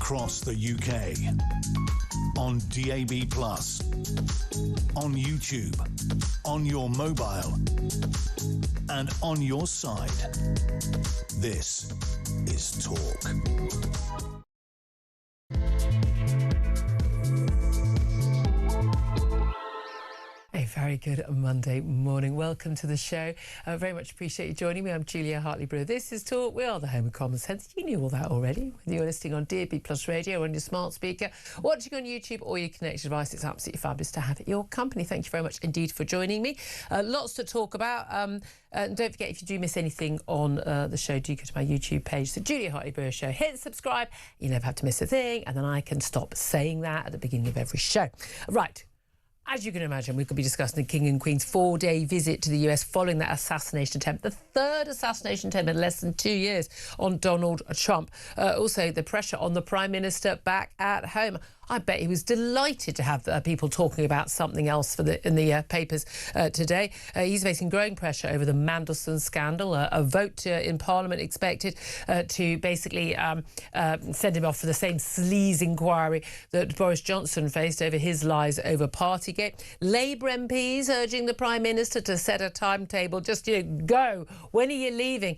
across the UK, on DAB+, on YouTube, on your mobile, and on your side. This is Talk. A very good Monday morning. Welcome to the show. I very much appreciate you joining me. I'm Julia Hartley-Brewer. This is Talk. We are the home of common sense. You knew all that already. Whether you're listening on DAB+ radio, on your smart speaker, watching on YouTube or your connected device, it's absolutely fabulous to have your company. Thank you very much indeed for joining me. Lots to talk about. And don't forget, if you do miss anything on the show, do go to my YouTube page, the Julia Hartley-Brewer Show. Hit subscribe. You never have to miss a thing. And then I can stop saying that at the beginning of every show. Right. As you can imagine, we could be discussing the King and Queen's 4-day visit to the US following that assassination attempt, the third assassination attempt in less than 2 years on Donald Trump. Also, the pressure on the Prime Minister back at home. I bet he was delighted to have people talking about something else in the papers today. He's facing growing pressure over the Mandelson scandal. A vote in Parliament expected to basically send him off for the same sleaze inquiry that Boris Johnson faced over his lies over Partygate. Labour MPs urging the Prime Minister to set a timetable. Just, go. When are you leaving?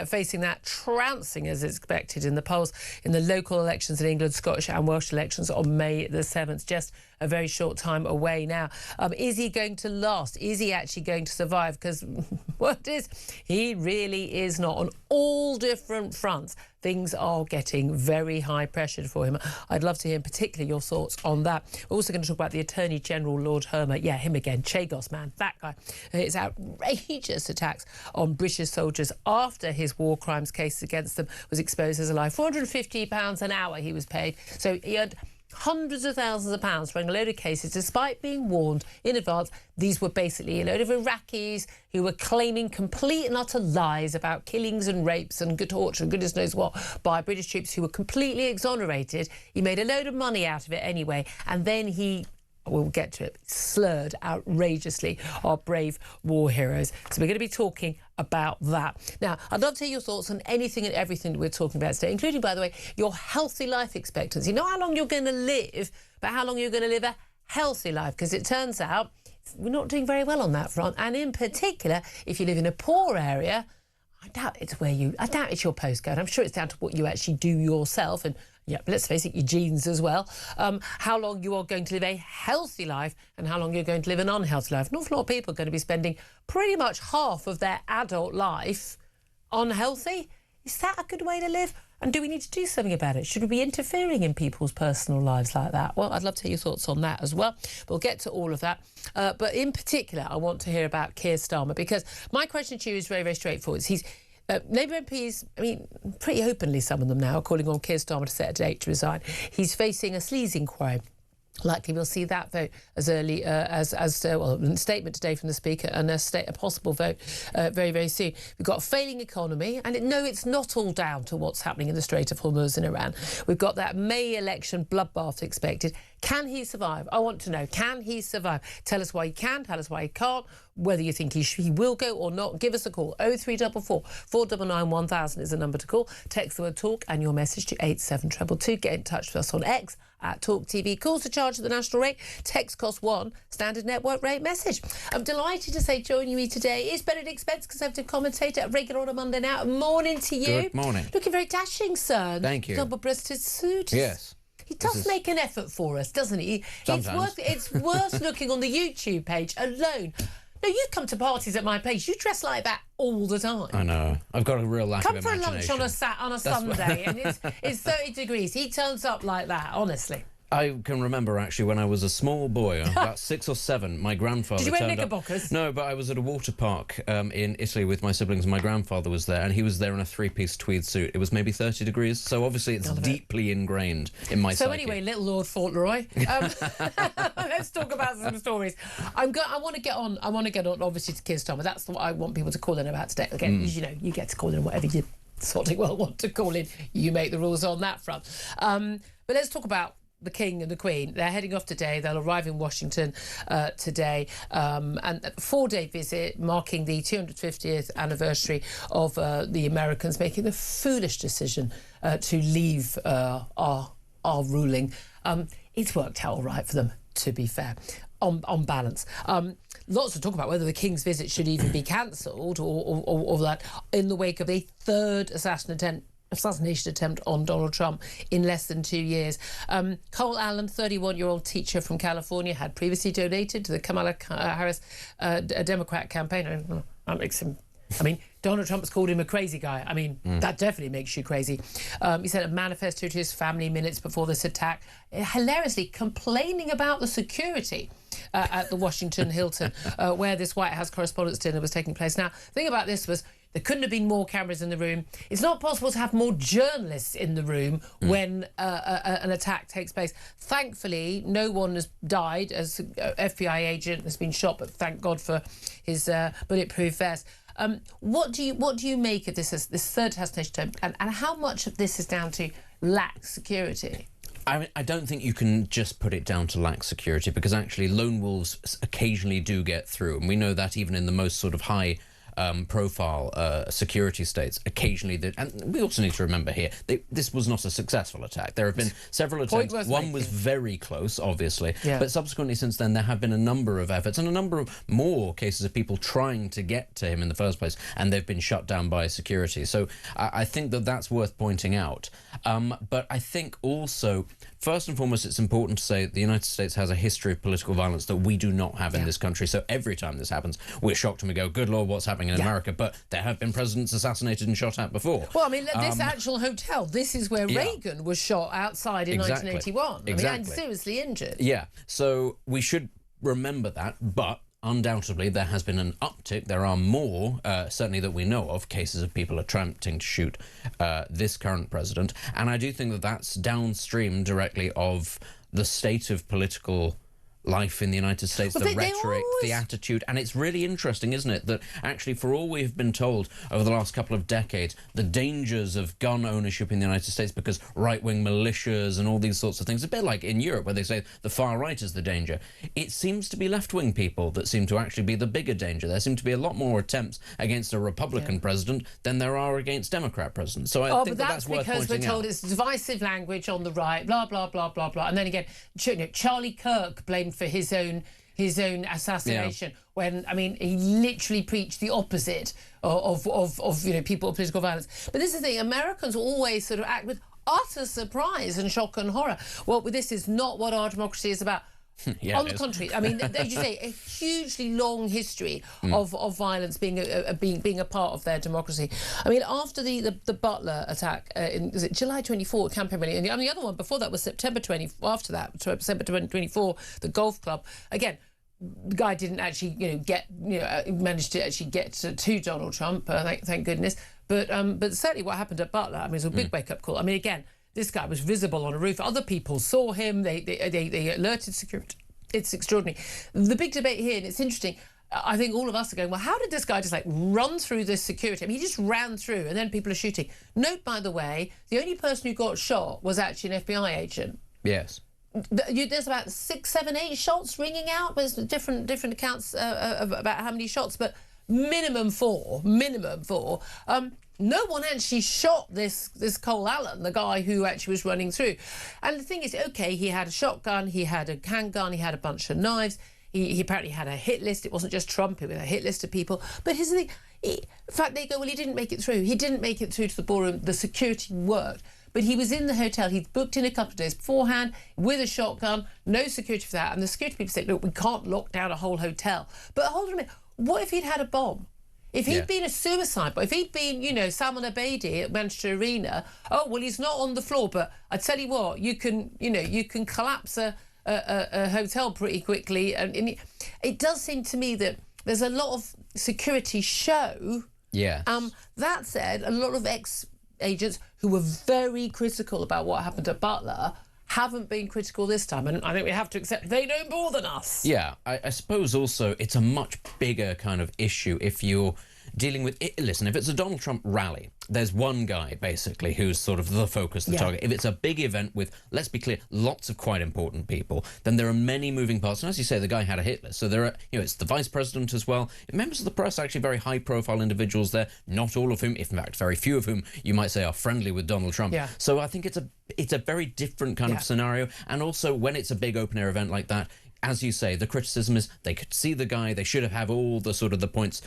Facing that trouncing as expected in the polls in the local elections in England, Scottish and Welsh elections on May the 7th, just a very short time away now. Is he going to last? Is he actually going to survive? Because what is, he really is not. On all different fronts, things are getting very high pressured for him. I'd love to hear in particular your thoughts on that. We're also going to talk about the Attorney General, Lord Hermer. Yeah, him again, Chagos, man, that guy. His outrageous attacks on British soldiers after his war crimes case against them was exposed as a lie. £450 an hour he was paid. So he earned hundreds of thousands of pounds for a load of cases, despite being warned in advance. These were basically a load of Iraqis who were claiming complete and utter lies about killings and rapes and torture and goodness knows what by British troops who were completely exonerated. He made a load of money out of it anyway, and then he, we'll get to it, slurred outrageously our brave war heroes. So we're going to be talking about that. Now, I'd love to hear your thoughts on anything and everything that we're talking about today, including, by the way, your healthy life expectancy. Not how long you're going to live, but how long you're going to live a healthy life, because it turns out we're not doing very well on that front. And in particular, if you live in a poor area, I doubt it's your postcode. I'm sure it's down to what you actually do yourself, and yeah, but let's face it, your genes as well. How long you are going to live a healthy life and how long you're going to live an unhealthy life. An awful lot of people are going to be spending pretty much half of their adult life unhealthy. Is that a good way to live? And do we need to do something about it? Should we be interfering in people's personal lives like that? Well, I'd love to hear your thoughts on that as well. We'll get to all of that. But in particular, I want to hear about Keir Starmer, because my question to you is very, very straightforward. He's Labour MPs, I mean, pretty openly, some of them now, are calling on Keir Starmer to set a date to resign. He's facing a sleaze inquiry. Likely we'll see that vote as early a statement today from the Speaker, and a possible vote very, very soon. We've got a failing economy, and no, it's not all down to what's happening in the Strait of Hormuz in Iran. We've got that May election bloodbath expected. Can he survive? I want to know, can he survive? Tell us why he can, tell us why he can't, whether you think he will go or not. Give us a call. 0344 499 1000 is the number to call. Text the word TALK and your message to 87222. Get in touch with us on X at talkTV. Calls are charged at the national rate. Text costs £1. Standard network rate message. I'm delighted to say joining me today is Benedict Spence, Conservative commentator, regular on a Monday now. Morning to you. Good morning. Looking very dashing, sir. Thank you. Double-breasted suit. Yes. He does make an effort for us, doesn't he? Sometimes. It's worth looking on the YouTube page alone. No, you come to parties at my place. You dress like that all the time. I know. I've got a real lack of imagination. Come for lunch on a Sunday and it's 30 degrees. He turns up like that, honestly. I can remember, actually, when I was a small boy, about 6 or 7, my grandfather turned up. Did you wear knickerbockers? No, but I was at a water park in Italy with my siblings, and my grandfather was there, and he was there in a 3-piece tweed suit. It was maybe 30 degrees, so obviously it's deeply ingrained in my psyche. So anyway, little Lord Fauntleroy, let's talk about some stories. I want to get on, obviously, to Keir Starmer. That's what I want people to call in about today. Again, you get to call in whatever you sorting well want to call in. You make the rules on that front. But let's talk about the King and the Queen. They're heading off today. They'll arrive in Washington today. And a 4-day visit marking the 250th anniversary of the Americans making the foolish decision to leave our are ruling. It's worked out all right for them, to be fair, on balance. Lots of talk about whether the King's visit should even be cancelled or that in the wake of a third assassination attempt on Donald Trump in less than 2 years. Cole Allen, 31-year-old teacher from California, had previously donated to the Kamala Harris Democrat campaign. That makes him... I mean, Donald Trump's called him a crazy guy. I mean, that definitely makes you crazy. He sent a manifesto to his family minutes before this attack, hilariously complaining about the security at the Washington Hilton, where this White House Correspondents' Dinner was taking place. Now, the thing about this was there couldn't have been more cameras in the room. It's not possible to have more journalists in the room when an attack takes place. Thankfully, no one has died as an FBI agent has been shot, but thank God for his bulletproof vest. What do you make of this third assassination attempt, and how much of this is down to lax security? I mean, I don't think you can just put it down to lax security, because actually lone wolves occasionally do get through, and we know that even in the most sort of high profile security states, occasionally and we also need to remember here, this was not a successful attack. There have been several attempts. One was very close, obviously, but subsequently since then there have been a number of efforts and a number of more cases of people trying to get to him in the first place, and they've been shut down by security. So I think that that's worth pointing out. But I think also, first and foremost, it's important to say that the United States has a history of political violence that we do not have in this country. So every time this happens, we're shocked and we go, good Lord, what's happening in America? But there have been presidents assassinated and shot at before. Well, I mean, this actual hotel, this is where Reagan was shot outside in 1981. I mean, and seriously injured. Yeah, so we should remember that, but undoubtedly there has been an uptick. There are more, certainly that we know of, cases of people attempting to shoot this current president. And I do think that that's downstream directly of the state of political life in the United States, the rhetoric, the attitude. And it's really interesting, isn't it, that actually for all we have been told over the last couple of decades, the dangers of gun ownership in the United States because right-wing militias and all these sorts of things, a bit like in Europe where they say the far right is the danger, it seems to be left-wing people that seem to actually be the bigger danger. There seem to be a lot more attempts against a Republican president than there are against Democrat presidents. So I think that's worth pointing out. because we're told it's divisive language on the right, blah, blah, blah, blah, blah. And then again, Charlie Kirk blamed for his own assassination when, I mean, he literally preached the opposite of people of political violence. But this is the thing, Americans always sort of act with utter surprise and shock and horror. Well, this is not what our democracy is about. On the contrary, I mean, as you say, a hugely long history of violence being a part of their democracy. I mean, after the Butler attack was it July 24 at Camp Emily, and the other one before that was September 20. After that, September 24, the golf club. Again, the guy didn't actually, managed to actually get to Donald Trump. Thank goodness. But certainly, what happened at Butler, I mean, it was a big wake-up call. I mean, again, this guy was visible on a roof. Other people saw him. They alerted security. It's extraordinary. The big debate here, and it's interesting, I think all of us are going, well, how did this guy just run through this security? I mean, he just ran through and then people are shooting. Note, by the way, the only person who got shot was actually an FBI agent. Yes. There's about 6, 7, 8 shots ringing out. There's different accounts about how many shots, but minimum four. No one actually shot this Cole Allen, the guy who actually was running through. And the thing is, OK, he had a shotgun, he had a handgun, he had a bunch of knives. He apparently had a hit list. It wasn't just Trump, it was a hit list of people. But here's the thing. In fact, they go, well, he didn't make it through. He didn't make it through to the ballroom. The security worked. But he was in the hotel. He'd booked in a couple of days beforehand with a shotgun, no security for that. And the security people said, look, we can't lock down a whole hotel. But hold on a minute. What if he'd had a bomb? If he'd been a suicide, but if he'd been, Salman Abedi at Manchester Arena, oh, well, he's not on the floor. But I tell you what, you can collapse a hotel pretty quickly. And it does seem to me that there's a lot of security show. Yeah. That said, a lot of ex-agents who were very critical about what happened at Butler haven't been critical this time, and I think we have to accept they know more than us. Yeah, I suppose also it's a much bigger kind of issue if you're dealing with it. Listen, if it's a Donald Trump rally, there's one guy basically who's sort of the focus, the target. If it's a big event with, let's be clear, lots of quite important people, then there are many moving parts. And as you say, the guy had a hit list. So there are, it's the vice president as well. Members of the press, actually very high-profile individuals there, not all of whom, in fact, very few of whom you might say are friendly with Donald Trump. Yeah. So I think it's a very different kind of scenario. And also, when it's a big open-air event like that, as you say, the criticism is they could see the guy, they should have all the sort of the points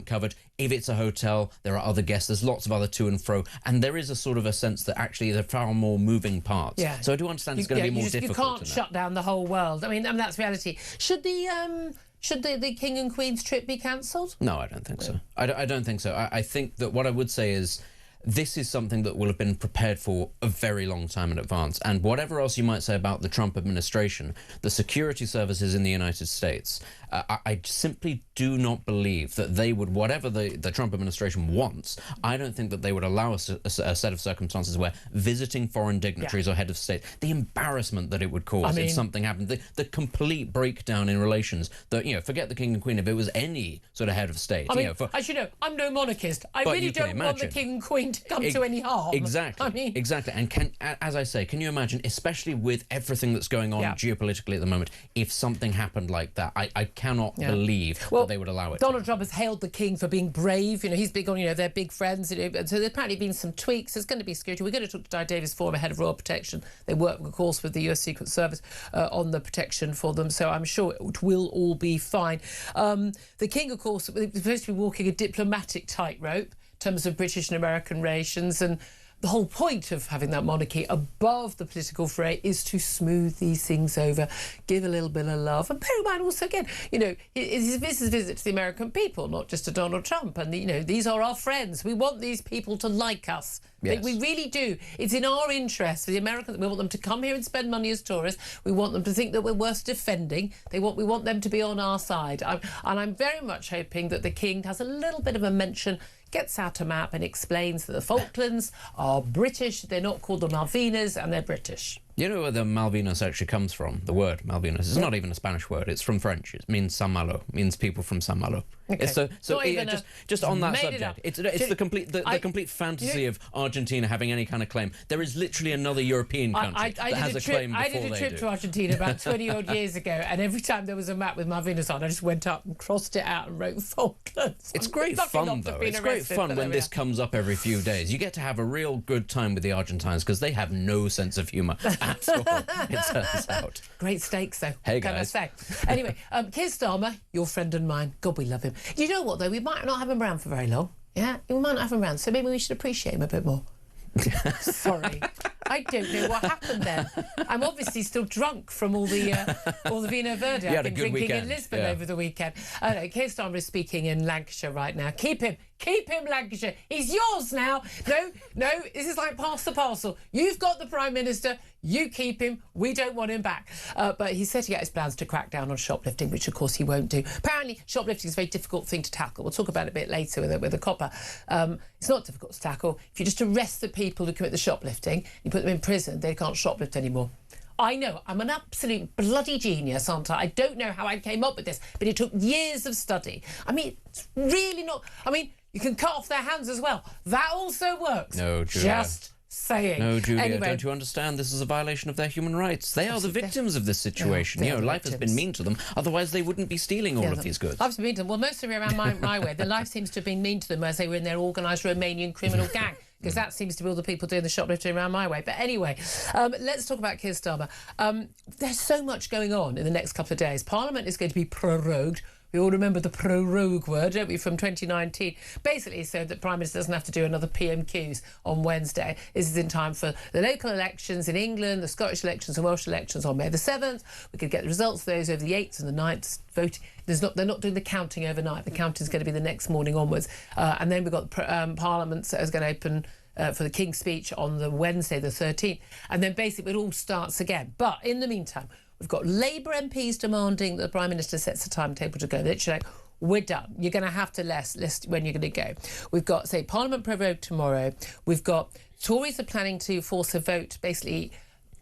covered. If it's a hotel, there are other guests, there's lots of other to and fro, and there is a sort of a sense that actually there are far more moving parts. Yeah. So I do understand it's going to be more difficult. You can't shut down the whole world. I mean that's reality. Should the King and Queen's trip be cancelled? No, I don't think so. I don't think so. I think that what I would say is this is something that will have been prepared for a very long time in advance. And whatever else you might say about the Trump administration, the security services in the United States, I simply do not believe that they would, whatever the Trump administration wants, I don't think that they would allow a set of circumstances where visiting foreign dignitaries or head of state, the embarrassment that it would cause if something happened, the complete breakdown in relations, that, forget the King and Queen, if it was any sort of head of state. As you know, I'm no monarchist. I really don't want the King and Queen to come to any harm. Exactly. Exactly. And as I say, can you imagine, especially with everything that's going on geopolitically at the moment, if something happened like that? I cannot believe that they would allow it. Donald Trump has hailed the King for being brave. He's big on, they're big friends. So there's apparently been some tweaks. There's going to be security. We're going to talk to Di Davis, former head of Royal Protection. They work, of course, with the US Secret Service on the protection for them. So I'm sure it will all be fine. The King, of course, is supposed to be walking a diplomatic tightrope in terms of British and American relations, and the whole point of having that monarchy above the political fray is to smooth these things over, give a little bit of love. And bear in mind also, again, this is a visit to the American people, not just to Donald Trump. And, these are our friends. We want these people to like us. Yes. We really do. It's in our interest for the Americans. We want them to come here and spend money as tourists. We want them to think that we're worth defending. We want them to be on our side. And I'm very much hoping that the King has a little bit of a mention, gets out a map and explains that the Falklands are British. They're not called the Malvinas, and they're British. You know where the Malvinas actually comes from? The word Malvinas. It's not even a Spanish word. It's from French. It means Saint Malo. It means people from Saint Malo. Okay. Just on that subject, it's the complete fantasy of Argentina having any kind of claim. There is literally another European country that has a claim before they do. I did a trip to Argentina about 20-odd years ago, and every time there was a map with Malvinas on, I just went up and crossed it out and wrote Falklands. It's great fun, though. It's great fun when this comes up every few days. You get to have a real good time with the Argentines because they have no sense of humour at all, it turns out. Great stakes, though. Hey, guys. Can I say? Anyway, Keir Starmer, your friend and mine. God, we love him. You know what, though? We might not have him around for very long. Yeah? We might not have him around, so maybe we should appreciate him a bit more. Sorry, I don't know what happened there. I'm obviously still drunk from all the Vino Verde I've been drinking in Lisbon over the weekend. Keir Starmer is speaking in Lancashire right now. Keep him, Lancashire. He's yours now. No, this is like pass the parcel. You've got the Prime Minister. You keep him. We don't want him back. But he's setting out his plans to crack down on shoplifting, which of course he won't do. Apparently, shoplifting is a very difficult thing to tackle. We'll talk about it a bit later with a copper. It's not difficult to tackle. If you just arrest the people who commit the shoplifting, you put them in prison, they can't shoplift anymore. I know, I'm an absolute bloody genius, aren't I? I don't know how I came up with this, but it took years of study. I mean, it's really not... I mean, you can cut off their hands as well. That also works. No, Julia. Just saying. No, Julia, anyway, don't you understand? This is a violation of their human rights. They are the victims of this situation. Life has been mean to them. Otherwise, they wouldn't be stealing all of these goods. Life's been mean to them. Well, most of them around my way. Their life seems to have been mean to them as they were in their organised Romanian criminal gang. Because that seems to be all the people doing the shoplifting around my way. But anyway, let's talk about Keir Starmer. There's so much going on in the next couple of days. Parliament is going to be prorogued. We all remember the prorogue word, don't we, from 2019. Basically, so that Prime Minister doesn't have to do another PMQs on Wednesday. This is in time for the local elections in England, the Scottish elections and Welsh elections on May the 7th. We could get the results of those over the 8th and the 9th. Voting. They're not doing the counting overnight. The counting is going to be the next morning onwards. And then we've got Parliament that is going to open for the King's speech on the Wednesday, the 13th. And then basically it all starts again. But in the meantime, we've got Labour MPs demanding that the Prime Minister sets a timetable to go. They're literally like, we're done. You're going to have to list when you're going to go. We've got, say, Parliament prorogued tomorrow. We've got Tories are planning to force a vote, basically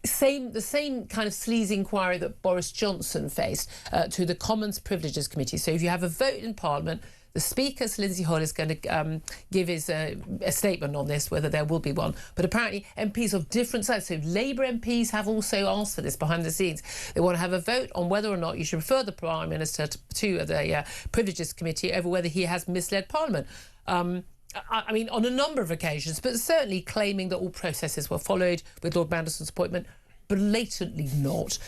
the same kind of sleaze inquiry that Boris Johnson faced to the Commons Privileges Committee. So if you have a vote in Parliament, The Speaker, Sir Lindsay Hoyle, is going to give his a statement on this, whether there will be one. But apparently MPs of different sides, so Labour MPs have also asked for this behind the scenes. They want to have a vote on whether or not you should refer the Prime Minister to the Privileges Committee over whether he has misled Parliament. I mean, on a number of occasions, but certainly claiming that all processes were followed with Lord Manderson's appointment. Blatantly not.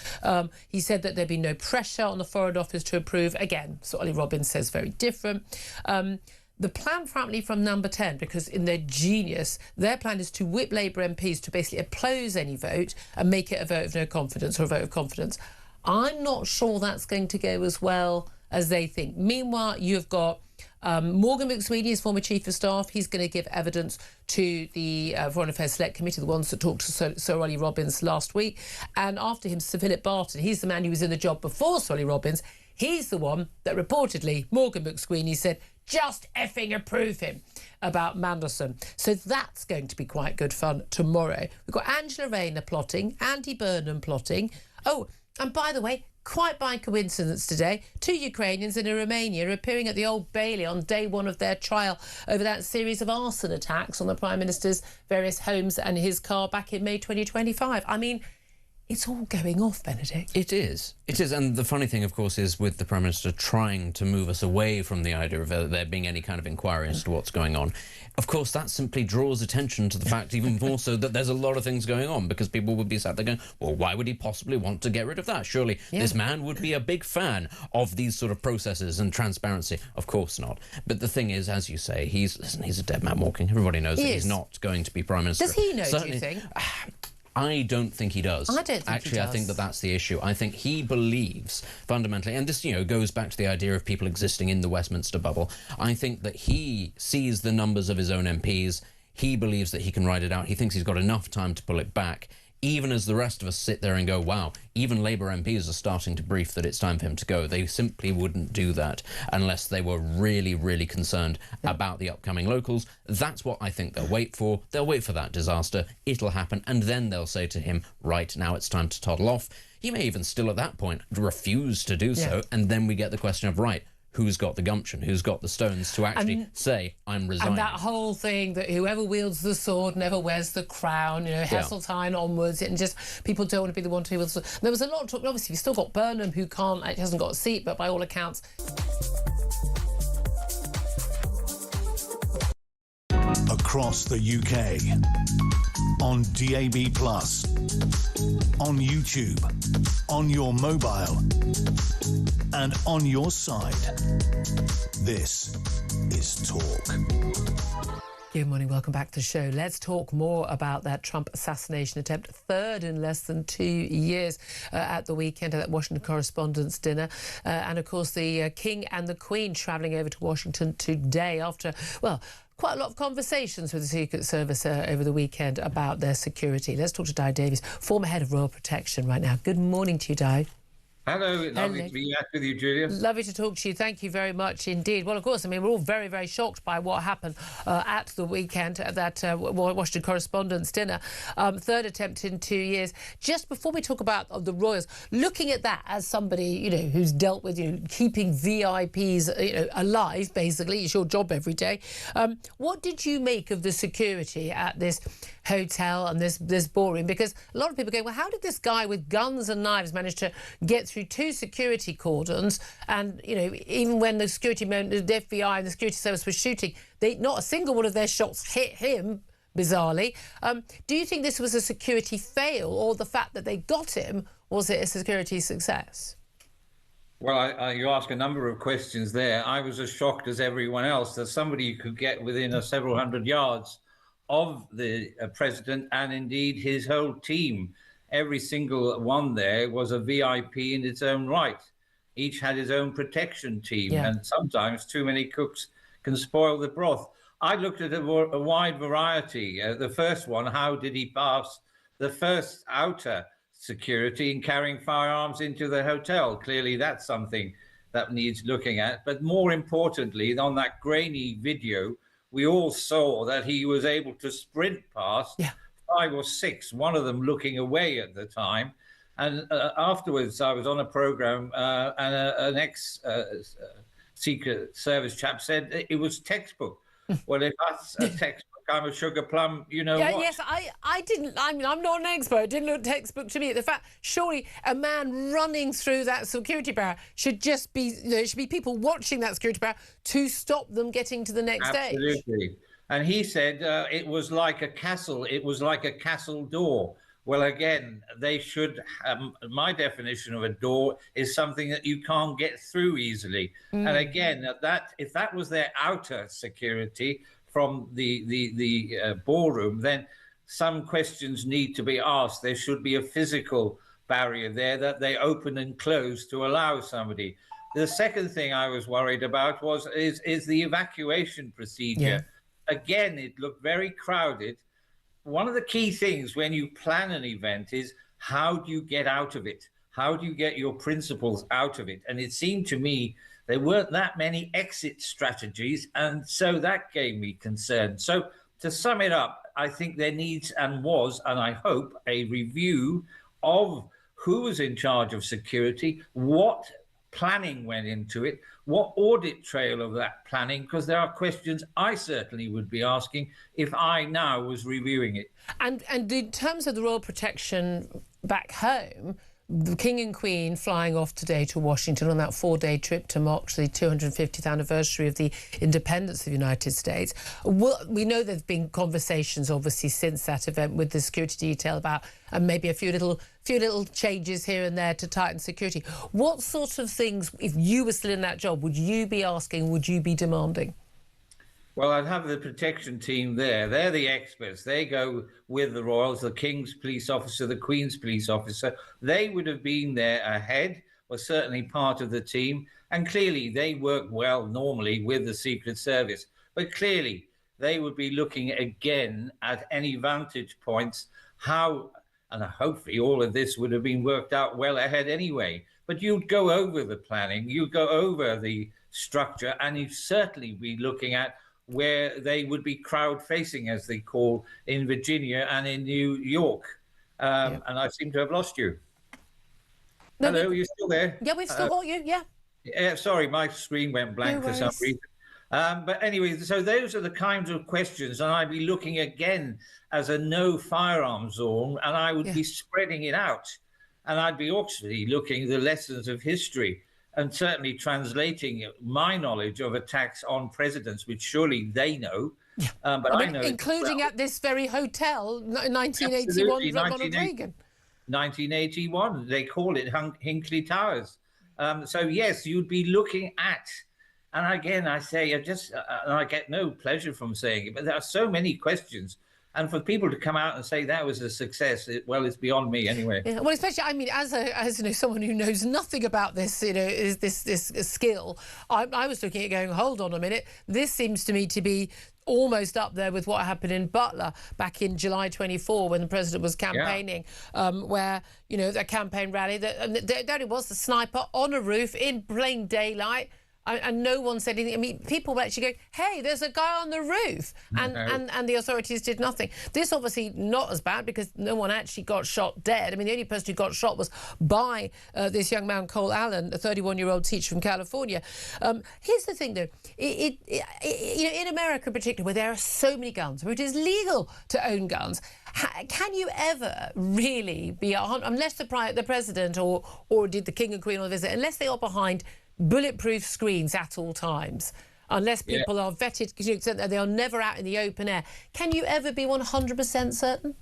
He said that there'd be no pressure on the Foreign Office to approve. Again, Sir Ollie Robbins says very different. The plan, frankly, from Number 10, because in their genius, their plan is to whip Labour MPs to basically oppose any vote and make it a vote of no confidence or a vote of confidence. I'm not sure that's going to go as well as they think. Meanwhile, you've got Morgan McSweeney, his former Chief of Staff. He's going to give evidence to the Foreign Affairs Select Committee, the ones that talked to Sir Ollie Robbins last week. And after him, Sir Philip Barton. He's the man who was in the job before Sir Ollie Robbins. He's the one that reportedly, Morgan McSweeney said, just effing approve him about Manderson. So that's going to be quite good fun tomorrow. We've got Angela Rayner plotting, Andy Burnham plotting. Oh, and by the way, quite by coincidence today, 2 Ukrainians and a Romania are appearing at the Old Bailey on day one of their trial over that series of arson attacks on the Prime Minister's various homes and his car back in May 2025. I mean, it's all going off, Benedict. It is. It is. And the funny thing, of course, is with the Prime Minister trying to move us away from the idea of there being any kind of inquiry as to what's going on, of course, that simply draws attention to the fact even more so that there's a lot of things going on, because people would be sat there going, well, why would he possibly want to get rid of that? Surely this man would be a big fan of these sort of processes and transparency. Of course not. But the thing is, as you say, he's a dead man walking. Everybody knows that he's not going to be Prime Minister. Does he know, certainly, do you think? I don't think he does. I don't think Actually, he does. I think that that's the issue. I think he believes fundamentally, and this, goes back to the idea of people existing in the Westminster bubble. I think that he sees the numbers of his own MPs. He believes that he can ride it out. He thinks he's got enough time to pull it back, even as the rest of us sit there and go, wow, even Labour MPs are starting to brief that it's time for him to go. They simply wouldn't do that unless they were really, really concerned about the upcoming locals. That's what I think they'll wait for. They'll wait for that disaster. It'll happen. And then they'll say to him, right, now it's time to toddle off. He may even still at that point refuse to do so. And then we get the question of, right, who's got the gumption, who's got the stones to actually say, I'm resigning. And that whole thing that whoever wields the sword never wears the crown, Heseltine onwards, and just people don't want to be the one to wield the sword. There was a lot of talk. Obviously, we've still got Burnham, who hasn't got a seat, but by all accounts... Across the UK, on DAB+, on YouTube, on your mobile, and on your side. This is Talk. Good morning, welcome back to the show. Let's talk more about that Trump assassination attempt, third in less than 2 years at the weekend at that Washington Correspondents' Dinner. And of course, the King and the Queen travelling over to Washington today after, well, quite a lot of conversations with the Secret Service over the weekend about their security. Let's talk to Di Davies, former head of Royal Protection right now. Good morning to you, Di. Hello, lovely to be back with you, Julia. Lovely to talk to you. Thank you very much indeed. Well, of course, I mean, we're all very, very shocked by what happened at the weekend at that Washington Correspondents' Dinner. Third attempt in 2 years. Just before we talk about the royals, looking at that as somebody, who's dealt with, keeping VIPs, alive, basically, it's your job every day. What did you make of the security at this hotel and this ballroom? Because a lot of people go, well, how did this guy with guns and knives manage to get through 2 security cordons? And, even when the security men, the FBI and the security service was shooting, not a single one of their shots hit him, bizarrely. Do you think this was a security fail, or the fact that they got him, was it a security success? Well, you ask a number of questions there. I was as shocked as everyone else that somebody could get within several hundred yards of the president and indeed his whole team. Every single one there was a VIP in its own right. Each had his own protection team, and sometimes too many cooks can spoil the broth. I looked at a wide variety. The first one, how did he pass the first outer security in carrying firearms into the hotel? Clearly, that's something that needs looking at. But more importantly, on that grainy video, we all saw that he was able to sprint past 5 or 6, one of them looking away at the time. And afterwards, I was on a program and an Secret Service chap said it was textbook. Well, if that's a textbook, I'm a sugar plum, you know what? Yes, I didn't. I mean, I'm not an expert. It didn't look textbook to me. The fact, surely a man running through that security barrier should just be, there should be people watching that security barrier to stop them getting to the next stage. Absolutely. And he said it was like a castle. It was like a castle door. Well, again, they should. My definition of a door is something that you can't get through easily. And again, that if that was their outer security from the ballroom, then some questions need to be asked. There should be a physical barrier there that they open and close to allow somebody. The second thing I was worried about is the evacuation procedure. Yeah. Again, it looked very crowded. One of the key things when you plan an event is how do you get out of it? How do you get your principals out of it? And it seemed to me there weren't that many exit strategies, and so that gave me concern. So to sum it up, I think there needs and was, and I hope, a review of who was in charge of security, what planning went into it, what audit trail of that planning, because there are questions I certainly would be asking if I now was reviewing it. And in terms of the royal protection back home, the King and Queen flying off today to Washington on that 4-day trip to mark the 250th anniversary of the independence of the United States. We know there's been conversations, obviously, since that event with the security detail about maybe a few little changes here and there to tighten security. What sort of things, if you were still in that job, would you be asking, would you be demanding? Well, I'd have the protection team there. They're the experts. They go with the royals, the King's police officer, the Queen's police officer. They would have been there ahead, were certainly part of the team. And clearly they work well normally with the Secret Service. But clearly they would be looking again at any vantage points, how, and hopefully all of this would have been worked out well ahead anyway. But you'd go over the planning, you'd go over the structure, and you'd certainly be looking at where they would be crowd-facing, as they call, in Virginia and in New York. And I seem to have lost you. No, hello, you still there? Yeah, we've still got you, yeah. Yeah, sorry, my screen went blank for some reason. But anyway, so those are the kinds of questions, and I'd be looking again as a no firearms zone, and I would be spreading it out. And I'd be actually looking at the lessons of history, and certainly translating my knowledge of attacks on presidents, which surely they know. But I know, including at this very hotel, 1981, Ronald Reagan. 1981, they call it Hinckley Towers. So yes, you'd be looking at, and again, I say, I get no pleasure from saying it, but there are so many questions. And for people to come out and say that was a success, it's beyond me anyway. Yeah, well, especially, I mean, as someone who knows nothing about this, is this skill, I was looking at going, hold on a minute, this seems to me to be almost up there with what happened in Butler back in July 24 when the president was campaigning, where, the campaign rally, there it was, the sniper on a roof in plain daylight. And no one said anything. I mean, people were actually going, hey, there's a guy on the roof. And the authorities did nothing. This obviously not as bad because no one actually got shot dead. I mean, the only person who got shot was by this young man, Cole Allen, a 31-year-old teacher from California. Here's the thing, though. In America in particular, where there are so many guns, where it is legal to own guns, can you ever really be, unless the president or did the King and Queen on the visit, unless they are behind bulletproof screens at all times, unless people are vetted, they are never out in the open air. Can you ever be 100% certain?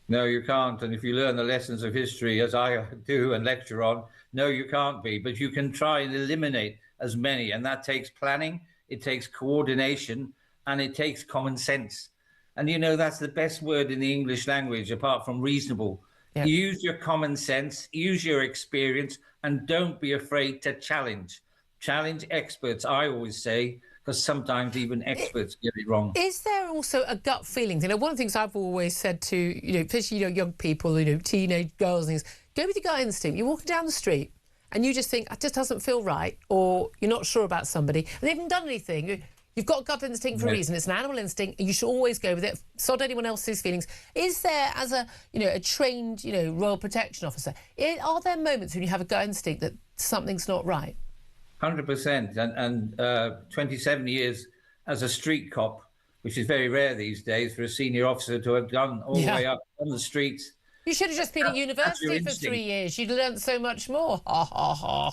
No, you can't. And if you learn the lessons of history, as I do and lecture on, no, you can't be. But you can try and eliminate as many. And that takes planning, it takes coordination, and it takes common sense. And, that's the best word in the English language, apart from reasonable. Yeah. Use your common sense, use your experience, and don't be afraid to challenge. Challenge experts, I always say, because sometimes even experts get it wrong. Is there also a gut feeling? One of the things I've always said to, especially young people, teenage girls and things, go with your gut instinct. You're walking down the street and you just think, it just doesn't feel right, or you're not sure about somebody, and they haven't done anything. You've got gut instinct for a reason. It's an animal instinct, and you should always go with it. Sod anyone else's feelings. Is there, as a trained royal protection officer, are there moments when you have a gut instinct that something's not right? 100%. And 27 years as a street cop, which is very rare these days for a senior officer to have done all the way up on the streets. You should have just been at university for 3 years. You'd learnt so much more. Ha, ha, ha.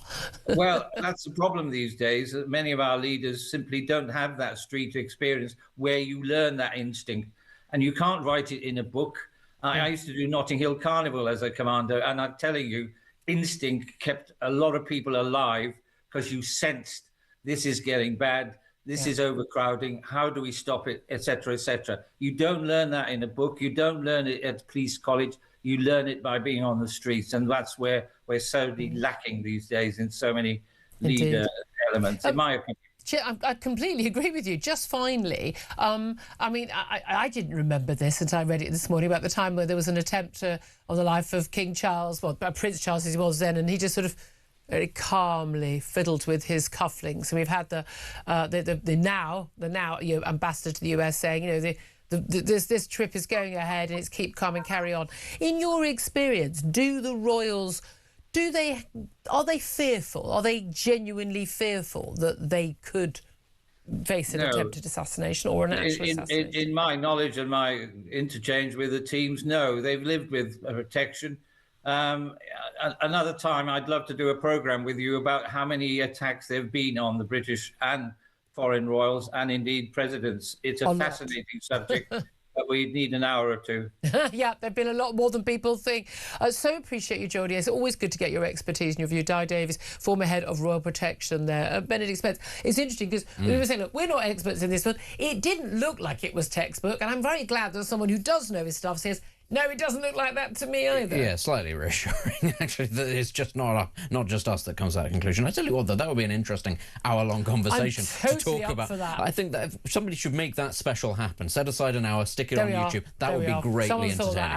Well, that's the problem these days, that many of our leaders simply don't have that street experience where you learn that instinct. And you can't write it in a book. I used to do Notting Hill Carnival as a commander, and I'm telling you, instinct kept a lot of people alive because you sensed this is getting bad, this is overcrowding, how do we stop it, etc., etc. You don't learn that in a book. You don't learn it at police college. You learn it by being on the streets, and that's where we're sorely lacking these days in so many leader elements, in my opinion. I completely agree with you. Just finally, I mean, I didn't remember this until I read it this morning about the time where there was an attempt on the life of King Charles, well, Prince Charles as he was then, and he just sort of very calmly fiddled with his cufflinks. And we've had the now ambassador to the US saying, you know, this trip is going ahead and it's keep calm and carry on. In your experience, do the royals, are they fearful? Are they genuinely fearful that they could face an attempted assassination or an actual assassination? In my knowledge and my interchange with the teams, no, they've lived with protection. Another time, I'd love to do a programme with you about how many attacks there have been on the British and foreign royals and indeed presidents. It's a fascinating subject. But we need an hour or two. Yeah, there have been a lot more than people think. So appreciate you, Jodie. It's always good to get your expertise and your view. Di Davies, former head of Royal Protection there. Benedict Spence. It's interesting because we were saying, look, we're not experts in this, but it didn't look like it was textbook. And I'm very glad that someone who does know his stuff says, no, it doesn't look like that to me either. Yeah, slightly reassuring, actually, that it's just not just us that comes to that conclusion. I tell you what, though, that would be an interesting hour-long conversation I'm to totally talk up about. for that. I think that if somebody should make that special happen. Set aside an hour, stick it on YouTube. That would be greatly Someone entertaining. That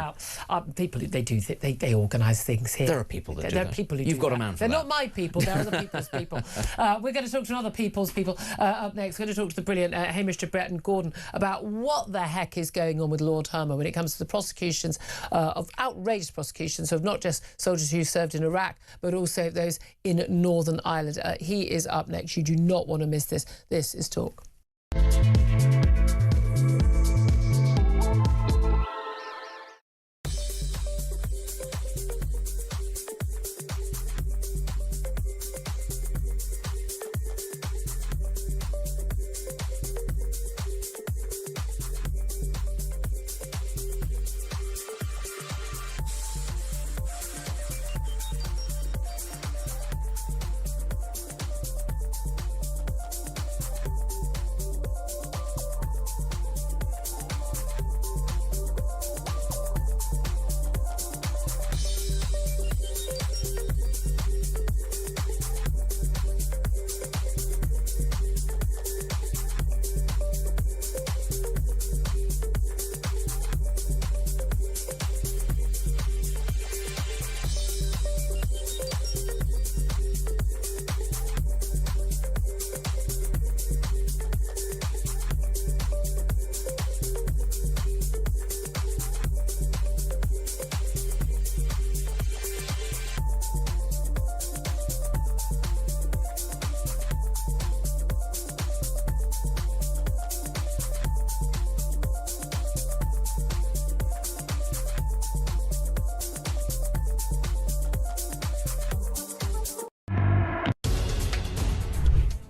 out. People, they organise things here. There are people that do there that. Are people who You've do got that. a man for They're that. not my people. They're other people's people. We're going to talk to another people's people up next. We're going to talk to the brilliant Hamish de Bretton Gordon about what the heck is going on with Lord Hermer when it comes to the prosecutions of outrageous prosecutions of not just soldiers who served in Iraq, but also those in Northern Ireland. He is up next. You do not want to miss this. This is Talk.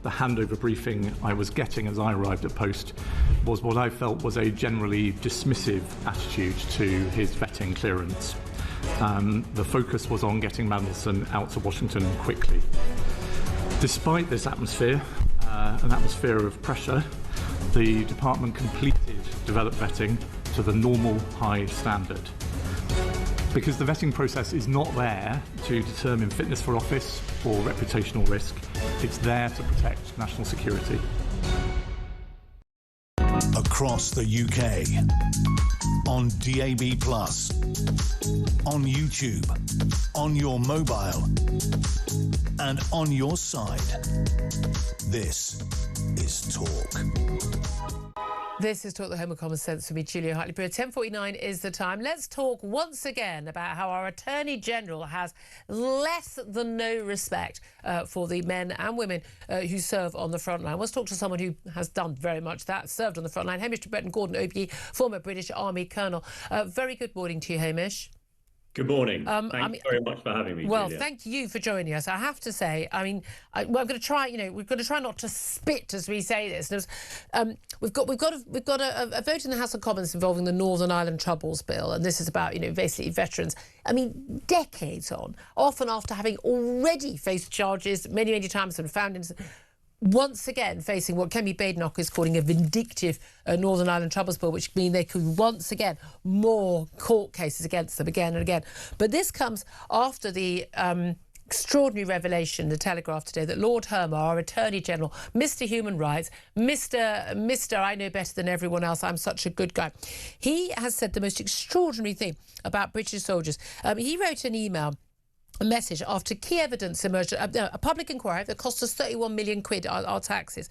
The handover briefing I was getting as I arrived at post was what I felt was a generally dismissive attitude to his vetting clearance. The focus was on getting Mandelson out to Washington quickly. Despite this atmosphere, an atmosphere of pressure, the department completed developed vetting to the normal high standard. Because the vetting process is not there to determine fitness for office or reputational risk, it's there to protect national security. Across the UK, on DAB+, on YouTube, on your mobile, and on your side. This is Talk. This is Talk the Home of Common Sense for me, Julia Hartley-Brewer. 10:49 is the time. Let's talk once again about how our Attorney General has less than no respect for the men and women who serve on the front line. Let's talk to someone who has done very much that, served on the front line. Hamish Breton Gordon, OBE, former British Army Colonel. Very good morning to you, Hamish. Good morning. Thanks very much for having me, Well, Julia. thank you for joining us. I have to say, I mean, I'm going to try. We're going to try not to spit as we say this. We've got a vote in the House of Commons involving the Northern Ireland Troubles Bill, and this is about basically veterans. I mean, decades on, often after having already faced charges many times and found in. Once again facing what Kemi Badenoch is calling a vindictive Northern Ireland Troubles Bill, which means they could once again more court cases against them again and again. But this comes after the extraordinary revelation in the Telegraph today that Lord Hermer, our Attorney General, Mr. Human Rights, Mr. I know better than everyone else, I'm such a good guy. He has said the most extraordinary thing about British soldiers. He wrote an email, a message after key evidence emerged, a public inquiry that cost us 31 million quid, our taxes,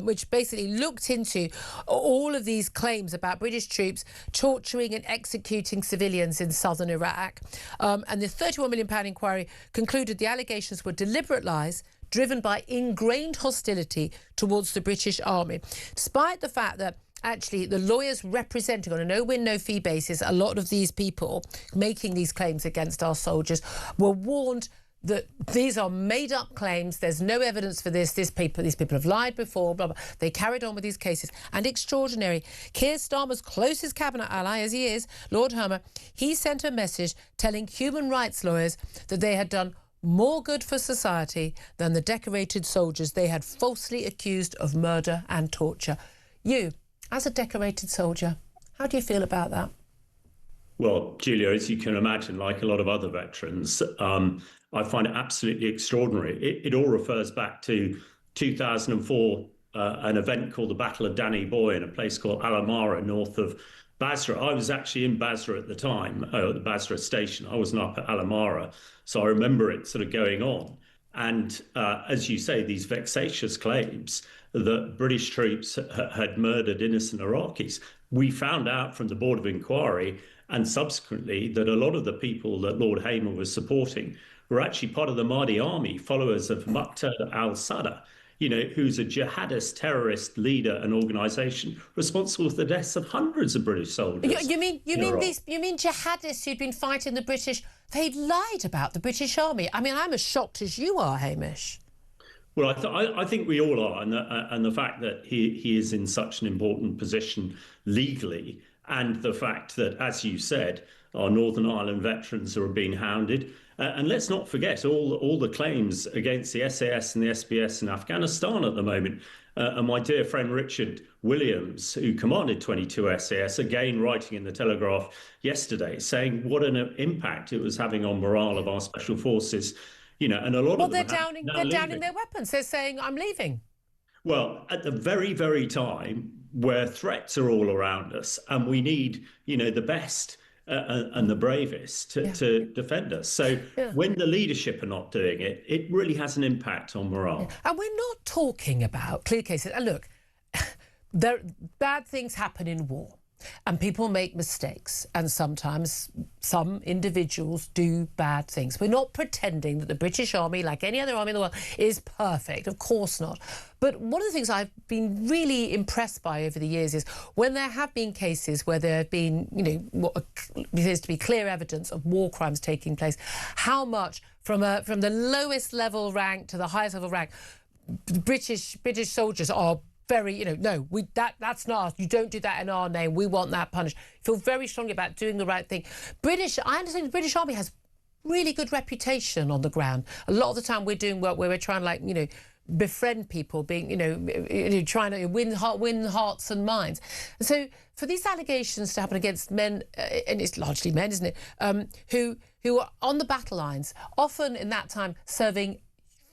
which basically looked into all of these claims about British troops torturing and executing civilians in southern Iraq. And the 31 million pound inquiry concluded the allegations were deliberate lies driven by ingrained hostility towards the British Army, despite the fact that actually the lawyers representing on a no-win, no-fee basis a lot of these people making these claims against our soldiers were warned that these are made-up claims, there's no evidence for this, these people have lied before, blah, blah. They carried on with these cases. And extraordinary, Keir Starmer's closest cabinet ally, as he is, Lord Hermer, he sent a message telling human rights lawyers that they had done more good for society than the decorated soldiers they had falsely accused of murder and torture. You, as a decorated soldier, how do you feel about that? Well, Julia, as you can imagine, like a lot of other veterans, I find it absolutely extraordinary. It all refers back to 2004, an event called the Battle of Danny Boy in a place called Alamara, north of Basra. I was actually in Basra at the time, at the Basra station. I wasn't up at Alamara, so I remember it sort of going on. And as you say, these vexatious claims that British troops had murdered innocent Iraqis. We found out from the Board of Inquiry and subsequently that a lot of the people that Lord Hamer was supporting were actually part of the Mahdi army, followers of Muqtada al-Sadr, who's a jihadist terrorist leader and organisation responsible for the deaths of hundreds of British soldiers. You mean jihadists who'd been fighting the British? They'd lied about the British army. I mean, I'm as shocked as you are, Hamish. Well, I think we all are, and the fact that he is in such an important position legally, and the fact that, as you said, our Northern Ireland veterans are being hounded. And let's not forget all the claims against the SAS and the SBS in Afghanistan at the moment. And my dear friend Richard Williams, who commanded 22 SAS, again writing in the Telegraph yesterday, saying what an impact it was having on morale of our special forces. And a lot of them they're downing their weapons. They're saying, I'm leaving. Well, at the very, very time where threats are all around us and we need, the best and the bravest to defend us. So when the leadership are not doing it, it really has an impact on morale. And we're not talking about clear cases. And look, bad things happen in war. And people make mistakes, and sometimes some individuals do bad things. We're not pretending that the British Army, like any other army in the world, is perfect. Of course not. But one of the things I've been really impressed by over the years is when there have been cases where there have been, what appears to be clear evidence of war crimes taking place, how much from the lowest level rank to the highest level rank, British soldiers are very, that's not us. You don't do that in our name. We want that punished. Feel very strongly about doing the right thing. I understand the British Army has really good reputation on the ground. A lot of the time we're doing work where we're trying to, befriend people, being, trying to win hearts and minds. And so for these allegations to happen against men, and it's largely men, isn't it, who are on the battle lines, often in that time serving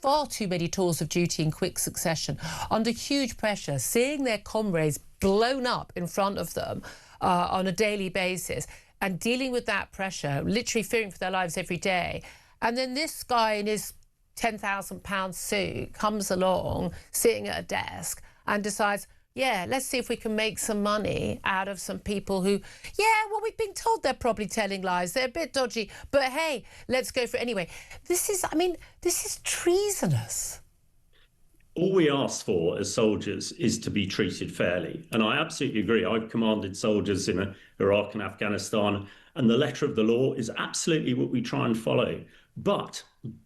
far too many tours of duty in quick succession, under huge pressure, seeing their comrades blown up in front of them on a daily basis and dealing with that pressure, literally fearing for their lives every day. And then this guy in his £10,000 suit comes along, sitting at a desk, and decides, yeah, let's see if we can make some money out of some people who, yeah, well, we've been told they're probably telling lies. They're a bit dodgy, but hey, let's go for it anyway. This is treasonous. All we ask for as soldiers is to be treated fairly. And I absolutely agree. I've commanded soldiers in Iraq and Afghanistan, and the letter of the law is absolutely what we try and follow. But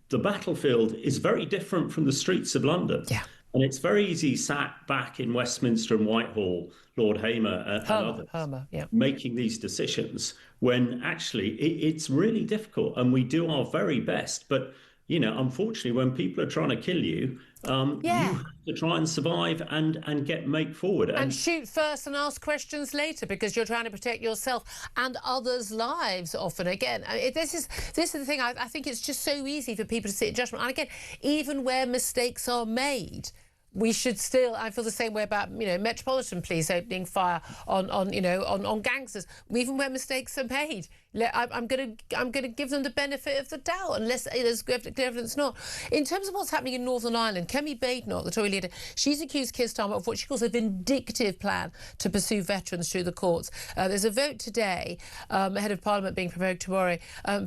the battlefield is very different from the streets of London. Yeah. And it's very easy sat back in Westminster and Whitehall, Lord Hamer and others, making these decisions when actually it's really difficult, and we do our very best. But, you know, unfortunately, when people are trying to kill you, you have to try and survive and make forward. And shoot first and ask questions later, because you're trying to protect yourself and others' lives often. Again, this is the thing. I think it's just so easy for people to sit in judgment. And again, even where mistakes are made, we should still, I feel the same way about, you know, Metropolitan Police opening fire on gangsters. Even where mistakes are made, I'm going to give them the benefit of the doubt unless there's evidence not. In terms of what's happening in Northern Ireland, Kemi Badenoch, the Tory leader, she's accused Keir Starmer of what she calls a vindictive plan to pursue veterans through the courts. There's a vote today ahead of Parliament being provoked tomorrow,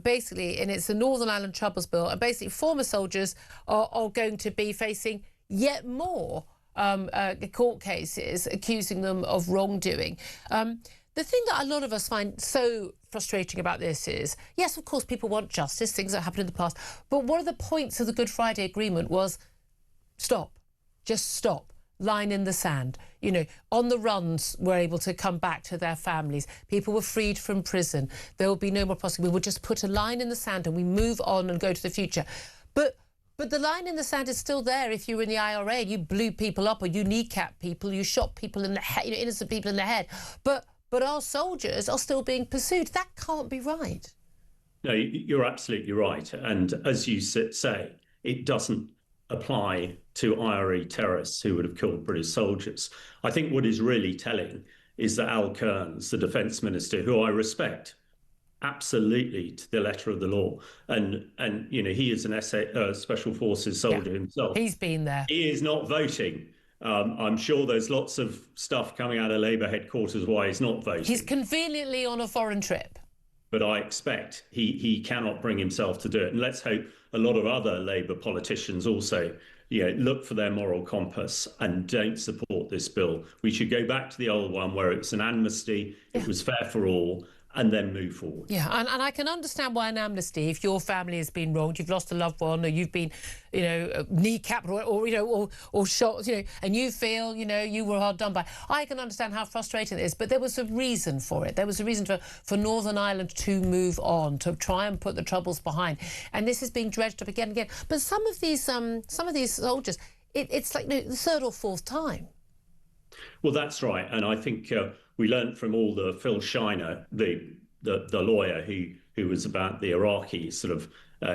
basically, and it's the Northern Ireland Troubles Bill, and basically former soldiers are going to be facing yet more court cases accusing them of wrongdoing. The thing that a lot of us find so frustrating about this is, yes, of course, people want justice, things that happened in the past, but one of the points of the Good Friday Agreement was stop, just stop. Line in the sand. You know, on the runs were able to come back to their families. People were freed from prison. There will be no more prosecution. We will just put a line in the sand and we move on and go to the future. But the line in the sand is still there if you were in the IRA and you blew people up or you kneecapped people, you shot people in the head, you know, innocent people in the head. But our soldiers are still being pursued. That can't be right. No, you're absolutely right. And as you say, it doesn't apply to IRA terrorists who would have killed British soldiers. I think what is really telling is that Al Kearns, the defence minister, who I respect absolutely to the letter of the law, and you know, he is an special forces soldier himself. He's been there. He is not voting. I'm sure there's lots of stuff coming out of Labour headquarters why he's not voting. He's conveniently on a foreign trip. But I expect he cannot bring himself to do it. And let's hope a lot of other Labour politicians also, you know, look for their moral compass and don't support this bill. We should go back to the old one where it's an amnesty, it was fair for all, and then move forward. Yeah, and I can understand why an amnesty, if your family has been wronged, you've lost a loved one, or you've been, you know, kneecapped or shot, you know, and you feel, you know, you were hard done by. I can understand how frustrating it is, but there was a reason for it. There was a reason for Northern Ireland to move on, to try and put the troubles behind. And this is being dredged up again and again. But some of these soldiers, it's like the third or fourth time. Well, that's right. And I think we learned from all the Phil Shiner, the lawyer who was about the Iraqi sort of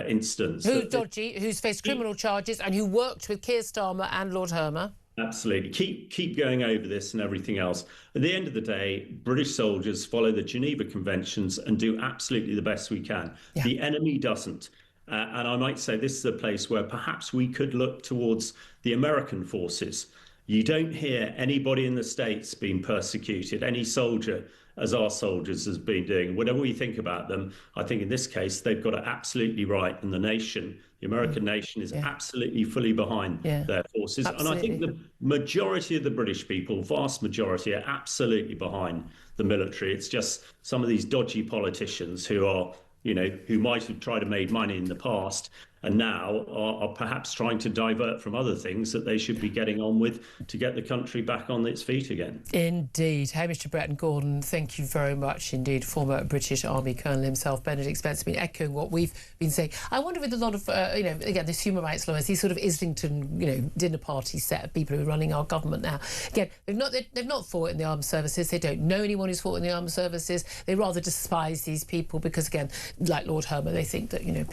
instance. Who's dodgy, who's faced criminal charges and who worked with Keir Starmer and Lord Hamer. Absolutely. Keep going over this and everything else. At the end of the day, British soldiers follow the Geneva Conventions and do absolutely the best we can. Yeah. The enemy doesn't. And I might say this is a place where perhaps we could look towards the American forces. You don't hear anybody in the States being persecuted, any soldier, as our soldiers has been doing. Whatever we think about them, I think in this case, they've got it absolutely right. And the nation, the American nation, is absolutely fully behind their forces. Absolutely. And I think the majority of the British people, vast majority, are absolutely behind the military. It's just some of these dodgy politicians who are, you know, who might have tried to make money in the past and now are perhaps trying to divert from other things that they should be getting on with to get the country back on its feet again. Indeed. Hamish de Bretton-Gordon, thank you very much indeed. Former British Army Colonel himself, Benedict Spence, has been echoing what we've been saying. I wonder with a lot of, you know, again, this human rights lawyers, these sort of Islington, you know, dinner party set of people who are running our government now. Again, they've not fought in the armed services. They don't know anyone who's fought in the armed services. They rather despise these people because, again, like Lord Hamer, they think that, you know,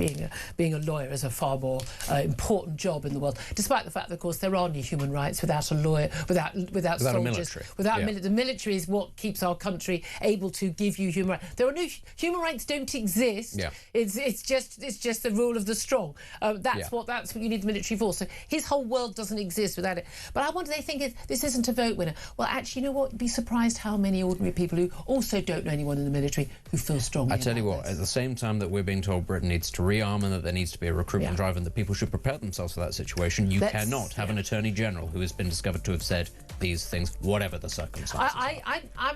being a lawyer is a far more important job in the world, despite the fact that, of course, there are no human rights without a lawyer, without soldiers, the military is what keeps our country able to give you human rights. There are no human rights, don't exist. Yeah. It's just the rule of the strong. That's what you need the military for. So his whole world doesn't exist without it. But I wonder, they think this isn't a vote winner. Well, actually, you know what? You'd be surprised how many ordinary people who also don't know anyone in the military who feel strongly. I tell you what, at the same time that we're being told Britain needs to rearm and that there needs to be a recruitment drive and that people should prepare themselves for that situation, you cannot have an Attorney General who has been discovered to have said these things, whatever the circumstances.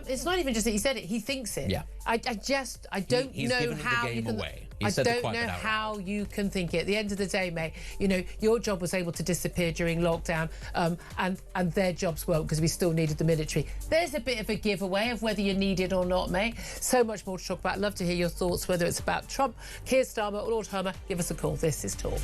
It's not even just that he said it; he thinks it. Yeah. I don't know how you can. I don't know how you can think it. At the end of the day, mate, you know, your job was able to disappear during lockdown, and their jobs won't, because we still needed the military. There's a bit of a giveaway of whether you need it or not, mate. So much more to talk about. I'd love to hear your thoughts, whether it's about Trump, Keir Starmer or Lord Homer. Give us a call. This is Talk.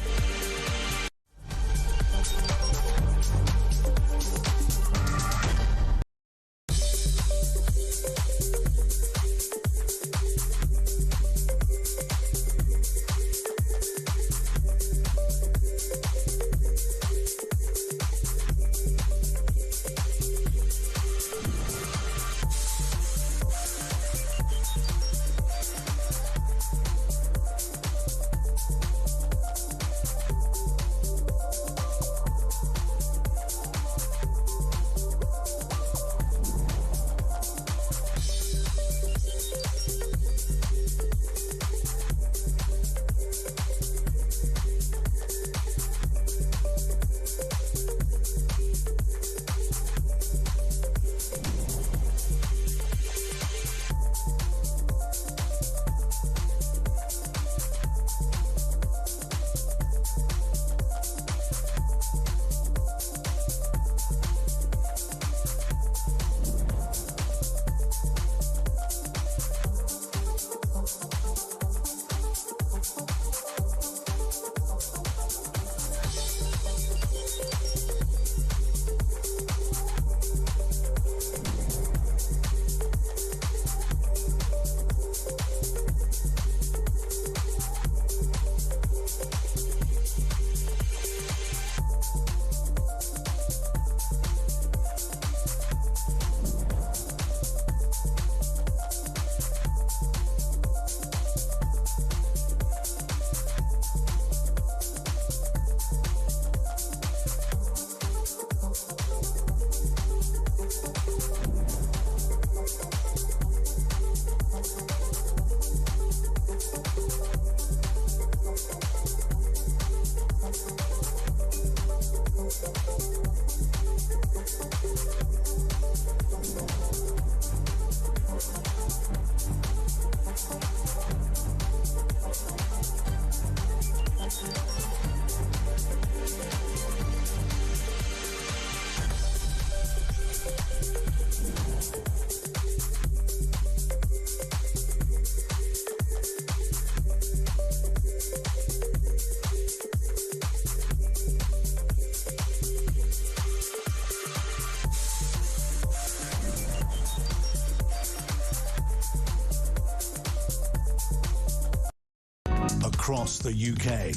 Across the UK,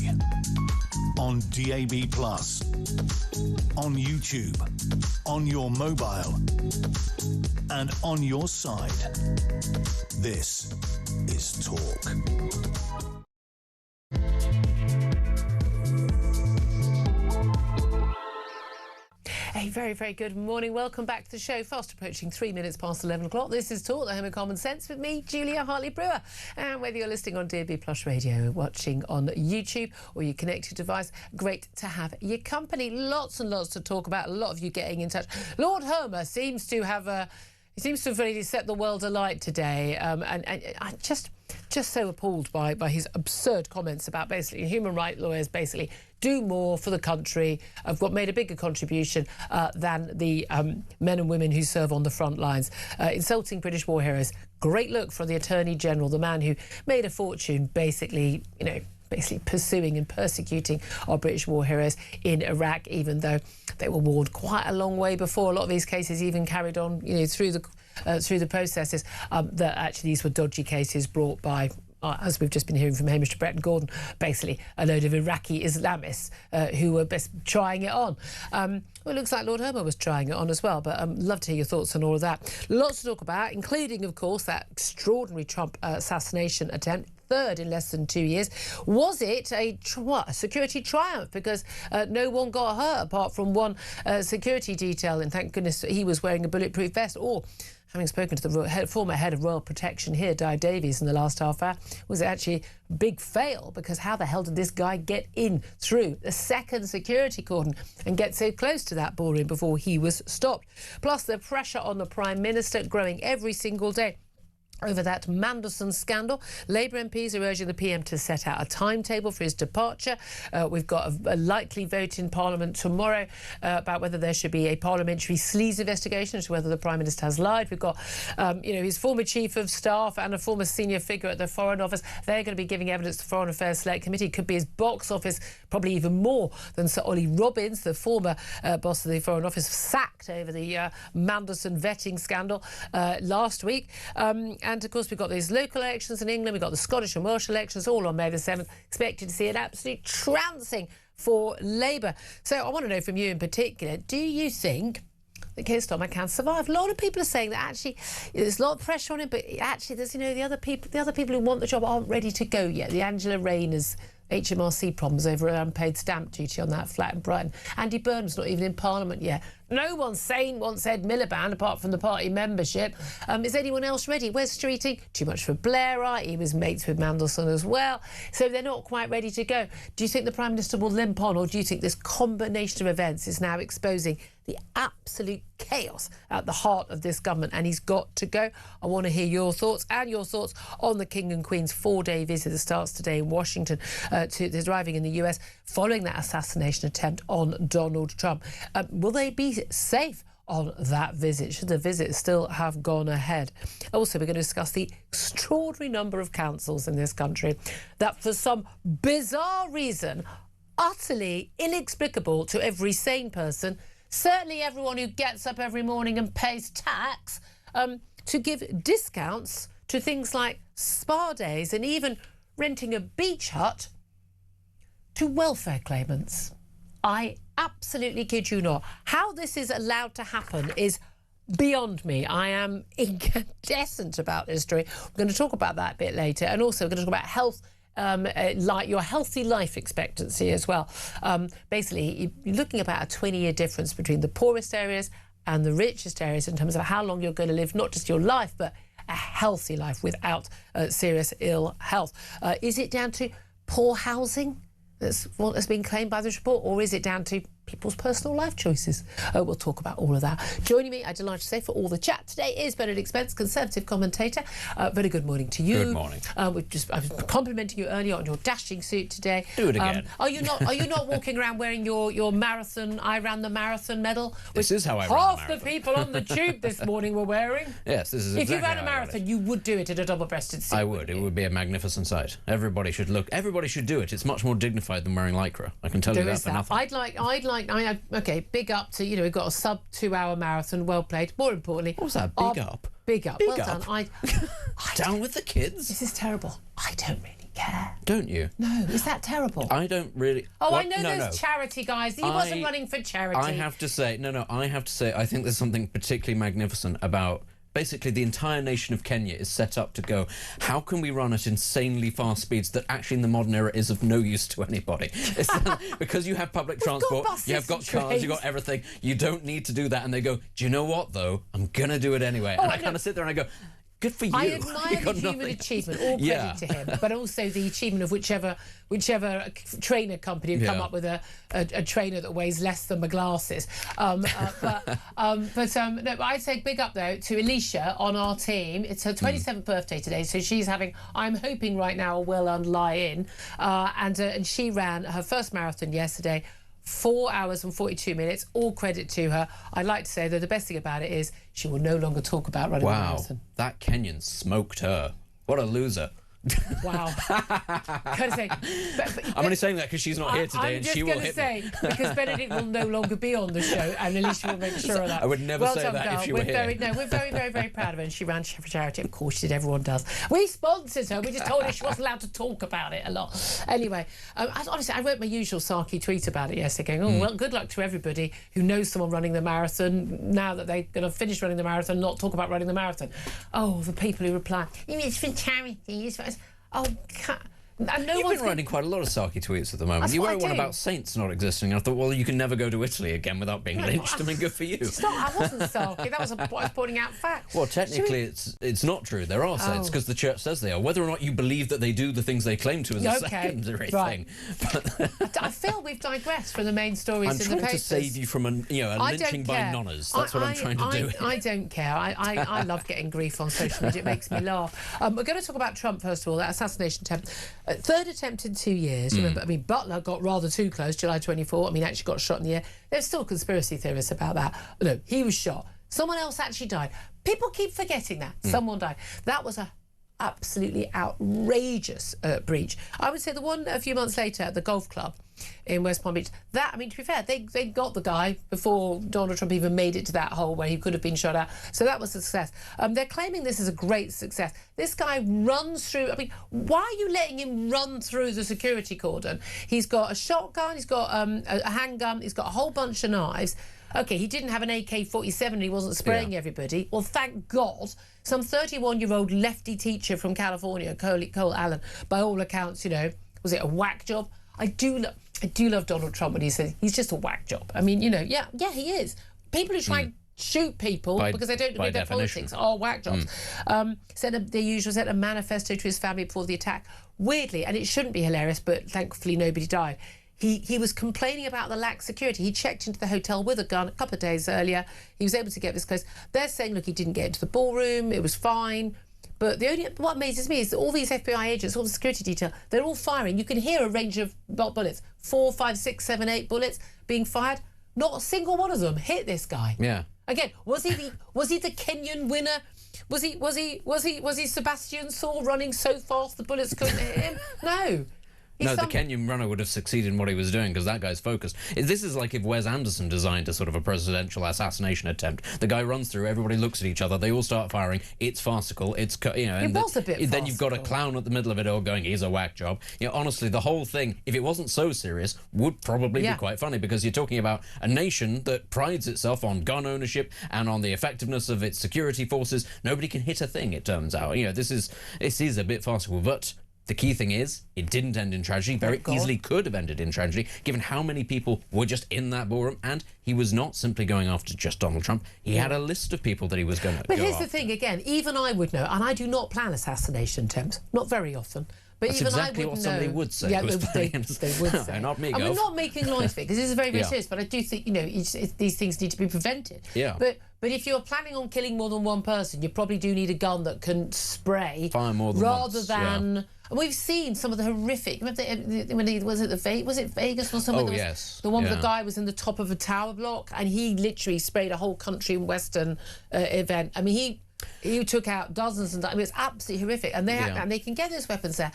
on DAB+, on YouTube, on your mobile, and on your side. This is Talk. A very, very good morning. Welcome back to the show. Fast approaching 3 minutes past 11 o'clock. This is Talk, the home of common sense, with me, Julia Hartley-Brewer. And whether you're listening on DAB Plus Radio, watching on YouTube, or your connected device, great to have your company. Lots and lots to talk about. A lot of you getting in touch. Lord Homer seems to have really set the world alight today, and I just so appalled by his absurd comments about basically human rights lawyers basically do more for the country. I've made a bigger contribution than the men and women who serve on the front lines. Insulting British war heroes. Great look from the Attorney General, the man who made a fortune basically pursuing and persecuting our British war heroes in Iraq, even though they were warned quite a long way before. A lot of these cases even carried on, through the processes, that actually these were dodgy cases brought by as we've just been hearing from Hamish de Bretton Gordon, basically a load of Iraqi Islamists who were best trying it on. Well, it looks like Lord Herman was trying it on as well, but love to hear your thoughts on all of that. Lots to talk about, including, of course, that extraordinary Trump assassination attempt. Third in less than 2 years. Was it a security triumph? Because no one got hurt apart from one security detail, and thank goodness he was wearing a bulletproof vest. Or, having spoken to the former head of Royal Protection here, Di Davies, in the last half hour, was it actually a big fail? Because how the hell did this guy get in through the second security cordon and get so close to that ballroom before he was stopped? Plus, the pressure on the Prime Minister growing every single day over that Mandelson scandal. Labour MPs are urging the PM to set out a timetable for his departure. We've got a likely vote in Parliament tomorrow about whether there should be a parliamentary sleaze investigation as to whether the Prime Minister has lied. We've got, his former Chief of Staff and a former senior figure at the Foreign Office. They're going to be giving evidence to the Foreign Affairs Select Committee. Could be his box office, probably even more than Sir Ollie Robbins, the former boss of the Foreign Office, sacked over the Mandelson vetting scandal last week. And, of course, we've got these local elections in England. We've got the Scottish and Welsh elections all on May the 7th. Expected to see an absolute trouncing for Labour. So I want to know from you in particular, do you think that Keir Starmer can survive? A lot of people are saying that actually there's a lot of pressure on him, but actually there's, the other people who want the job aren't ready to go yet. The Angela Rayner's HMRC problems over unpaid stamp duty on that flat in Brighton. Andy Burnham's not even in Parliament yet. No one sane wants Ed Miliband apart from the party membership. Is anyone else ready? Wes Streeting, too much for Blairite. He was mates with Mandelson as well. So they're not quite ready to go. Do you think the Prime Minister will limp on, or do you think this combination of events is now exposing the absolute chaos at the heart of this government and he's got to go? I want to hear your thoughts and your thoughts on the King and Queen's 4-day visit that starts today in Washington to arriving in the US following that assassination attempt on Donald Trump. Will they be safe on that visit? Should the visit still have gone ahead? Also, we're going to discuss the extraordinary number of councils in this country that, for some bizarre reason, utterly inexplicable to every sane person, certainly everyone who gets up every morning and pays tax, to give discounts to things like spa days and even renting a beach hut to welfare claimants. I absolutely kid you not. How this is allowed to happen is beyond me. I am incandescent about this story. We're going to talk about that a bit later, and also we're going to talk about health, like your healthy life expectancy as well. Basically, you're looking at about a 20-year difference between the poorest areas and the richest areas in terms of how long you're going to live, not just your life, but a healthy life without serious ill health. Is it down to poor housing? That's what has been claimed by this report, or is it down to people's personal life choices? We'll talk about all of that. Joining me, I'm delighted to say, for all the chat today is Benedict Spence, Conservative commentator. Very good morning to you. Good morning. I was complimenting you earlier on your dashing suit today. Do it again. Are you not walking around wearing your marathon? I ran the marathon medal. This is how I ran the half marathon. the people on the tube this morning were wearing. Yes, this is If exactly you ran a how I marathon, you would do it in a double-breasted suit. I would. It would be a magnificent sight. Everybody should do it. It's much more dignified than wearing lycra. I can tell you that for nothing. Okay, big up to, we've got a sub 2-hour marathon, well played. More importantly... What was that? Big up? Big up. Big well up. done. Down with the kids. This is terrible. I don't really care. Don't you? No, is that terrible? I don't really... Oh, what? I know those charity guys. He wasn't running for charity. I have to say, I think there's something particularly magnificent about... Basically, the entire nation of Kenya is set up to go, how can we run at insanely fast speeds that actually in the modern era is of no use to anybody? Because you have public transport, you have got cars, you've got everything. You don't need to do that. And they go, do you know what, though? I'm going to do it anyway. And I kind of sit there and I go... Good for you. I admire the human achievement, all credit to him, but also the achievement of whichever trainer company would come up with a trainer that weighs less than my glasses. No, I'd say big up though to Alicia on our team. It's her 27th birthday today, so she's having, I'm hoping right now, a well-earned lie-in, and she ran her first marathon yesterday. 4 hours and 42 minutes, all credit to her. I'd like to say that the best thing about it is she will no longer talk about running a marathon. That Kenyan smoked her. What a loser. Wow. Gotta say, I'm only saying that because she's not here today, and she will hit me. Because Benedict will no longer be on the show, and Alicia will make sure of that. I would never say that girl. if she were here. We're very, very, very proud of her, and she ran for charity. Of course she did, everyone does. We sponsored her, we just told her she wasn't allowed to talk about it a lot. Anyway, honestly, I wrote my usual sarky tweet about it yesterday, going, well, good luck to everybody who knows someone running the marathon, now that they're going to finish running the marathon, not talk about running the marathon. Oh, the people who reply, it's for charity, it's for... Oh, and You've been writing quite a lot of sarky tweets at the moment. You wrote one about saints not existing. I thought, well, you can never go to Italy again without being lynched. I mean, good for you. I wasn't sarky. That was I was pointing out facts. Well, technically, it's not true. There are saints because the church says they are. Whether or not you believe that they do the things they claim to is a secondary thing. But I feel we've digressed from the main stories in the papers. I'm trying to save you from a lynching by nonnas. That's what I'm trying to do. I don't care. I love getting grief on social media. It makes me laugh. We're going to talk about Trump first of all. That assassination attempt, third attempt in 2 years. Remember, I mean, Butler got rather too close, July 24. I mean, actually got shot in the air. There's still conspiracy theorists about that. No, he was shot. Someone else actually died. People keep forgetting that. Someone died. That was a absolutely outrageous breach. I would say the one a few months later at the golf club in West Palm Beach, that, I mean, to be fair, they got the guy before Donald Trump even made it to that hole where he could have been shot at. So that was a success. They're claiming this is a great success. This guy runs through, I mean, why are you letting him run through the security cordon? He's got a shotgun, he's got a handgun, he's got a whole bunch of knives. OK, he didn't have an AK-47 and he wasn't spraying everybody. Well, thank God, some 31-year-old lefty teacher from California, Cole Allen, by all accounts, was it a whack job? I do love Donald Trump when he says he's just a whack job. I mean, yeah, he is. People who try and shoot people because they don't agree with their politics are whack jobs. Sent a manifesto to his family before the attack. Weirdly, and it shouldn't be hilarious, but thankfully nobody died. He was complaining about the lack of security. He checked into the hotel with a gun a couple of days earlier. He was able to get this close. They're saying, look, he didn't get into the ballroom. It was fine. But what amazes me is that all these FBI agents, all the security detail, they're all firing. You can hear a range of bullets, 4, 5, 6, 7, 8 bullets being fired. Not a single one of them hit this guy. Yeah. Again, was he the Kenyan winner? Was he Sebastian Saul running so fast the bullets couldn't hit him? No. No, the Kenyan runner would have succeeded in what he was doing because that guy's focused. This is like if Wes Anderson designed a sort of a presidential assassination attempt. The guy runs through, everybody looks at each other, they all start firing. It's farcical. It's it was a bit farcical. Then you've got a clown at the middle of it all going, he's a whack job. Honestly, the whole thing, if it wasn't so serious, would probably be quite funny because you're talking about a nation that prides itself on gun ownership and on the effectiveness of its security forces. Nobody can hit a thing, it turns out. This is a bit farcical, but the key thing is, it didn't end in tragedy. Very easily could have ended in tragedy, given how many people were just in that ballroom. And he was not simply going after just Donald Trump. He had a list of people that he was going to go after. But here's the thing, again, even I would know, and I do not plan assassination attempts, not very often. But that's even exactly I would what know. somebody would say. Yeah, they would say. Not me, and we're not making light of it, because this is very, very serious, but I do think, these things need to be prevented. Yeah. But if you're planning on killing more than one person, you probably do need a gun that can spray. Fire more than rather once, than... Yeah. And we've seen some of the horrific... Remember was it Vegas or something? Oh, yes. The one where the guy was in the top of a tower block and he literally sprayed a whole country and western event. I mean, he took out dozens and dozens. I mean, it's absolutely horrific. And they can get those weapons there.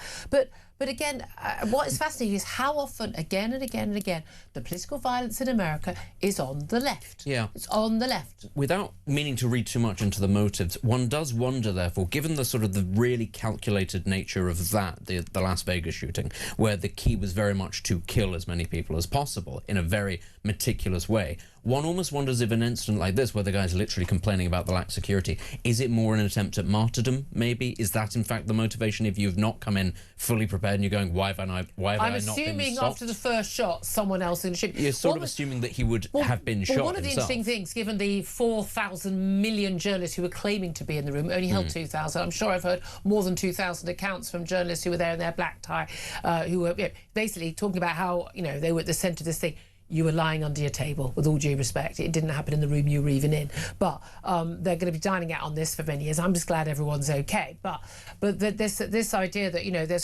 But again, what is fascinating is how often, again and again and again, the political violence in America is on the left. Yeah. It's on the left. Without meaning to read too much into the motives, one does wonder, therefore, given the sort of the really calculated nature of the Las Vegas shooting, where the key was very much to kill as many people as possible in a very meticulous way, one almost wonders if an incident like this, where the guy's literally complaining about the lack of security, is it more an attempt at martyrdom, maybe? Is that, in fact, the motivation if you've not come in fully prepared and you're going, why have I not been stopped? I'm assuming after the first shot, someone else in the ship... You're sort of assuming that he would have been shot one of the interesting things, given the 4,000 million journalists who were claiming to be in the room, only held 2,000. I'm sure I've heard more than 2,000 accounts from journalists who were there in their black tie, who were basically talking about how, they were at the centre of this thing. You were lying under your table, with all due respect. It didn't happen in the room you were even in. But they're going to be dining out on this for many years. I'm just glad everyone's okay. But this idea that there's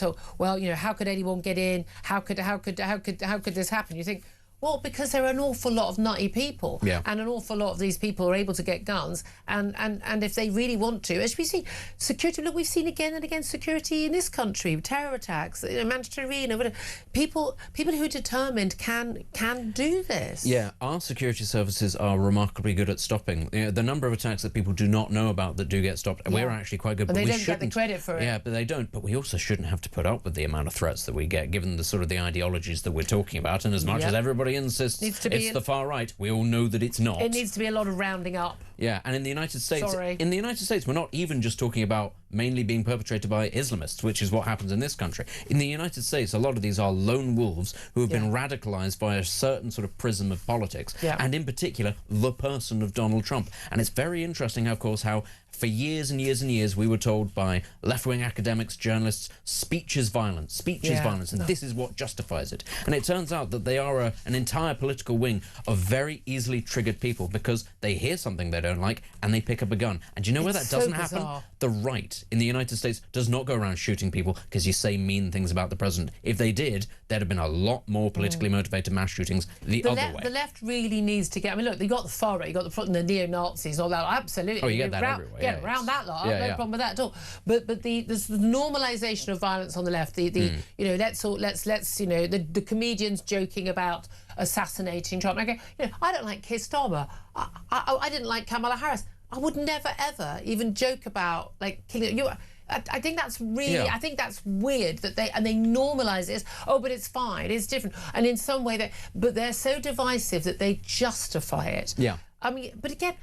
how could anyone get in? How could this happen? You think, Well, because there are an awful lot of nutty people, and an awful lot of these people are able to get guns, and if they really want to, as we see, security. Look, we've seen again and again security in this country, terror attacks, Manchester Arena, whatever. People who are determined can do this. Yeah, our security services are remarkably good at stopping the number of attacks that people do not know about that do get stopped. We're actually quite good, and but they we don't get the credit for it. Yeah, but they don't. But we also shouldn't have to put up with the amount of threats that we get, given the sort of the ideologies that we're talking about, and as much as everybody insists it's the far right, we all know that it's not. It needs to be a lot of rounding up. Yeah, and in the United States, we're not even just talking about mainly being perpetrated by Islamists, which is what happens in this country. In the United States, a lot of these are lone wolves who have been radicalized by a certain sort of prism of politics, and in particular, the person of Donald Trump. And it's very interesting, of course, how for years and years and years we were told by left-wing academics, journalists, speech is violence, and this is what justifies it. And it turns out that they are an entire political wing of very easily triggered people because they hear something they don't like and they pick up a gun. And do you know where that doesn't happen? The right in the United States does not go around shooting people because you say mean things about the president. If they did, there'd have been a lot more politically motivated mass shootings the other way. The left really needs to get... I mean, look, you got the far right, you got the neo-Nazis, all that. Absolutely. Oh, you get that everywhere. Yeah, around that lot. No problem with that at all. But the normalisation of violence on the left, you know, the comedians joking about assassinating Trump. Okay, you know, I don't like Keir Starmer. I didn't like Kamala Harris. I would never ever even joke about like killing you. I think that's really, I think that's weird that they normalise this. Oh, but it's fine, it's different, and in some way but they're so divisive that they justify it. Yeah. I mean, but again,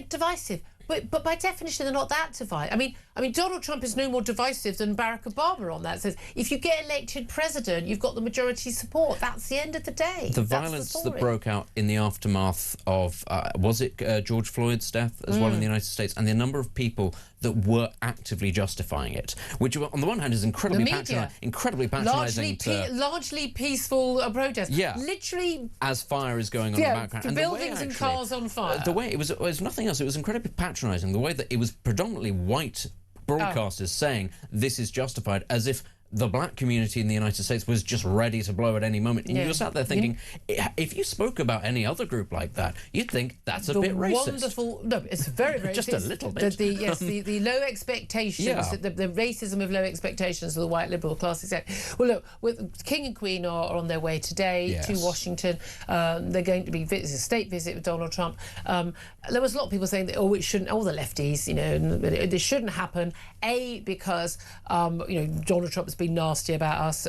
divisive. But by definition, they're not that divided. I mean, Donald Trump is no more divisive than Barack Obama on that. It says if you get elected president, you've got the majority support. That's the end of the day. The violence that broke out in the aftermath of was it George Floyd's death as well in the United States, and the number of people that were actively justifying it, which on the one hand is incredibly patronising. Largely peaceful protest. Yeah. Literally. As fire is going on in the background. And buildings and cars on fire. The way it was nothing else. It was incredibly patronising. The way that it was predominantly white broadcasters saying this is justified, as if the black community in the United States was just ready to blow at any moment. And you're sat there thinking, if you spoke about any other group like that, you'd think that's a bit racist. No, it's very, very just a little bit. The low expectations, the racism of low expectations of the white liberal class. Well, look, King and Queen are on their way today to Washington. They're going to be a state visit with Donald Trump. There was a lot of people saying that, it shouldn't, all the lefties, you know, this shouldn't happen. A, because, you know, Donald Trump has been nasty about us.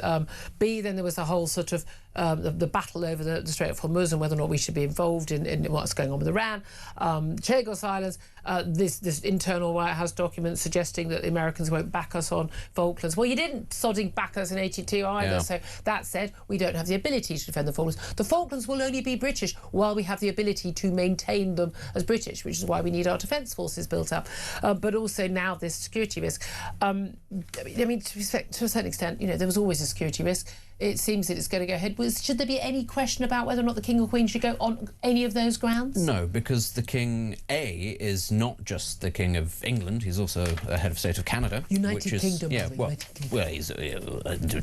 B, then there was a whole sort of the battle over the Strait of Hormuz and whether or not we should be involved in what's going on with Iran. Chagos Islands, this internal White House document suggesting that the Americans won't back us on Falklands. Well, you didn't sodding back us in 82 either. So that said, we don't have the ability to defend the Falklands. The Falklands will only be British while we have the ability to maintain them as British, which is why we need our defence forces built up. But also now this security risk. I mean, to a certain extent, you know, there was always a security risk. It seems that it's going to go ahead. Should there be any question about whether or not the King or Queen should go on any of those grounds? No, because the King, A, is not just the King of England, he's also a head of state of Canada. United Kingdom. Yeah, well, he's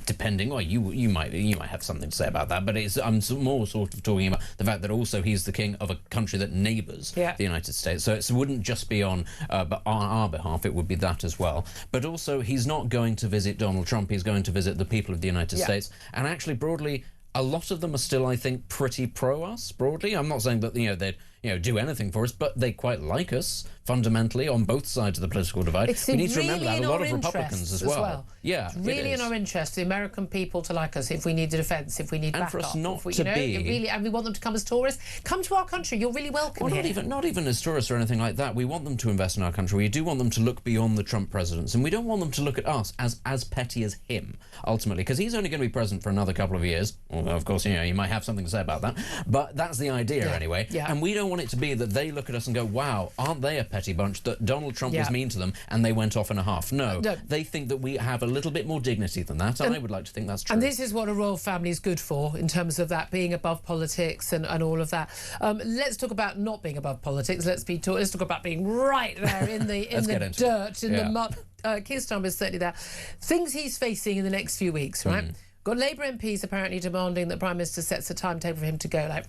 depending. Well, you might have something to say about that, but I'm more sort of talking about the fact that also he's the King of a country that neighbours the United States. So it wouldn't just be on our behalf, it would be that as well. But also, he's not going to visit Donald Trump, he's going to visit the people of the United States. And actually, broadly, a lot of them are still, I think, pretty pro-us, broadly. I'm not saying that, you know, they'd do anything for us, but they quite like us, fundamentally, on both sides of the political divide. We need to remember that. A lot of Republicans as well. Yeah, it's really in our interest, the American people to like us if we need a defence, if we need backup. And for us not to be... and we want them to come as tourists. Come to our country, you're really welcome here. Not even as tourists or anything like that. We want them to invest in our country. We do want them to look beyond the Trump presidents, and we don't want them to look at us as petty as him, ultimately, because he's only going to be president for another couple of years. Well, of course, you know, you might have something to say about that, but that's the idea anyway. And we don't want it to be that they look at us and go, wow, aren't they a petty bunch, that Donald Trump was mean to them and they went off in a huff. No, they think that we have a little bit more dignity than that, and I would like to think that's true. And this is what a royal family is good for, in terms of that being above politics and all of that. Let's talk about not being above politics. Let's talk about being right there in the dirt, in the mud. Keir Starmer is certainly there. Things he's facing in the next few weeks, right? got Labour MPs apparently demanding that the Prime Minister sets a timetable for him to go. Like,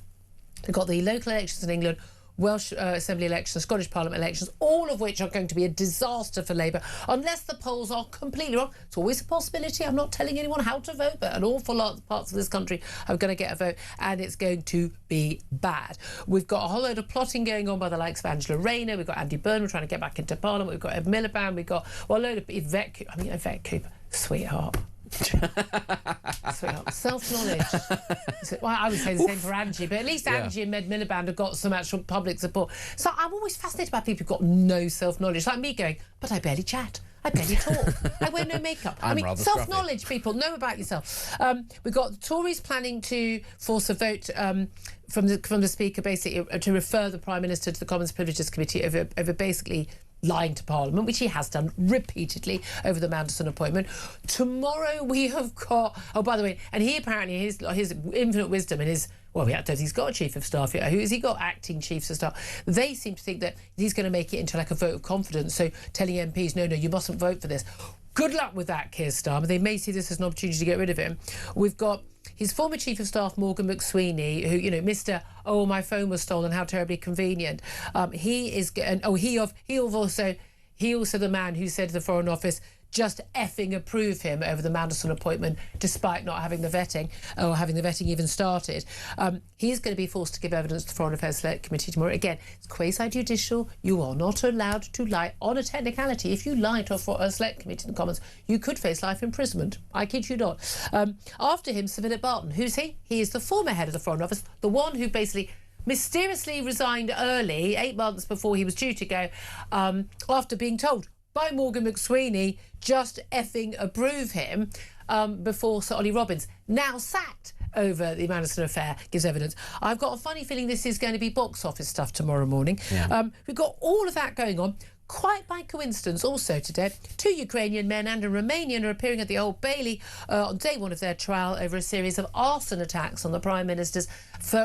they've got the local elections in England, Welsh Assembly elections, Scottish Parliament elections, all of which are going to be a disaster for Labour unless the polls are completely wrong. It's always a possibility. I'm not telling anyone how to vote, but an awful lot of parts of this country are going to get a vote, and it's going to be bad. We've got a whole load of plotting going on by the likes of Angela Rayner. We've got Andy Burnham trying to get back into Parliament. We've got Ed Miliband. We've got a load of Yvette Cooper, sweetheart. Self-knowledge. Well, I would say the same for Angie, but at least Angie and Ed Miliband have got some actual public support. So I'm always fascinated by people who've got no self-knowledge, like me going, but I barely chat. I barely talk. I wear no makeup. I mean, self-knowledge, people, know about yourself. We've got the Tories planning to force a vote from the Speaker, basically, to refer the Prime Minister to the Commons Privileges Committee over basically lying to Parliament, which he has done repeatedly over the Mandelson appointment. Tomorrow we have got... Oh, by the way, and he apparently, his infinite wisdom and his... Well, he's got a chief of staff yet. Who has he got? Acting chiefs of staff. They seem to think that he's going to make it into like a vote of confidence, so telling MPs, no, you mustn't vote for this. Good luck with that, Keir Starmer. They may see this as an opportunity to get rid of him. We've got his former Chief of Staff, Morgan McSweeney, who, Mr. Oh, my phone was stolen, how terribly convenient. He also the man who said to the Foreign Office, just effing approve him over the Mandelson appointment, despite not having the vetting, or having the vetting even started. He's going to be forced to give evidence to the Foreign Affairs Select Committee tomorrow. Again, it's quasi-judicial. You are not allowed to lie on a technicality. If you lie to a Select Committee in the Commons, you could face life imprisonment. I kid you not. After him, Sir Philip Barton. Who's he? He is the former head of the Foreign Office, the one who basically mysteriously resigned early, 8 months before he was due to go, after being told by Morgan McSweeney, just effing approve him, before Sir Ollie Robbins, now sacked over the Mandelson affair, gives evidence. I've got a funny feeling this is going to be box office stuff tomorrow morning. Yeah. We've got all of that going on. Quite by coincidence, also today, 2 Ukrainian men and a Romanian are appearing at the Old Bailey on day one of their trial over a series of arson attacks on the Prime Minister's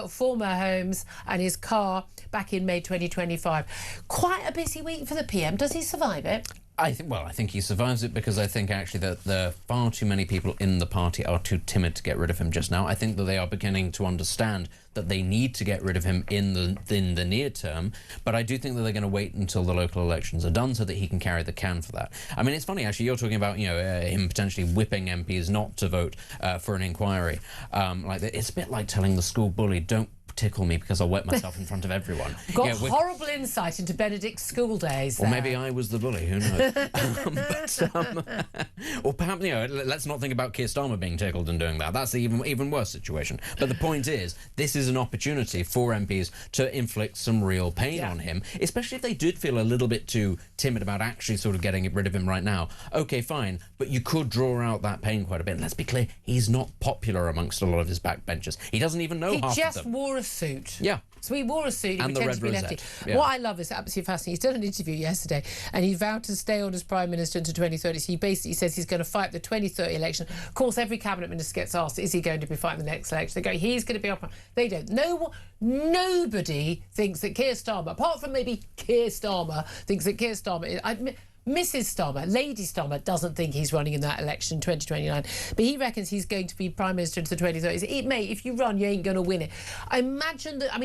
former homes and his car back in May 2025. Quite a busy week for the PM. Does he survive it? I think he survives it because I think actually that there are far too many people in the party are too timid to get rid of him just now. I think that they are beginning to understand that they need to get rid of him in the near term, but I do think that they're going to wait until the local elections are done so that he can carry the can for that. I mean, it's funny actually, you're talking about him potentially whipping MPs not to vote for an inquiry. It's a bit like telling the school bully, don't tickle me because I'll wet myself in front of everyone. Got horrible insight into Benedict's school days. Or maybe I was the bully, who knows? Or perhaps, let's not think about Keir Starmer being tickled and doing that. That's the even worse situation. But the point is, this is an opportunity for MPs to inflict some real pain on him, especially if they did feel a little bit too timid about actually sort of getting rid of him right now. OK, fine, but you could draw out that pain quite a bit. And let's be clear, he's not popular amongst a lot of his backbenchers. He doesn't even know half of them. He just wore a suit. Yeah. So he wore a suit. And the red rosette. Yeah. What I love is absolutely fascinating. He's done an interview yesterday and he vowed to stay on as Prime Minister until 2030. So he basically says he's going to fight the 2030 election. Of course, every cabinet minister gets asked, is he going to be fighting the next election? They go, he's going to be up. They don't. Nobody thinks that Keir Starmer, apart from maybe Keir Starmer, thinks that Keir Starmer is... Mrs. Starmer, Lady Starmer, doesn't think he's running in that election in 2029, but he reckons he's going to be Prime Minister into the 2030s. Mate, if you run, you ain't going to win it. I imagine that,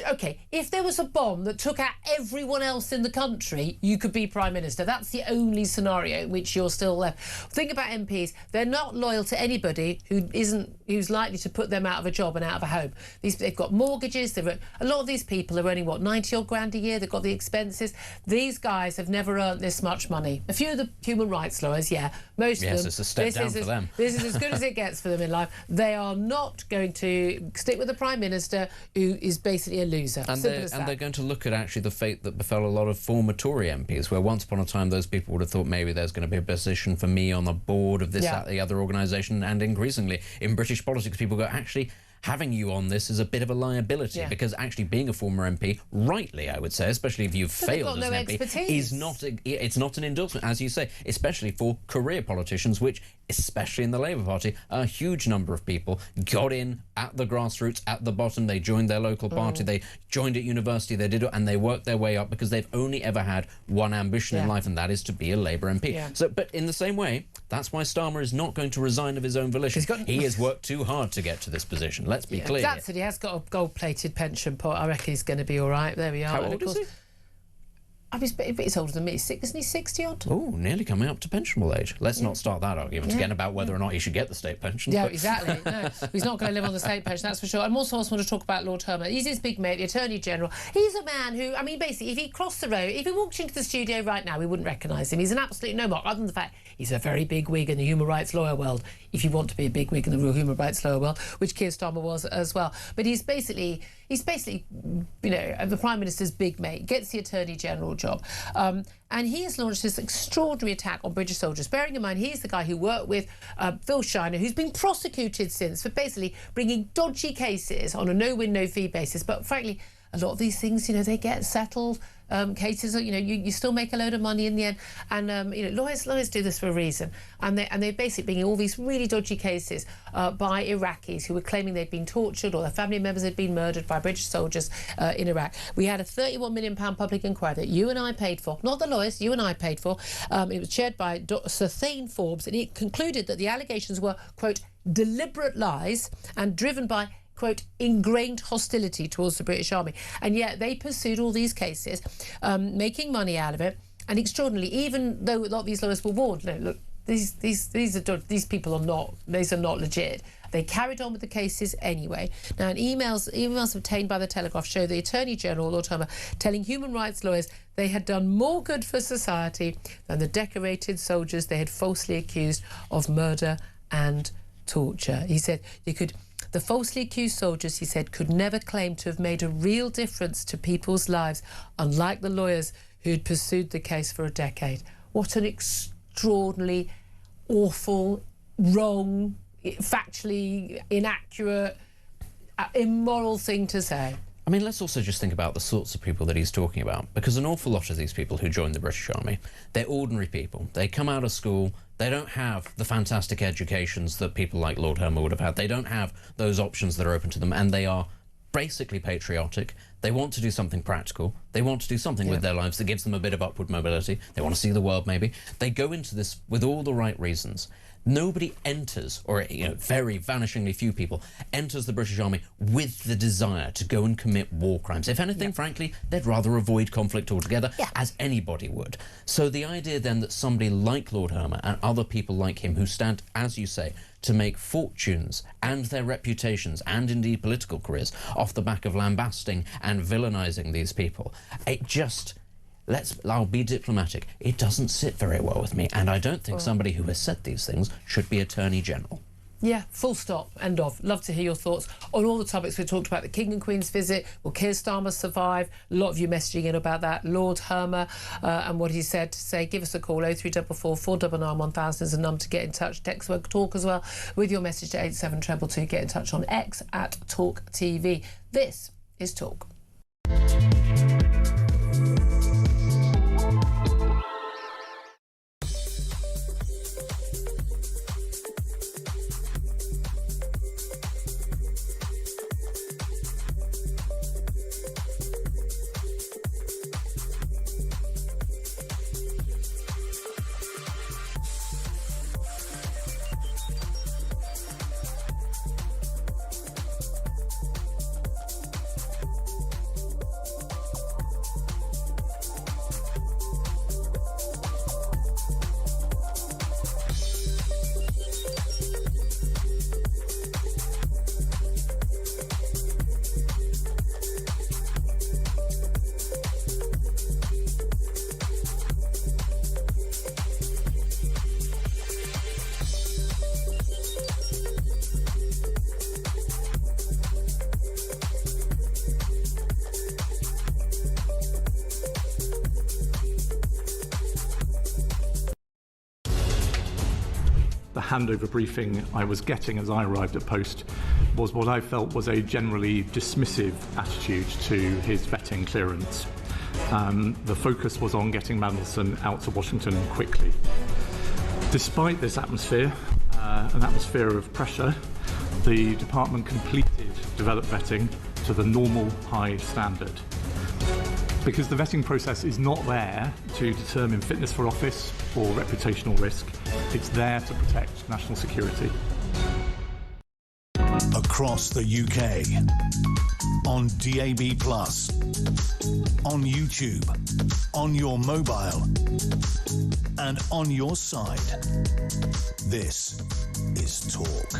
OK, if there was a bomb that took out everyone else in the country, you could be Prime Minister. That's the only scenario in which you're still left. Think about MPs. They're not loyal to anybody who's likely to put them out of a job and out of a home. They've got mortgages. A lot of these people are earning, 90-odd grand a year. They've got the expenses. These guys have never earned this much money. A few of the human rights lawyers, most of them. Yes, it's a step down for them. This is as good as it gets for them in life. They are not going to stick with the Prime Minister who is basically a loser. And they're going to look at actually the fate that befell a lot of former Tory MPs, where once upon a time those people would have thought maybe there's going to be a position for me on the board of this, that, the other organisation, and increasingly in British politics people go, actually, having you on this is a bit of a liability, because actually being a former MP, rightly, I would say, especially if you've failed as an MP, is not it's not an endorsement, as you say, especially for career politicians, which, especially in the Labour Party, a huge number of people got in at the grassroots, at the bottom. They joined their local party, they joined at university, they did it, and they worked their way up because they've only ever had one ambition in life, and that is to be a Labour MP. So, but in the same way, that's why Starmer is not going to resign of his own volition. He has worked too hard to get to this position. Let's be clear. That's it. He has got a gold-plated pension pot. I reckon he's going to be all right. There we are. How old is he? He's older than me. Isn't he 60 odd? Oh, nearly coming up to pensionable age. Let's not start that argument again about whether or not he should get the state pension. Yeah, exactly. No, he's not going to live on the state pension, that's for sure. And also want to talk about Lord Herman. He's his big mate, the Attorney General. He's a man who, I mean, basically, if he crossed the road, if he walked into the studio right now, we wouldn't recognise him. He's an absolute no-mark, other than the fact he's a very big wig in the human rights lawyer world, if you want to be a big wig in the real human rights lawyer world, which Keir Starmer was as well. But he's basically, you know, the Prime Minister's big mate, gets the Attorney General job. And he has launched this extraordinary attack on British soldiers. Bearing in mind, he's the guy who worked with Phil Shiner, who's been prosecuted since for basically bringing dodgy cases on a no-win, no-fee basis. But frankly, a lot of these things, you know, they get settled. Cases, you know, you still make a load of money in the end, and you know, lawyers do this for a reason, and they're basically bringing all these really dodgy cases by Iraqis who were claiming they'd been tortured or their family members had been murdered by British soldiers in Iraq. We had a £31 million public inquiry that you and I paid for, not the lawyers, you and I paid for. It was chaired by Sir Thane Forbes, and it concluded that the allegations were, quote, deliberate lies and driven by, quote, ingrained hostility towards the British Army. And yet they pursued all these cases, making money out of it. And extraordinarily, even though a lot of these lawyers were warned, no, look, these people are not legit. They carried on with the cases anyway. Now, emails obtained by the Telegraph show the Attorney General, Lord Herman, telling human rights lawyers they had done more good for society than the decorated soldiers they had falsely accused of murder and torture. He said the falsely accused soldiers, he said, could never claim to have made a real difference to people's lives, unlike the lawyers who'd pursued the case for a decade. What an extraordinarily awful, wrong, factually inaccurate, immoral thing to say. I mean, let's also just think about the sorts of people that he's talking about, because an awful lot of these people who join the British Army, they're ordinary people. They come out of school, they don't have the fantastic educations that people like Lord Herman would have had. They don't have those options that are open to them, and they are basically patriotic. They want to do something practical. They want to do something with their lives that gives them a bit of upward mobility. They want to see the world, maybe. They go into this with all the right reasons. Nobody enters, or very vanishingly few people, enters the British Army with the desire to go and commit war crimes. If anything, frankly, they'd rather avoid conflict altogether, as anybody would. So the idea then that somebody like Lord Herman and other people like him who stand, as you say, to make fortunes and their reputations and indeed political careers off the back of lambasting and villainising these people, it just... I'll be diplomatic. It doesn't sit very well with me, and I don't think somebody who has said these things should be Attorney General. Yeah, full stop, end of. Love to hear your thoughts on all the topics we talked about. The King and Queen's visit, will Keir Starmer survive? A lot of you messaging in about that. Lord Herman and what he said to say. Give us a call, 0344 499 1000 is a number to get in touch. Text word talk as well with your message to 87222. Get in touch on X at talkTV. This is Talk. the handover briefing I was getting as I arrived at post was what I felt was a generally dismissive attitude to his vetting clearance. The focus was on getting Mandelson out to Washington quickly. Despite this atmosphere, an atmosphere of pressure, the department completed developed vetting to the normal high standard. Because the vetting process is not there to determine fitness for office or reputational risk, it's there to protect national security. Across the UK, on DAB+, on YouTube, on your mobile, and on your side. This is Talk.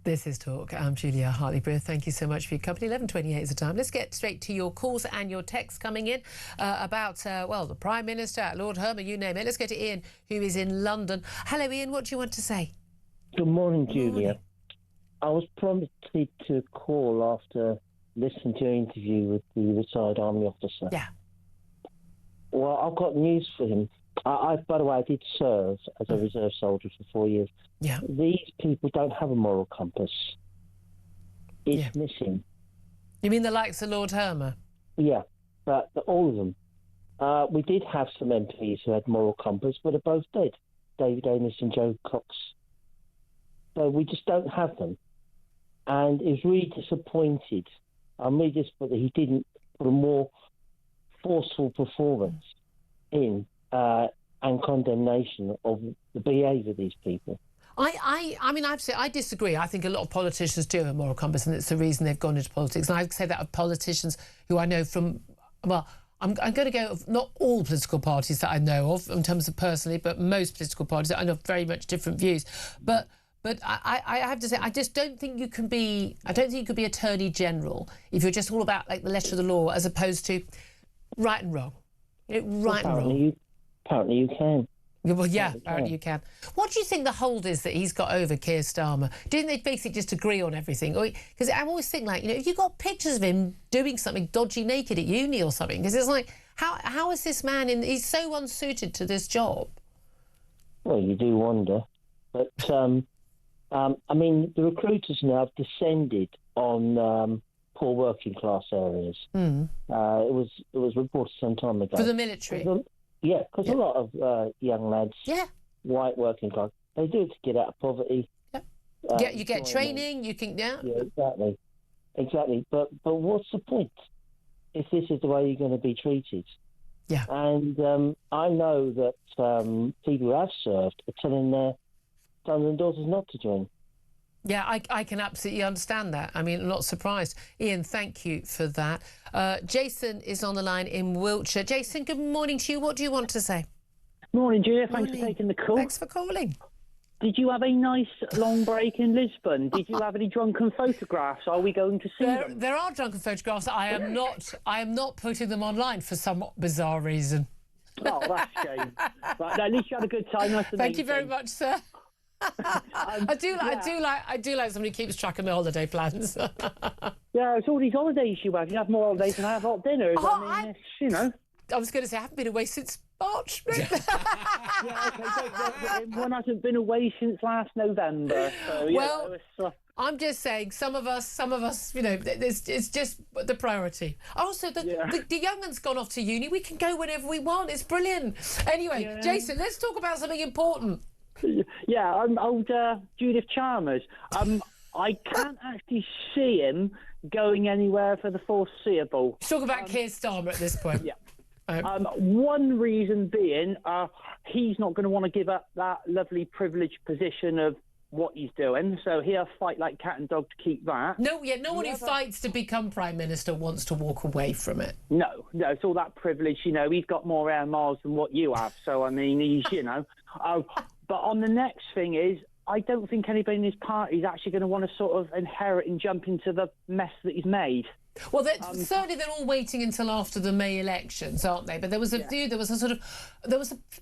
This is Talk. I'm Julia Hartley-Brewer. Thank you so much for your company. 11:28 is the time. Let's get straight to your calls and your texts coming in about, well, the Prime Minister, Lord Herman, you name it. Let's go to Ian, who is in London. Hello, Ian. What do you want to say? Good morning, Julia. I was prompted to call after listening to your interview with the retired Army officer. Yeah. Well, I've got news for him. By the way, I did serve as a reserve soldier for 4 years. Yeah. These people don't have a moral compass. It's missing. You mean the likes of Lord Herman? Yeah, but all of them. We did have some MPs who had moral compass, but they're both dead. David Amis and Joe Cox. So we just don't have them. And it was really disappointed. I'm really disappointed that he didn't put a more forceful performance in and condemnation of the behaviour of these people. I mean, I disagree. I think a lot of politicians do have a moral compass, and it's the reason they've gone into politics. And I say that of politicians who I know from, well, I'm going to go of not all political parties that I know of in terms of personally, but most political parties that I know very much different views. But I have to say, I just don't think you can be. I don't think you could be Attorney General if you're just all about like the letter of the law, as opposed to right and wrong. Right and wrong. Apparently you can. Well, yeah, apparently you can. What do you think the hold is that he's got over Keir Starmer? Didn't they basically just agree on everything? Because I'm always thinking, like, you know, if you got pictures of him doing something dodgy naked at uni or something, because it's like, how is this man he's so unsuited to this job? Well, you do wonder. But, I mean, the recruiters now have descended on poor working class areas. It was reported some time ago. For the military? Yeah, because a lot of young lads, white working class, they do it to get out of poverty. Yeah, you get training, you can, Yeah, exactly. But what's the point if this is the way you're going to be treated? Yeah. And I know that people who have served are telling their sons and daughters not to join. Yeah, I can absolutely understand that. I mean, I'm not surprised. Ian, thank you for that. Jason is on the line in Wiltshire. Jason, good morning to you. What do you want to say? Morning, Julia. Thanks for taking the call. Thanks for calling. Did you have a nice long break in Lisbon? Did you have any drunken photographs? Are we going to see them? There are drunken photographs. I am not putting them online for some bizarre reason. Oh, that's a shame. But at least you had a good time. Thank you very much, sir. I do like somebody who keeps track of my holiday plans. Yeah, it's all these holidays you have. You have more holidays than I have hot dinners. I mean, you know. I was going to say, I haven't been away since March. Yeah, okay, one hasn't been away since last November. So, well, I'm just saying, some of us, you know, it's just the priority. Also, the young one's gone off to uni. We can go whenever we want. It's brilliant. Anyway, Jason, let's talk about something important. Yeah, I'm old Judith Chalmers. I can't actually see him going anywhere for the foreseeable. Let's talk about Keir Starmer at this point. Yeah. One reason being, he's not going to want to give up that lovely privileged position of what he's doing, so he'll fight like cat and dog to keep that. No one who fights to become Prime Minister wants to walk away from it. No, it's all that privilege, you know. He's got more air miles than what you have, so I mean, he's, you know. But on the next thing is, I don't think anybody in his party is actually going to want to sort of inherit and jump into the mess that he's made. Well, certainly they're all waiting until after the May elections, aren't they? But there was a view, there was a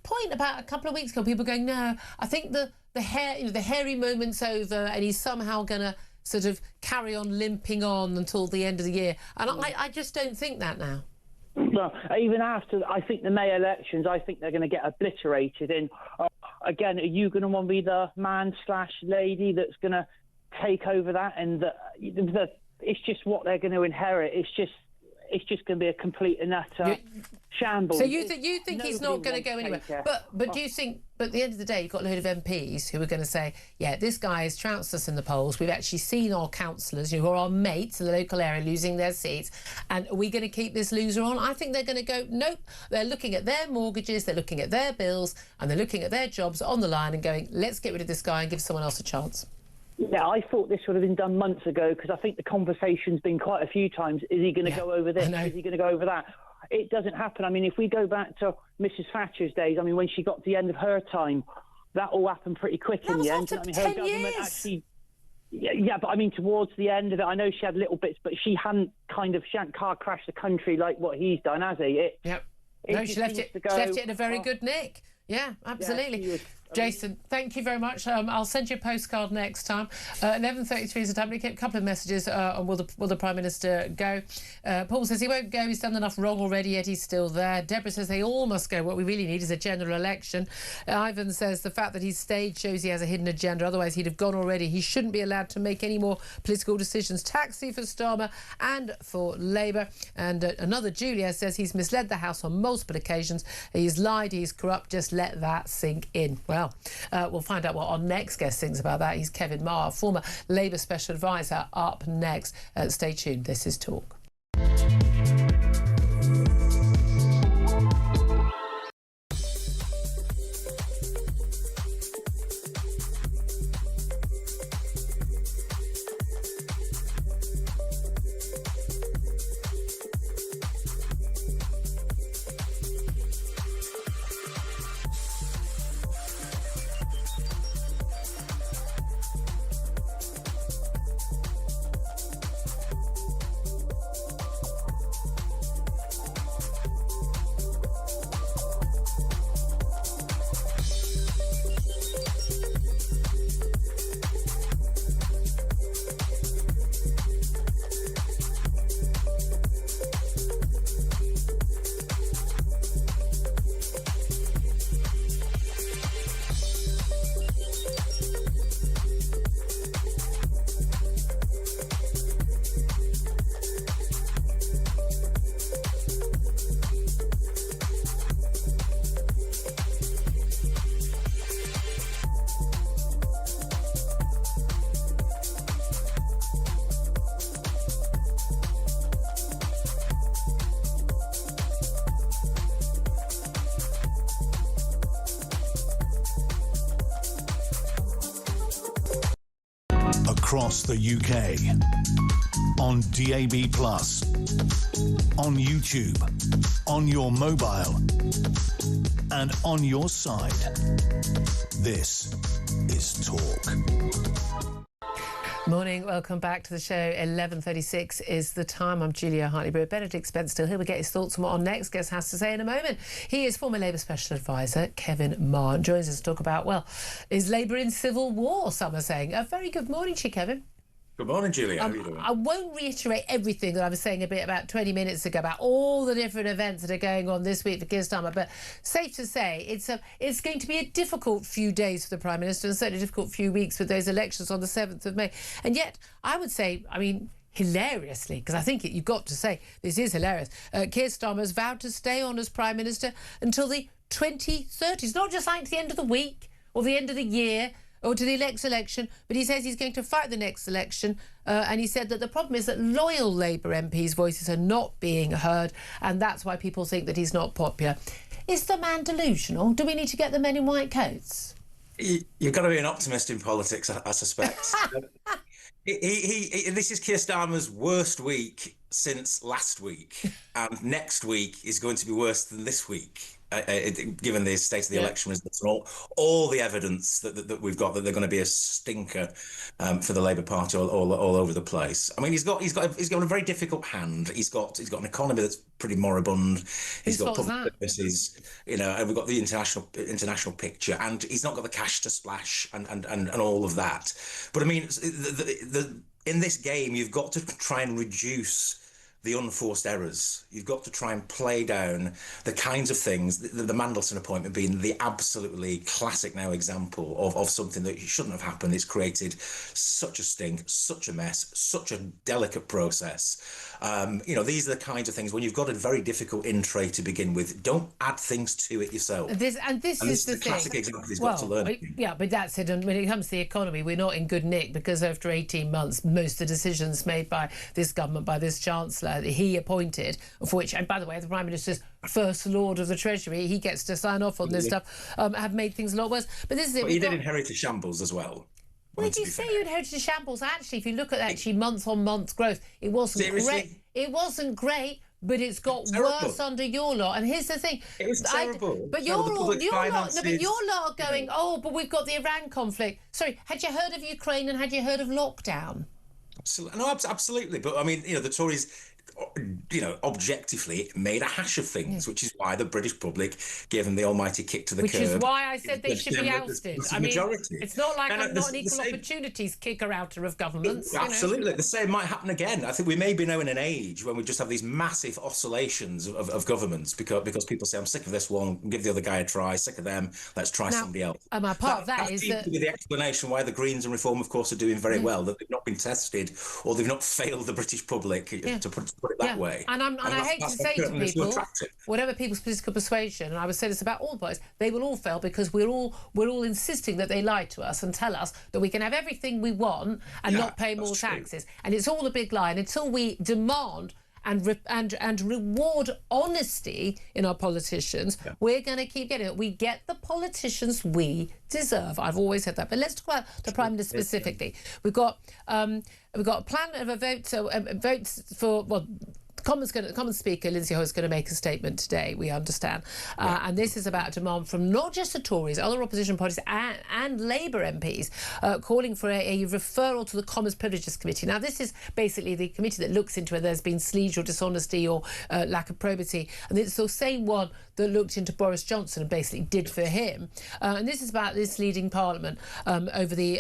point about a couple of weeks ago, people going, no, I think the hairy moment's over, and he's somehow going to sort of carry on limping on until the end of the year. And I just don't think that now. No, even after, I think the May elections, I think they're going to get obliterated in again, are you going to want to be the man/lady that's going to take over that? And it's just what they're going to inherit. It's just going to be a complete and utter shambles. So you think he's not going to go anywhere? But do you think? But at the end of the day, you've got a load of MPs who are going to say, yeah, this guy has trounced us in the polls. We've actually seen our councillors, who are our mates in the local area, losing their seats. And are we going to keep this loser on? I think they're going to go, nope. They're looking at their mortgages, they're looking at their bills, and they're looking at their jobs on the line and going, let's get rid of this guy and give someone else a chance. Yeah, I thought this would have been done months ago, because I think the conversation's been quite a few times. Is he going to go over this? Is he going to go over that? It doesn't happen. I mean, if we go back to Mrs. Thatcher's days, I mean, when she got to the end of her time, that all happened pretty quick in the end. After 10 years. Actually, yeah, but I mean, towards the end of it, I know she had little bits, but she hadn't car crashed the country like what he's done, has he? No, she left it in a very good nick. Yeah, absolutely. Yeah, Jason, thank you very much. I'll send you a postcard next time. 11:33 is the time. We get a couple of messages on will the Prime Minister go. Paul says he won't go. He's done enough wrong already, yet he's still there. Deborah says they all must go. What we really need is a general election. Ivan says the fact that he's stayed shows he has a hidden agenda. Otherwise, he'd have gone already. He shouldn't be allowed to make any more political decisions. Taxi for Starmer and for Labour. And another Julia says he's misled the House on multiple occasions. He's lied. He's corrupt. Just let that sink in. Well, we'll find out what our next guest thinks about that. He's Kevin Marr, former Labour Special Advisor, up next. Stay tuned. This is Talk. Across the UK, on DAB+, on YouTube, on your mobile, and on your side. This is Talk. Morning, welcome back to the show. 11:36 is the time. I'm Julia Hartley-Brewer. Benedict Spence still here. We'll get his thoughts on what our next guest has to say in a moment. He is former Labour Special Advisor Kevin Marr, and joins us to talk about, well, is Labour in civil war, some are saying. A very good morning to you, Kevin. Good morning, Julia. How are you doing? I won't reiterate everything that I was saying a bit about 20 minutes ago about all the different events that are going on this week for Keir Starmer, but safe to say it's going to be a difficult few days for the Prime Minister, and certainly a difficult few weeks with those elections on the 7th of May. And yet, I would say, I mean, hilariously, because I think you've got to say this is hilarious, Keir Starmer has vowed to stay on as Prime Minister until the 2030s, not just like to the end of the week or the end of the year, or to the next election, but he says he's going to fight the next election, and he said that the problem is that loyal Labour MPs' voices are not being heard, and that's why people think that he's not popular. Is the man delusional? Do we need to get the men in white coats? You've got to be an optimist in politics, I suspect. This is Keir Starmer's worst week since last week, and next week is going to be worse than this week. Given the state of the election results and all the evidence that we've got that they're going to be a stinker for the Labour Party all over the place. I mean, he's got a very difficult hand. He's got an economy that's pretty moribund. He's got public services, and we've got the international picture, and he's not got the cash to splash and all of that. But I mean, in this game, you've got to try and reduce the unforced errors. You've got to try and play down the kinds of things, the Mandelson appointment being the absolutely classic now example of something that shouldn't have happened. It's created such a stink, such a mess, such a delicate process. These are the kinds of things when you've got a very difficult in tray to begin with, don't add things to it yourself. This is the classic thing. Example he's got to learn. Yeah, but that's it. And when it comes to the economy, we're not in good nick because after 18 months, most of the decisions made by this government, by this Chancellor, that he appointed, for which, and by the way, the Prime Minister's First Lord of the Treasury, he gets to sign off on this stuff, have made things a lot worse. But this is it. But he did inherit a shambles as well. Well, did you say you inherited a shambles? Actually, if you look at month-on-month growth, it wasn't great. It wasn't great, but it's got worse under your lot. And here's the thing: it was terrible. But your lot are going, oh, but we've got the Iran conflict. Sorry, had you heard of Ukraine and had you heard of lockdown? Absolutely. But I mean, the Tories, objectively made a hash of things, which is why the British public gave them the almighty kick to the curb. Which is why I said they should be ousted. I mean, it's not like I'm not an equal opportunities kicker-outer of governments. Absolutely. The same might happen again. I think we may be now in an age when we just have these massive oscillations of governments because people say, I'm sick of this one, give the other guy a try, sick of them, let's try somebody else. And my part of that is that... to be the explanation why the Greens and Reform, of course, are doing very well, that they've not been tested or they've not failed the British public, to put it that way. And I hate to say to people, whatever people's political persuasion, and I would say this about all parties, they will all fail because we're all insisting that they lie to us and tell us that we can have everything we want and not pay more taxes. And it's all a big lie. And until we demand and reward honesty in our politicians, we're going to keep getting it. We get the politicians we deserve. I've always said that. But let's talk about the Prime Minister specifically. We've got a plan of a vote. So votes for Commons Speaker Lindsay Hoyle is going to make a statement today, we understand. And this is about a demand from not just the Tories, other opposition parties and Labour MPs calling for a referral to the Commons Privileges Committee. Now, this is basically the committee that looks into whether there's been siege or dishonesty or lack of probity. And it's the same one that looked into Boris Johnson and basically did for him. And this is about this leading Parliament over the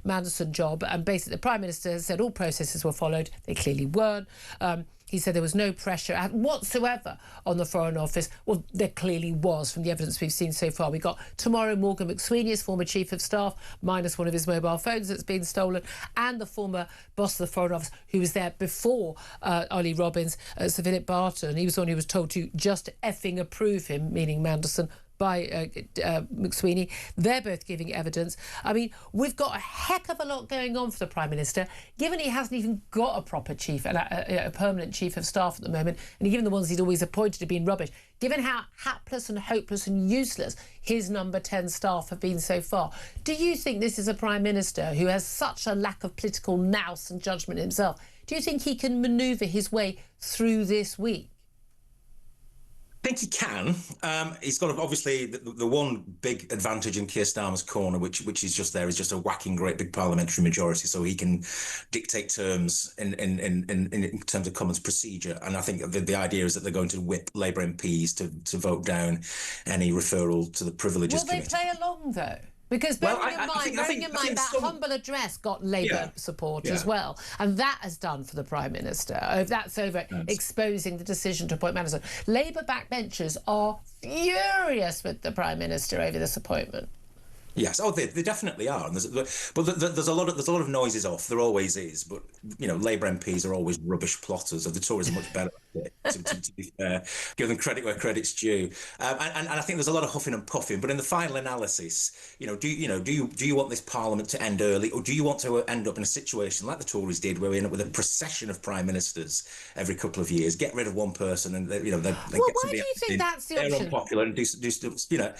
Mandelson job. And basically, the Prime Minister said all processes were followed. They clearly weren't. He said there was no pressure whatsoever on the Foreign Office. Well, there clearly was from the evidence we've seen so far. We got tomorrow Morgan McSweeney, his former Chief of Staff, minus one of his mobile phones that's been stolen, and the former boss of the Foreign Office, who was there before Ollie Robbins, Sir Philip Barton. He was the one who was told to just effing approve him, meaning Mandelson, by McSweeney. They're both giving evidence. I mean, we've got a heck of a lot going on for the Prime Minister, given he hasn't even got a proper chief, a permanent Chief of Staff at the moment, and given the ones he'd always appointed have been rubbish, given how hapless and hopeless and useless his number 10 staff have been so far. Do you think this is a Prime Minister who has such a lack of political nous and judgment himself? Do you think he can manoeuvre his way through this week? I think he can. He's got obviously the one big advantage in Keir Starmer's corner, which is just there, is just a whacking great big parliamentary majority, so he can dictate terms in terms of Commons procedure. And I think the idea is that they're going to whip Labour MPs to vote down any referral to the Privileges Committee. Will they play along though? Because bearing in mind that humble address got Labour support as well, and that has done for the Prime Minister. That's over exposing the decision to appoint Mandelson. Labour backbenchers are furious with the Prime Minister over this appointment. Yes, they definitely are. And there's a lot of noises off. There always is. But Labour MPs are always rubbish plotters. The Tories are much better at it. To be fair, give them credit where credit's due. And I think there's a lot of huffing and puffing. But in the final analysis, do you want this Parliament to end early, or do you want to end up in a situation like the Tories did, where we end up with a procession of prime ministers every couple of years? Get rid of one person, and they get somebody else. Why do you think that's the option? They're unpopular and do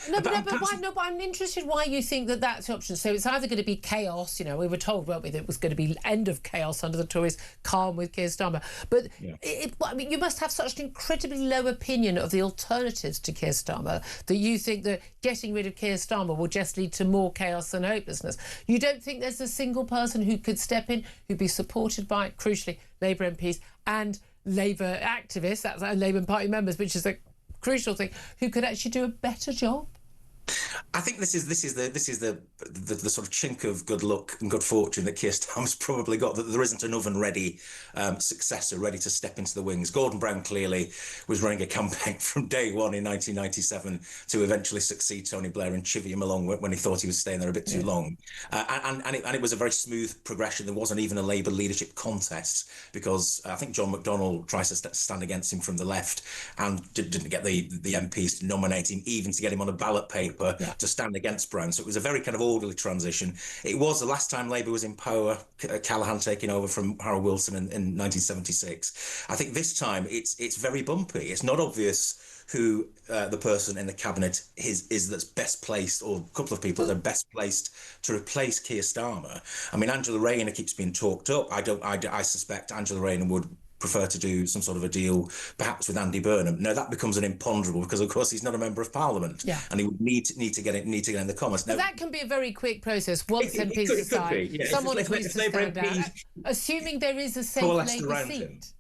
No, but I'm interested why you think that's the option. So it's either going to be chaos. We were told, weren't we, that it was going to be end of chaos under the Tories, calm with Keir Starmer. But you must have such an incredibly low opinion of the alternatives to Keir Starmer that you think that getting rid of Keir Starmer will just lead to more chaos and hopelessness. You don't think there's a single person who could step in, who'd be supported by, crucially, Labour MPs and Labour activists, that's Labour Party members, which is a crucial thing, who could actually do a better job? I think this is the sort of chink of good luck and good fortune that Keir Starmer's probably got, that there isn't an oven-ready successor ready to step into the wings. Gordon Brown clearly was running a campaign from day one in 1997 to eventually succeed Tony Blair and chivvy him along when he thought he was staying there a bit too long. And it was a very smooth progression. There wasn't even a Labour leadership contest, because I think John McDonnell tries to stand against him from the left and didn't get the MPs to nominate him, even to get him on a ballot paper to stand against Brown. So it was a very kind of orderly transition. It was the last time Labour was in power, Callaghan taking over from Harold Wilson in 1976. I think this time it's very bumpy. It's not obvious who the person in the cabinet is that's best placed, or a couple of people that are best placed to replace Keir Starmer. I mean, Angela Rayner keeps being talked up. I suspect Angela Rayner would prefer to do some sort of a deal, perhaps with Andy Burnham. Now that becomes an imponderable, because of course he's not a member of Parliament, and he would need to get in the Commons. Now, that can be a very quick process once MPs decide someone who needs to stand out, assuming there is a safe Labour seat.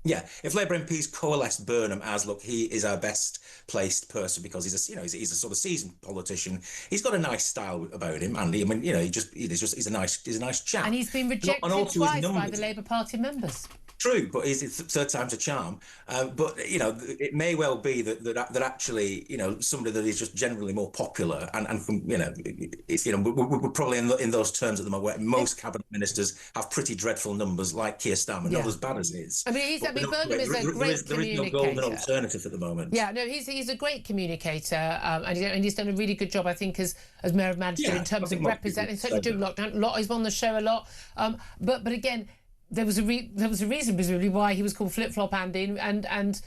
Yeah, if Labour MPs coalesce Burnham as, look, he is our best placed person because he's a sort of seasoned politician. He's got a nice style about him, Andy. I mean, he's a nice chap. And he's been rejected twice by the Labour Party members. True, but is it third time's a charm? But it may well be that actually, somebody that is just generally more popular and we're probably in those terms at the moment, where most cabinet ministers have pretty dreadful numbers, like Keir Starmer, not as bad as his. I mean, Burnham is a great communicator. There is no golden alternative at the moment. Yeah, no, he's a great communicator, and he's done a really good job, I think, as Mayor of Manchester in terms of representing, certainly during lockdown. He's on the show a lot, but again, there was a reason, presumably, why he was called Flip Flop Andy, and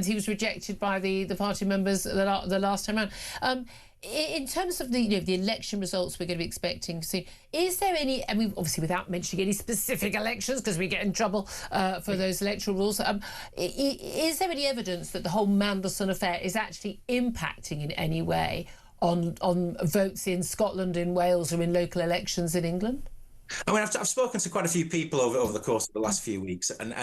he was rejected by the party members the last time around. In terms of the election results we're going to be expecting soon, is there any, and we've obviously, without mentioning any specific elections because we get in trouble for those electoral rules, is there any evidence that the whole Mandelson affair is actually impacting in any way on votes in Scotland, in Wales, or in local elections in England? I mean, I've spoken to quite a few people over the course of the last few weeks, and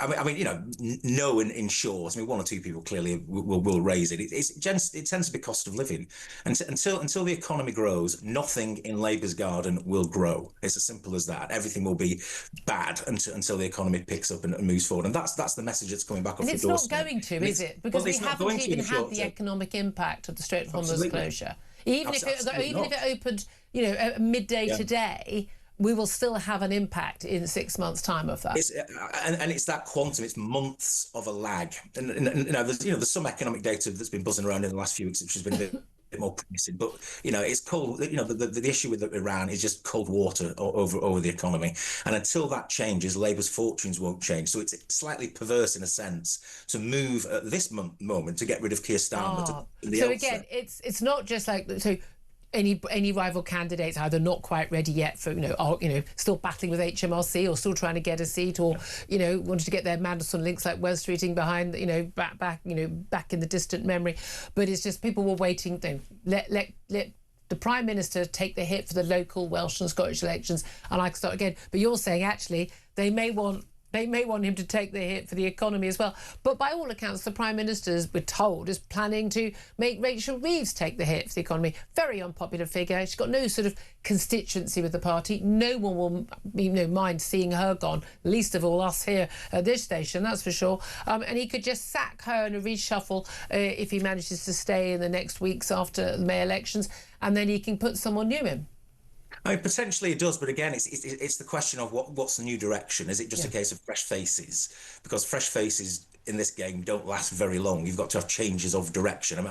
I mean, no, in short, I mean, one or two people clearly will raise it. It tends to be cost of living, and until the economy grows, nothing in Labour's garden will grow. It's as simple as that. Everything will be bad until the economy picks up and moves forward, and that's the message that's coming back off the doorstep. And it's not going to, is it? Because we haven't even had the economic impact of the Strait of Hormuz closure. Even if it opened, at midday today, we will still have an impact in 6 months' time of that. And it's that quantum. It's months of a lag. And there's some economic data that's been buzzing around in the last few weeks, which has been a bit more promising. But it's cold. The issue with Iran is just cold water over the economy. And until that changes, Labour's fortunes won't change. So it's slightly perverse in a sense to move at this moment to get rid of Keir Starmer. So again, it's not just like so. Any rival candidates either not quite ready yet for still battling with HMRC or still trying to get a seat, or wanted to get their Mandelson links like Wells Streeting behind back in the distant memory, but it's just people were waiting. Let the Prime Minister take the hit for the local Welsh and Scottish elections, and I can start again. But you're saying actually they may want him to take the hit for the economy as well. But by all accounts, the Prime Minister, we're told, is planning to make Rachel Reeves take the hit for the economy. Very unpopular figure. She's got no sort of constituency with the party. No one will mind seeing her gone, least of all us here at this station, that's for sure. And he could just sack her in a reshuffle if he manages to stay in the next weeks after the May elections, and then he can put someone new in. I mean, potentially it does, but again, it's the question of what's the new direction. Is it just a case of fresh faces? Because fresh faces in this game don't last very long. You've got to have changes of direction.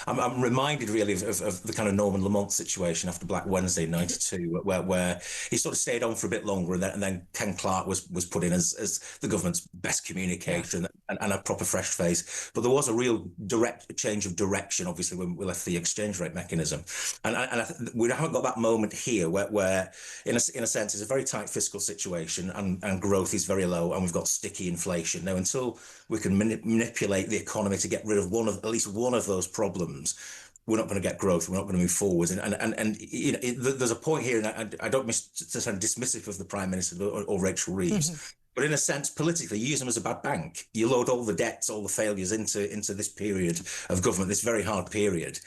I'm reminded really of the kind of Norman Lamont situation after Black Wednesday in '92, where he sort of stayed on for a bit longer, and then Ken Clarke was put in as the government's best communicator and a proper fresh face. But there was a real direct change of direction, obviously, when we left the exchange rate mechanism, and we haven't got that moment here where in a sense, it's a very tight fiscal situation and growth is very low, and we've got sticky inflation. Now, until we can manipulate the economy to get rid of at least one of those problems, we're not going to get growth. We're not going to move forwards. And there's a point here, and I don't to sound dismissive of the Prime Minister or Rachel Reeves, but in a sense, politically, you use them as a bad bank. You load all the debts, all the failures into this period of government, this very hard period.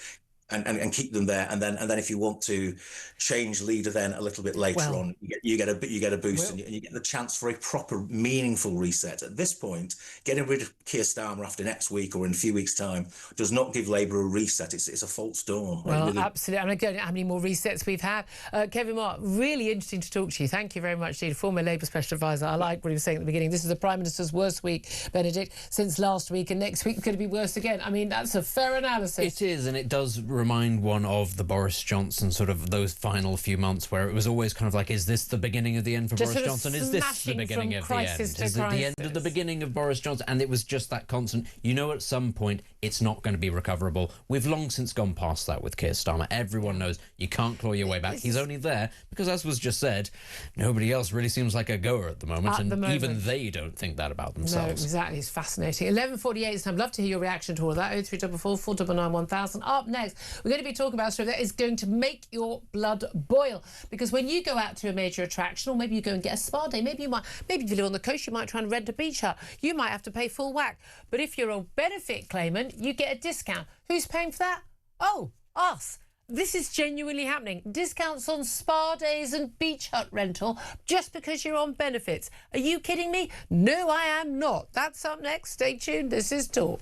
and keep them there, and then if you want to change leader then a little bit later on, you get a boost, and you get the chance for a proper meaningful reset. At this point, getting rid of Keir Starmer after next week or in a few weeks' time does not give Labour a reset. It's a false dawn. Well, really. Absolutely. I'm going to how many more resets we've had. Kevin Mark, really interesting to talk to you. Thank you very much indeed. Former Labour Special Advisor. I like what he was saying at the beginning. This is the Prime Minister's worst week, Benedict, since last week, and next week's going to be worse again. I mean, that's a fair analysis. It is, and it does remind one of the Boris Johnson sort of those final few months where it was always kind of like, is this the beginning of the end for Just Boris Johnson? Is this the beginning of the end? Is it the end of the beginning of Boris Johnson? And it was just that constant, you know, at some point it's not going to be recoverable. We've long since gone past that with Keir Starmer. Everyone knows you can't claw your way back. He's only there because, as was just said, nobody else really seems like a goer at the moment, even they don't think that about themselves. No, exactly. It's fascinating. 11:48 is time. Love to hear your reaction to all of that. 0344 499 1000. Up next, we're going to be talking about a story that is going to make your blood boil, because when you go out to a major attraction, or maybe you go and get a spa day, maybe if you live on the coast, you might try and rent a beach hut. You might have to pay full whack. But if you're a benefit claimant, you get a discount. Who's paying for that? Oh, us. This is genuinely happening. Discounts on spa days and beach hut rental just because you're on benefits. Are you kidding me? No, I am not. That's up next. Stay tuned. This is Talk.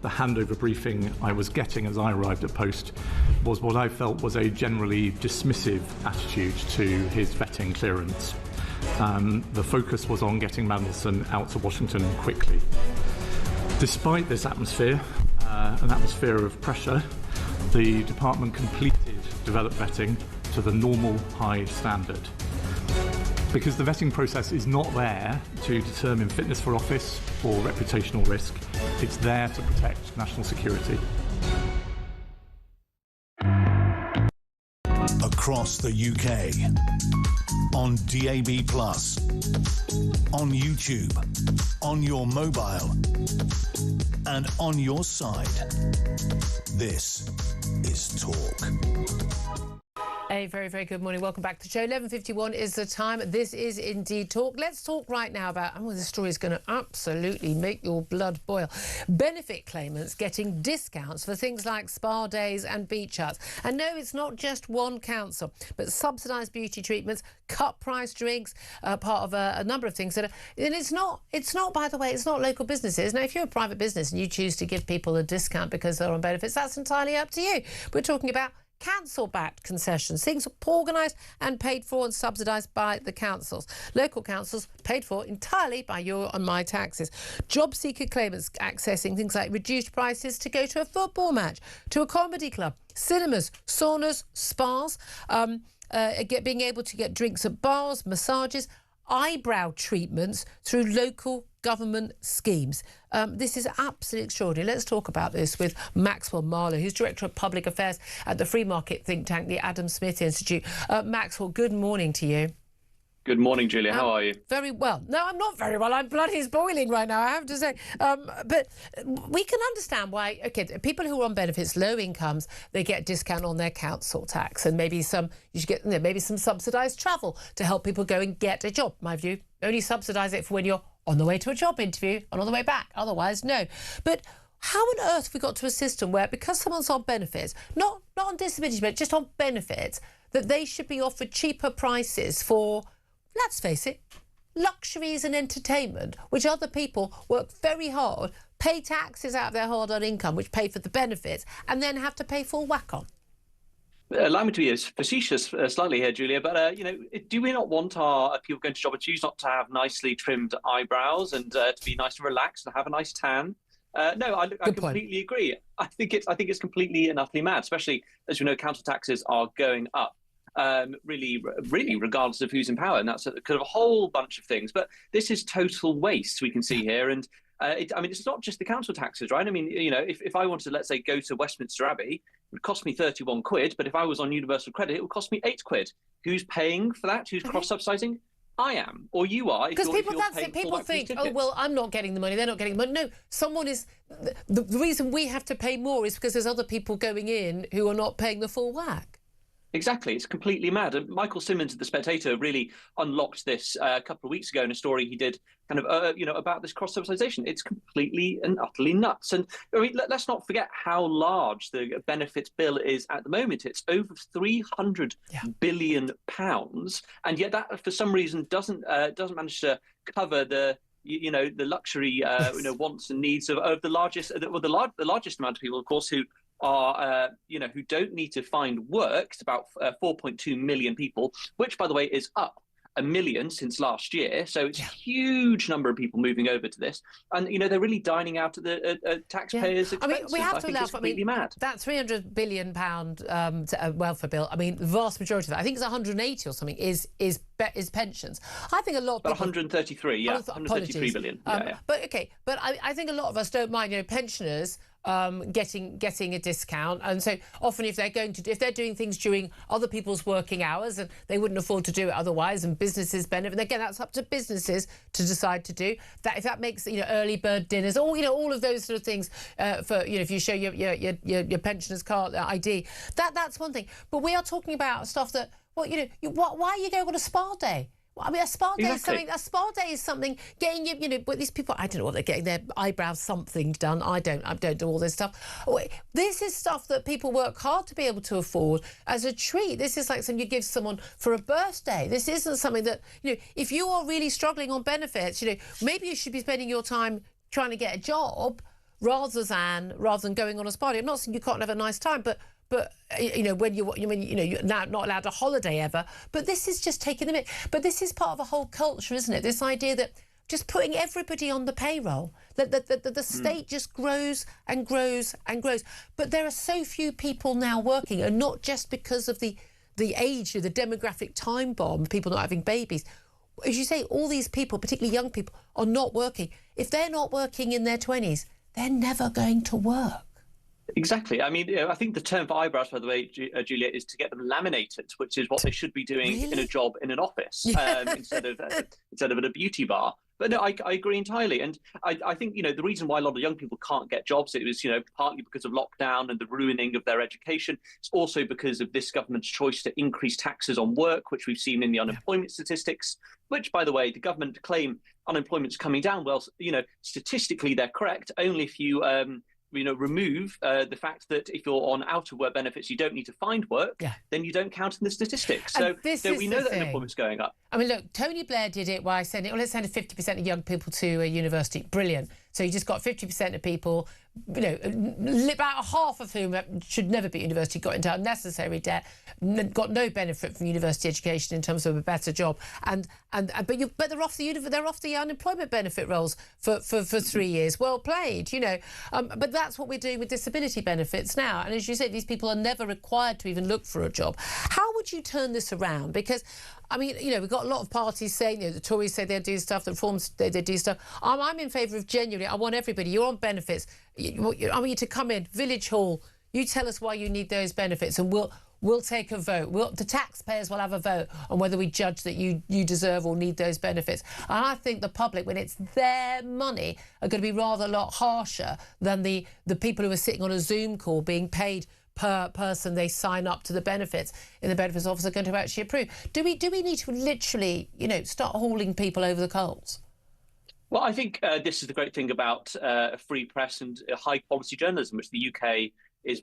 The handover briefing I was getting as I arrived at post was what I felt was a generally dismissive attitude to his vetting clearance. The focus was on getting Mandelson out to Washington quickly. Despite this atmosphere, an atmosphere of pressure, the department completed developed vetting to the normal high standard. Because the vetting process is not there to determine fitness for office or reputational risk, it's there to protect national security. Across the UK, on DAB+, on YouTube, on your mobile, and on your side. This is Talk. A very, very good morning. Welcome back to the show. 11:51 is the time. This is indeed Talk. Let's talk right now about, this story is going to absolutely make your blood boil. Benefit claimants getting discounts for things like spa days and beach huts. And no, it's not just one council, but subsidised beauty treatments, cut price drinks, part of a number of things that are, and it's not, by the way, it's not local businesses. Now, if you're a private business and you choose to give people a discount because they're on benefits, that's entirely up to you. We're talking about council-backed concessions, things organised and paid for and subsidised by the councils. Local councils paid for entirely by your and my taxes. Job seeker claimants accessing things like reduced prices to go to a football match, to a comedy club, cinemas, saunas, spas, being able to get drinks at bars, massages, eyebrow treatments through local government schemes. This is absolutely extraordinary. Let's talk about this with Maxwell Marlowe, who's Director of Public Affairs at the free market think tank, the Adam Smith Institute. Maxwell, good morning to you. Good morning, Julia. How are you? Very well. No, I'm not very well. I'm bloody boiling right now, I have to say. But we can understand why, okay, people who are on benefits, low incomes, they get a discount on their council tax, and maybe you should get maybe some subsidised travel to help people go and get a job. My view, only subsidise it for when you're on the way to a job interview and on the way back. Otherwise, no. But how on earth have we got to a system where, because someone's on benefits, not on disability, but just on benefits, that they should be offered cheaper prices for, let's face it, luxuries and entertainment, which other people work very hard, pay taxes out of their hard-earned income, which pay for the benefits, and then have to pay full whack on? Allow me to be facetious slightly here, Julia, but do we not want our people going to job interviews not to have nicely trimmed eyebrows and to be nice and relaxed and have a nice tan? No, I completely agree. I think it's completely and utterly mad, especially as we know council taxes are going up. Really, regardless of who's in power, and that's a whole bunch of things. But this is total waste we can see here, and it's not just the council taxes, right? I mean, if I wanted to, let's say, go to Westminster Abbey, it would cost me 31 quid, but if I was on universal credit, it would cost me 8 quid. Who's paying for that? Who's cross-subsidising? I am, or you are. Because people think, oh, well, I'm not getting the money, they're not getting the money. No, someone is. The reason we have to pay more is because there's other people going in who are not paying the full whack. Exactly, it's completely mad. And Michael Simmons of The Spectator really unlocked this a couple of weeks ago in a story he did about this cross-subsidisation. It's completely and utterly nuts. And I mean, let's not forget how large the benefits bill is at the moment. It's over £300 billion, and yet that, for some reason, doesn't manage to cover the luxury wants and needs of the largest amount of people, of course, who are who don't need to find work. It's about 4.2 million people, which, by the way, is up 1 million since last year. So it's a huge number of people moving over to this, and they're really dining out at the taxpayers' expenses. I mean, we have to laugh. Mad. That £300 billion welfare bill. I mean, the vast majority of that, I think it's 180 or something, is pensions. I think a lot of people, 133, 133 billion. But I think a lot of us don't mind, pensioners getting a discount, and so often if they're doing things during other people's working hours and they wouldn't afford to do it otherwise, and businesses benefit. And again, that's up to businesses to decide to do that. If that makes early bird dinners, all of those sort of things for if you show your pensioner's card ID, that's one thing. But we are talking about stuff that why are you going on a spa day? I mean, a spa day is something. A spa day is something. Getting but these people, I don't know what they're getting their eyebrows something done. I don't do all this stuff. This is stuff that people work hard to be able to afford as a treat. This is like something you give someone for a birthday. This isn't something that if you are really struggling on benefits, maybe you should be spending your time trying to get a job rather than going on a spa day. I'm not saying you can't have a nice time, but when you're now not allowed a holiday ever. But this is just taking the mick. But this is part of a whole culture, isn't it? This idea that just putting everybody on the payroll, that the state just grows and grows and grows. But there are so few people now working, and not just because of the age, the demographic time bomb, people not having babies. As you say, all these people, particularly young people, are not working. If they're not working in their 20s, they're never going to work. Exactly. I mean, I think the term for eyebrows, by the way, Julia, is to get them laminated, which is what they should be doing in a job in an office instead of at a beauty bar. But no, I agree entirely. And I think, the reason why a lot of young people can't get jobs, it was, partly because of lockdown and the ruining of their education. It's also because of this government's choice to increase taxes on work, which we've seen in the unemployment statistics, which, by the way, the government claim unemployment's coming down. Well, statistically, they're correct. Only if you remove the fact that if you're on out-of-work benefits, you don't need to find work, then you don't count in the statistics. So we know that unemployment's going up. I mean, look, Tony Blair did it by saying, let's send 50% of young people to a university. Brilliant. So you just got 50% of people, about half of whom should never be at university, got into unnecessary debt, got no benefit from university education in terms of a better job, but they're off the unemployment benefit rolls for 3 years. Well played, But that's what we're doing with disability benefits now. And as you say, these people are never required to even look for a job. How would you turn this around? Because I mean, we've got a lot of parties saying, the Tories say they'll do stuff, the Reforms they do stuff. I'm in favour of genuinely, I want everybody, you're on benefits. I want you to come in, Village Hall, you tell us why you need those benefits, and we'll take a vote. The taxpayers will have a vote on whether we judge that you deserve or need those benefits. And I think the public, when it's their money, are going to be rather a lot harsher than the people who are sitting on a Zoom call being paid per person they sign up to the benefits in the benefits office are going to actually approve. Do we need to literally, start hauling people over the coals? Well, I think this is the great thing about a free press and high quality journalism, which the UK is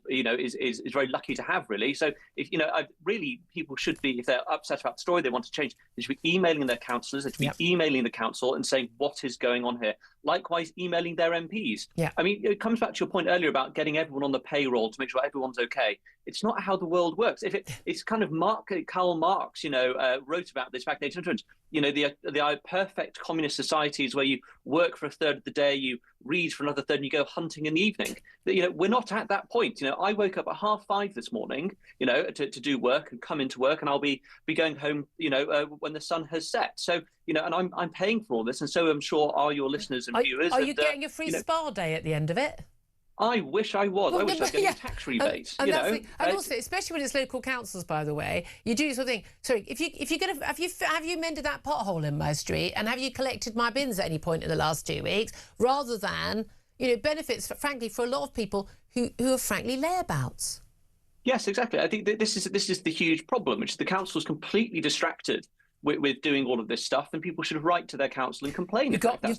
very lucky to have, really. So if really people should be, if they're upset about the story, they want to change, they should be emailing their councillors, they should be emailing the council and saying what is going on here. Likewise, emailing their MPs. Yeah. I mean, it comes back to your point earlier about getting everyone on the payroll to make sure everyone's okay. It's not how the world works. It's kind of Karl Marx, wrote about this back in the 1800s. The perfect communist societies where you work for a third of the day, you read for another third, and you go hunting in the evening. We're not at that point. I woke up at 5:30 this morning, to do work and come into work, and I'll be going home, when the sun has set. So, and I'm paying for all this, and so I'm sure are your listeners and viewers. Are you getting a free spa day at the end of it? I wish I was. I wish I was getting tax rebates. And also, especially when it's local councils, by the way, you do sort of think. Sorry, if you're gonna have you mended that pothole in my street, and have you collected my bins at any point in the last 2 weeks, rather than benefits, frankly, for a lot of people who are frankly layabouts. Yes, exactly. I think that this is the huge problem, which the council is completely distracted with doing all of this stuff, and people should write to their council and complain. You've got to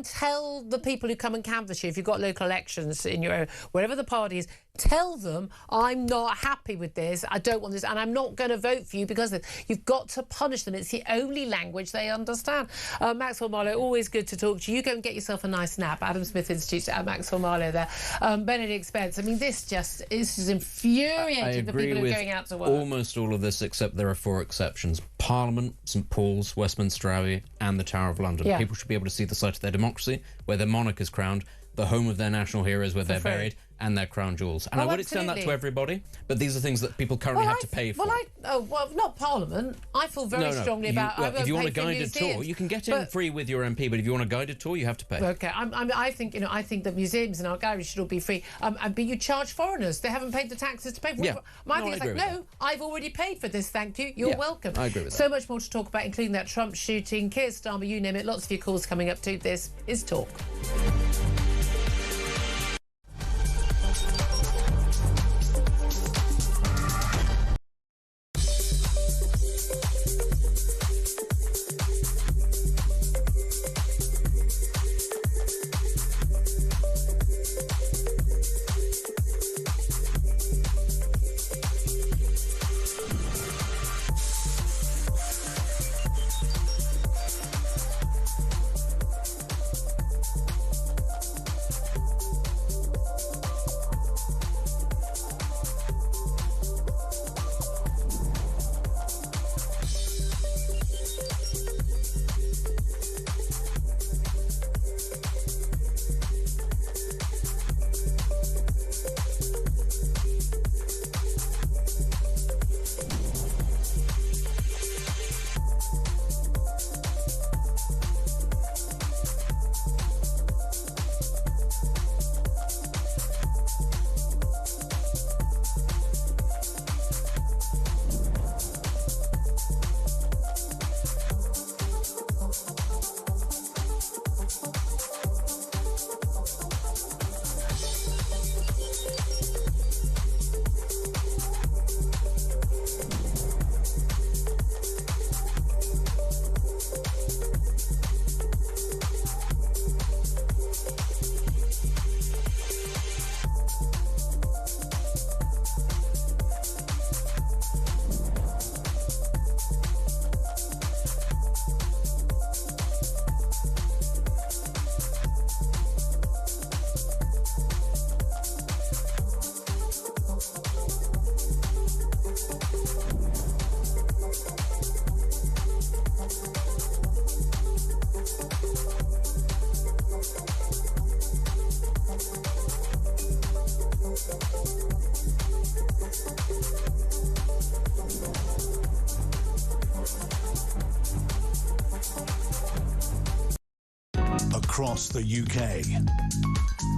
tell the people who come and canvass you, if you've got local elections in your area, wherever the party is, tell them I'm not happy with this, I don't want this, and I'm not going to vote for you because of this. You've got to punish them. It's the only language they understand. Maxwell Marlowe, always good to talk to you. You go and get yourself a nice nap. Adam Smith Institute at Maxwell Marlowe there. Benedict Spence. I mean, this is infuriating for people who are going out to work. Almost all of this, except there are 4 exceptions. Parliament, St Paul's, Westminster Abbey and the Tower of London. People should be able to see the site of their democracy, where their monarch is crowned, the home of their national heroes where they're buried, and their crown jewels. And I would extend that to everybody, but these are things that people currently have to pay for. Well, not Parliament. I feel very strongly about... if you want a guided tour, you can get in free with your MP, but if you want a guided tour, you have to pay. OK, I think that museums and our galleries should all be free. But you charge foreigners. They haven't paid the taxes to pay for it. My thing is like, no, I've already paid for this, thank you. You're welcome. I agree with that. So much more to talk about, including that Trump shooting, Keir Starmer, you name it. Lots of your calls coming up too. This is Talk. across the UK.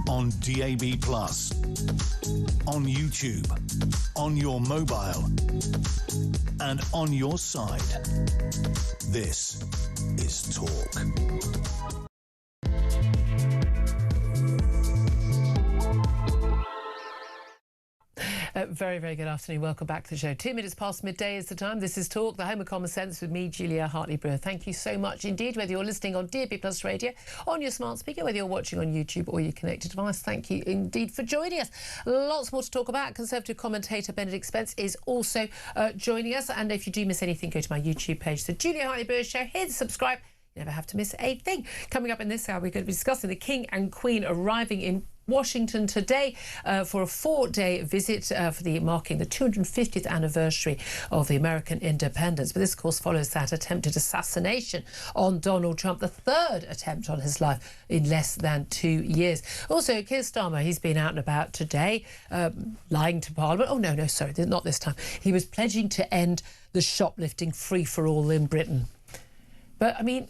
On DAB+, on YouTube, on your mobile, and on your side. This is Talk. Very, very good afternoon. Welcome back to the show. 2 minutes past midday is the time. This is Talk, the home of common sense, with me, Julia Hartley-Brewer. Thank you so much indeed, whether you're listening on DAB+ radio, on your smart speaker, whether you're watching on YouTube or your connected device. Thank you indeed for joining us. Lots more to talk about. Conservative commentator Benedict Spence is also joining us. And if you do miss anything, go to my YouTube page, The Julia Hartley-Brewer Show. Hit subscribe. You never have to miss a thing. Coming up in this hour, we're going to be discussing the King and Queen arriving in Washington today for a 4-day visit for marking the 250th anniversary of the American independence. But this, of course, follows that attempted assassination on Donald Trump, the third attempt on his life in less than 2 years. Also, Keir Starmer, he's been out and about today, lying to Parliament. Oh, no, sorry, not this time. He was pledging to end the shoplifting free-for-all in Britain. But, I mean,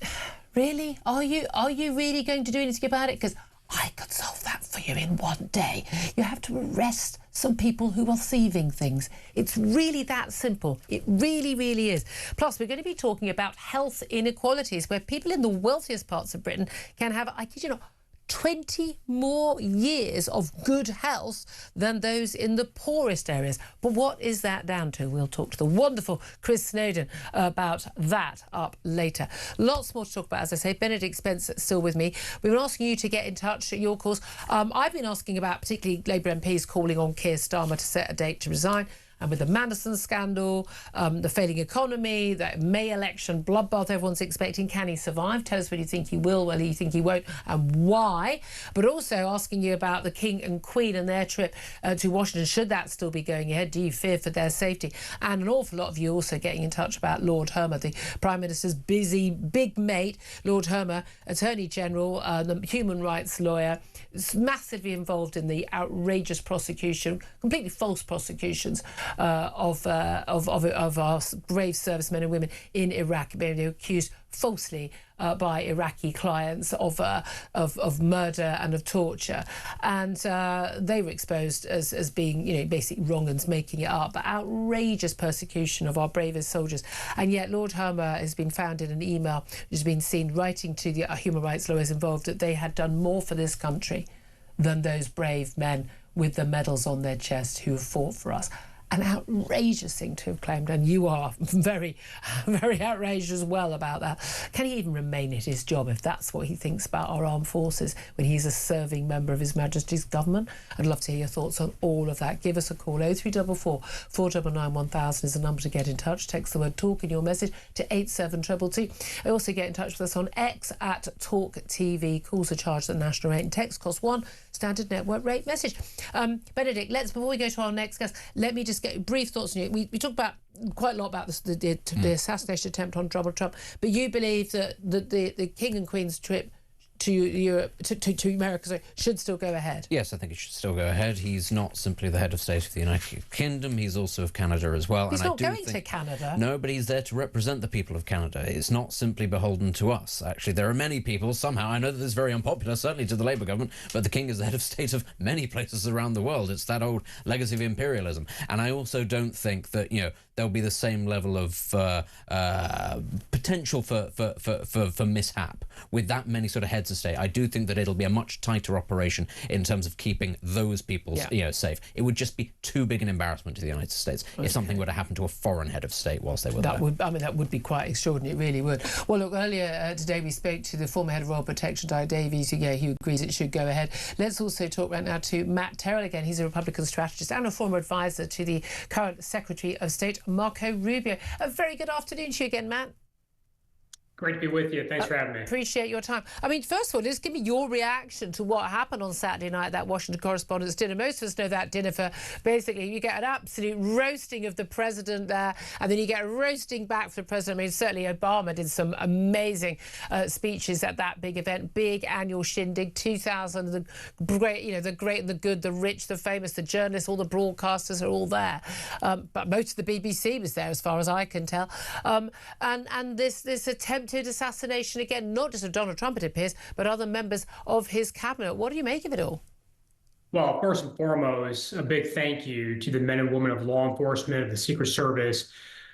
really? Are you really going to do anything about it? Because I could solve that for you in one day. You have to arrest some people who are thieving things. It's really that simple. It really, really is. Plus, we're going to be talking about health inequalities, where people in the wealthiest parts of Britain can have, I kid you not, 20 more years of good health than those in the poorest areas. But what is that down to? We'll talk to the wonderful Chris Snowdon about that up later. Lots more to talk about, as I say. Benedict Spence still with me. We've been asking you to get in touch, your calls. I've been asking about particularly Labour MPs calling on Keir Starmer to set a date to resign. And with the Manderson scandal, the failing economy, the May election bloodbath everyone's expecting, can he survive? Tell us whether you think he will, whether you think he won't, and why. But also asking you about the King and Queen and their trip to Washington. Should that still be going ahead? Do you fear for their safety? And an awful lot of you also getting in touch about Lord Hermer, the Prime Minister's busy big mate. Lord Hermer, Attorney General, the human rights lawyer, massively involved in the outrageous prosecution, completely false prosecutions of our brave servicemen and women in Iraq, being accused falsely by Iraqi clients of murder and of torture, and they were exposed as being, basically wrong and making it up. But outrageous persecution of our bravest soldiers, and yet Lord Hermer has been found in an email which has been seen writing to the human rights lawyers involved that they had done more for this country than those brave men with the medals on their chest who have fought for us. An outrageous thing to have claimed, and you are very, very outraged as well about that. Can he even remain at his job if that's what he thinks about our armed forces when he's a serving member of His Majesty's government? I'd love to hear your thoughts on all of that. Give us a call. 0344 499 1000 is the number to get in touch. Text the word talk in your message to 87222. Also get in touch with us on X at talkTV. Calls are charged at the national rate and text costs £1. Standard network rate message. Benedict, before we go to our next guest, let me just get brief thoughts on you. We talked about quite a lot about the assassination attempt on Donald Trump, but you believe that the King and Queen's trip to Europe, to America, should still go ahead? Yes, I think it should still go ahead. He's not simply the head of state of the United Kingdom, he's also of Canada as well. He's not going to Canada. No, but he's there to represent the people of Canada. It's not simply beholden to us. Actually, there are many people, somehow, I know that this is very unpopular, certainly to the Labour government, but the King is the head of state of many places around the world. It's that old legacy of imperialism. And I also don't think that, there'll be the same level of potential for mishap with that many sort of heads of state. I do think that it'll be a much tighter operation in terms of keeping those people safe. It would just be too big an embarrassment to the United States if something were to happen to a foreign head of state whilst they were there. That would be quite extraordinary. It really would. Well, look, earlier today we spoke to the former head of Royal Protection, Di Davies, who agrees it should go ahead. Let's also talk right now to Matt Terrell again. He's a Republican strategist and a former advisor to the current Secretary of State, Marco Rubio. A very good afternoon to you again, Matt. Great to be with you. Thanks for having me. Appreciate your time. I mean, first of all, just give me your reaction to what happened on Saturday night at that Washington Correspondents' Dinner. Most of us know that dinner for basically you get an absolute roasting of the president there, and then you get a roasting back for the president. I mean, certainly Obama did some amazing speeches at that big event, big annual shindig, 2,000, the great, the great, the good, the rich, the famous, the journalists, all the broadcasters are all there. But most of the BBC was there, as far as I can tell. And this attempt attempted assassination again, not just of Donald Trump, it appears, but other members of his cabinet. What do you make of it all? Well, first and foremost, a big thank you to the men and women of law enforcement, of the Secret Service,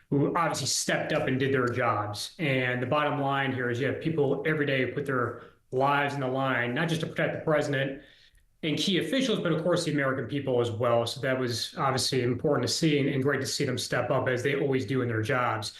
who obviously stepped up and did their jobs. And the bottom line here is you have people every day who put their lives in the line, not just to protect the president and key officials, but of course the American people as well. So that was obviously important to see and great to see them step up as they always do in their jobs.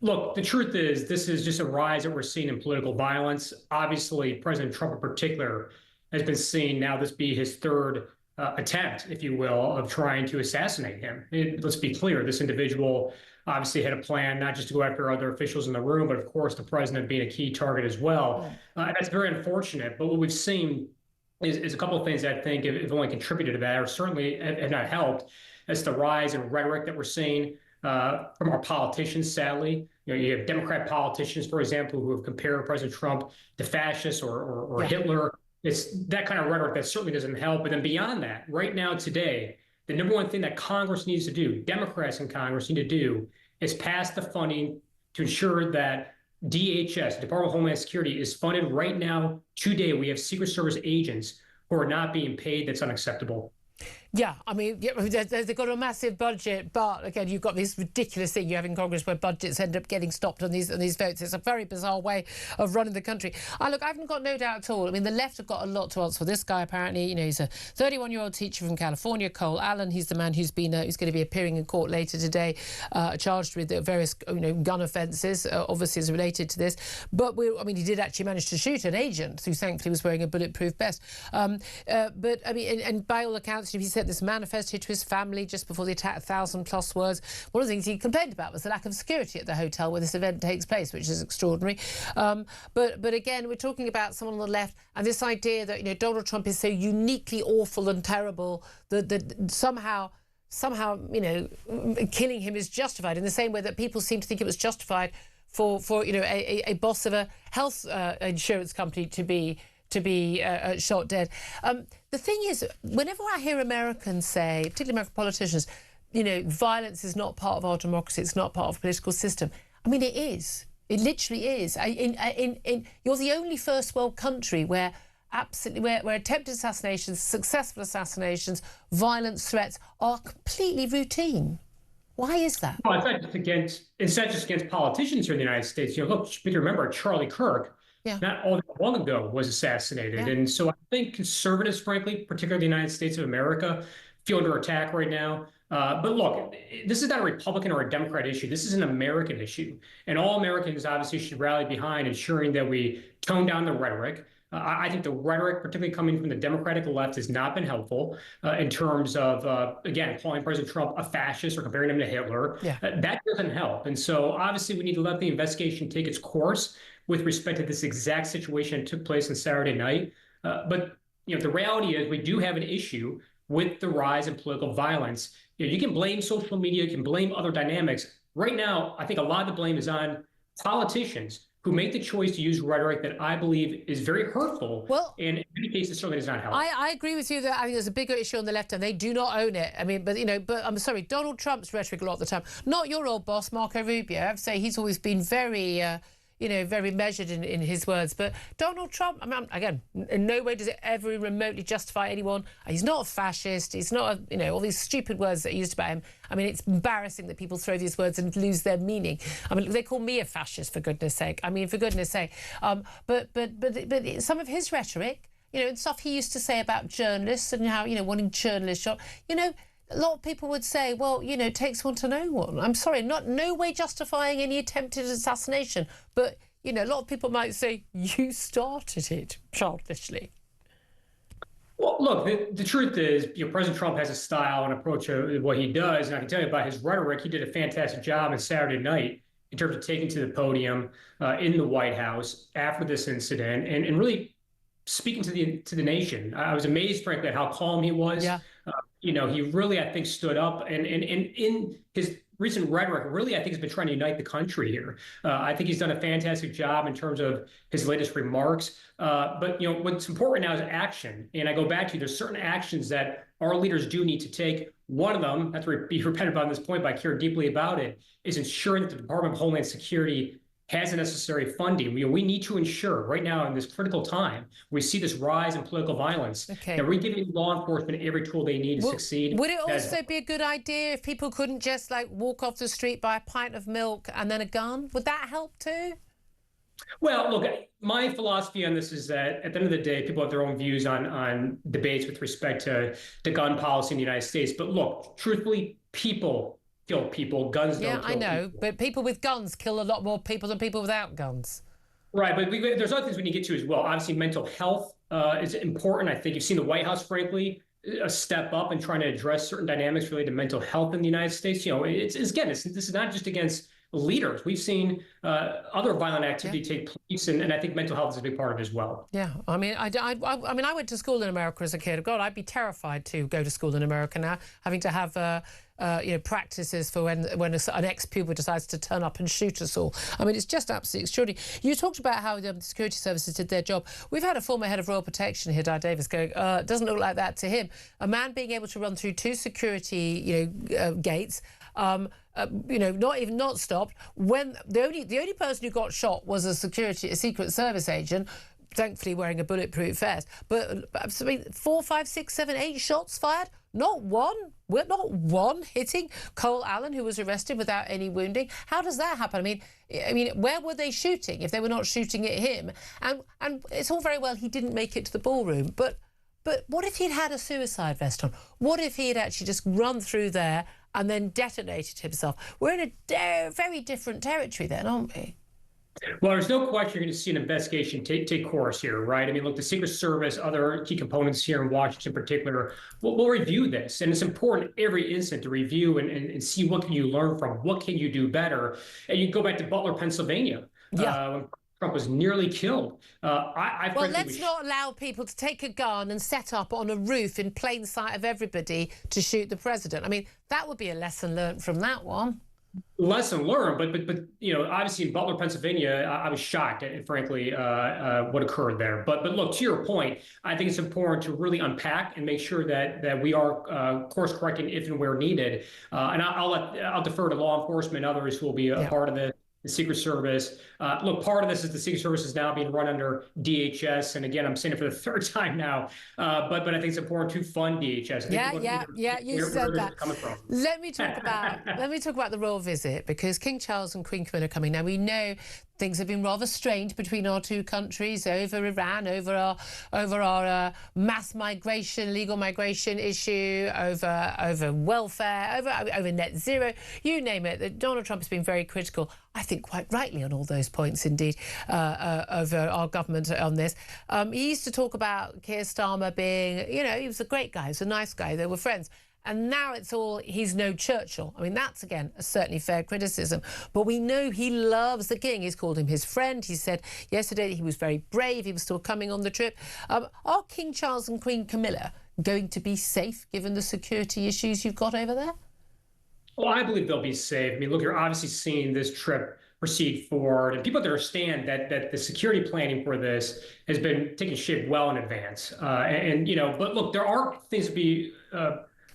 Look, the truth is this is just a rise that we're seeing in political violence. Obviously, President Trump in particular has been seen now this be his third attempt, if you will, of trying to assassinate him. And let's be clear, this individual obviously had a plan not just to go after other officials in the room, but of course the president being a key target as well. And that's very unfortunate. But what we've seen is a couple of things that I think have only contributed to that, or certainly have not helped. That's the rise in rhetoric that we're seeing from our politicians, sadly. You have Democrat politicians, for example, who have compared President Trump to fascists or Hitler. It's that kind of rhetoric that certainly doesn't help. But then beyond that, right now, today, the number one thing that Congress needs to do, Democrats in Congress need to do, is pass the funding to ensure that DHS, Department of Homeland Security, is funded right now. Today, we have Secret Service agents who are not being paid. That's unacceptable. Yeah, I mean, they've got a massive budget, but again, you've got this ridiculous thing you have in Congress where budgets end up getting stopped on these votes. It's a very bizarre way of running the country. Look, I haven't got no doubt at all. I mean, the left have got a lot to answer for. This guy, apparently, he's a 31-year-old teacher from California, Cole Allen. He's the man who's been who's going to be appearing in court later today, charged with various gun offences, obviously is related to this. But he did actually manage to shoot an agent who thankfully was wearing a bulletproof vest. But I mean, and by all accounts, he said this manifested to his family just before the attack, 1,000+ words. One of the things he complained about was the lack of security at the hotel where this event takes place, which is extraordinary. But again, we're talking about someone on the left and this idea that Donald Trump is so uniquely awful and terrible that somehow killing him is justified in the same way that people seem to think it was justified for a boss of a health insurance company to be shot dead. The thing is, whenever I hear Americans say, particularly American politicians, violence is not part of our democracy, it's not part of the political system. I mean, it is. It literally is. You're the only first world country where attempted assassinations, successful assassinations, violence threats are completely routine. Why is that? Well, it's not just against politicians here in the United States. Look, you remember Charlie Kirk. Yeah. Not all that long ago was assassinated. Yeah. And so I think conservatives, frankly, particularly the United States of America, feel under attack right now. But look, this is not a Republican or a Democrat issue. This is an American issue. And all Americans obviously should rally behind ensuring that we tone down the rhetoric. I think the rhetoric, particularly coming from the Democratic left, has not been helpful in terms of, again, calling President Trump a fascist or comparing him to Hitler. Yeah. That doesn't help. And so obviously we need to let the investigation take its course with respect to this exact situation that took place on Saturday night. But the reality is we do have an issue with the rise in political violence. You can blame social media, you can blame other dynamics. Right now, I think a lot of the blame is on politicians who make the choice to use rhetoric that I believe is very hurtful. Well, and in many cases, certainly does not help. I agree with you that I think there's a bigger issue on the left and they do not own it. I mean, but I'm sorry, Donald Trump's rhetoric a lot of the time, not your old boss, Marco Rubio. I have to say he's always been very very measured in his words. But Donald Trump, I mean, again, in no way does it ever remotely justify anyone. He's not a fascist. He's not all these stupid words that are used about him. I mean, it's embarrassing that people throw these words and lose their meaning. I mean, they call me a fascist, for goodness sake. I mean, for goodness sake. But some of his rhetoric, and stuff he used to say about journalists and how, wanting journalists shot, a lot of people would say, well, it takes one to know one. I'm sorry, no way justifying any attempted assassination. But, a lot of people might say, you started it childishly. Well, look, the truth is, President Trump has a style and approach of what he does. And I can tell you about his rhetoric. He did a fantastic job on Saturday night in terms of taking to the podium in the White House after this incident and really speaking to the nation. I was amazed, frankly, at how calm he was. Yeah. He really, I think, stood up and in his recent rhetoric, really, I think, has been trying to unite the country here. I think he's done a fantastic job in terms of his latest remarks. But, what's important now is action. And I go back to, there's certain actions that our leaders do need to take. One of them, not to be repetitive on this point, but I care deeply about it, is ensuring that the Department of Homeland Security has the necessary funding. We need to ensure right now in this critical time, we see this rise in political violence, that we're giving law enforcement every tool they need to succeed. Would it also be a good idea if people couldn't just like walk off the street, buy a pint of milk and then a gun? Would that help too? Well, look, my philosophy on this is that at the end of the day, people have their own views on debates with respect to gun policy in the United States. But look, truthfully, people kill people. Guns don't kill people. Yeah, I know. But people with guns kill a lot more people than people without guns. Right. But there's other things we need to get to as well. Obviously, mental health is important. I think you've seen the White House, frankly, a step up in trying to address certain dynamics related to mental health in the United States. This is not just against leaders. We've seen other violent activity take place, and I think mental health is a big part of it as well. Yeah, I mean, I went to school in America as a kid. God, I'd be terrified to go to school in America now, having to have practices for when an ex-pupil decides to turn up and shoot us all. I mean, it's just absolutely extraordinary. You talked about how the security services did their job. We've had a former head of Royal Protection here, Di Davis, going, it doesn't look like that to him. A man being able to run through 2 security, gates, not stopped. When the only person who got shot was a Secret Service agent, thankfully wearing a bulletproof vest. But I mean, 4, 5, 6, 7, 8 shots fired. Not one hitting Cole Allen, who was arrested without any wounding. How does that happen? I mean, where were they shooting if they were not shooting at him? And it's all very well he didn't make it to the ballroom, but what if he'd had a suicide vest on? What if he had actually just run through there and then detonated himself? We're in a very different territory then, aren't we? Well, there's no question you're going to see an investigation take course here, right? I mean, look, the Secret Service, other key components here in Washington in particular, we'll review this. And it's important every instant to review and see what can you learn from, what can you do better. And you go back to Butler, Pennsylvania. When Trump was nearly killed. Well, let's not allow people to take a gun and set up on a roof in plain sight of everybody to shoot the president. I mean, that would be a lesson learned from that one. Lesson learned, but obviously in Butler, Pennsylvania, I was shocked at frankly what occurred there. But look, to your point, I think it's important to really unpack and make sure that we are course correcting if and where needed. And I'll defer to law enforcement and others who will be a part of the Secret Service. Look, part of this is the Secret Service is now being run under DHS, and again, I'm saying it for the 3rd time now. But I think it's important to fund DHS. You said that. Let me talk about the royal visit, because King Charles and Queen Camilla are coming. Now we know things have been rather strained between our 2 countries over Iran, over our mass migration, legal migration issue, over welfare, over net zero, you name it. Donald Trump has been very critical, I think quite rightly, on all those points indeed, over our government on this. He used to talk about Keir Starmer being, he was a great guy, he was a nice guy, they were friends. And now it's all, he's no Churchill. I mean, that's, again, a certainly fair criticism. But we know he loves the king. He's called him his friend. He said yesterday that he was very brave. He was still coming on the trip. Are King Charles and Queen Camilla going to be safe, given the security issues you've got over there? Well, I believe they'll be safe. I mean, look, you're obviously seeing this trip proceed forward, and people understand that the security planning for this has been taking shape well in advance. But look, there are things to be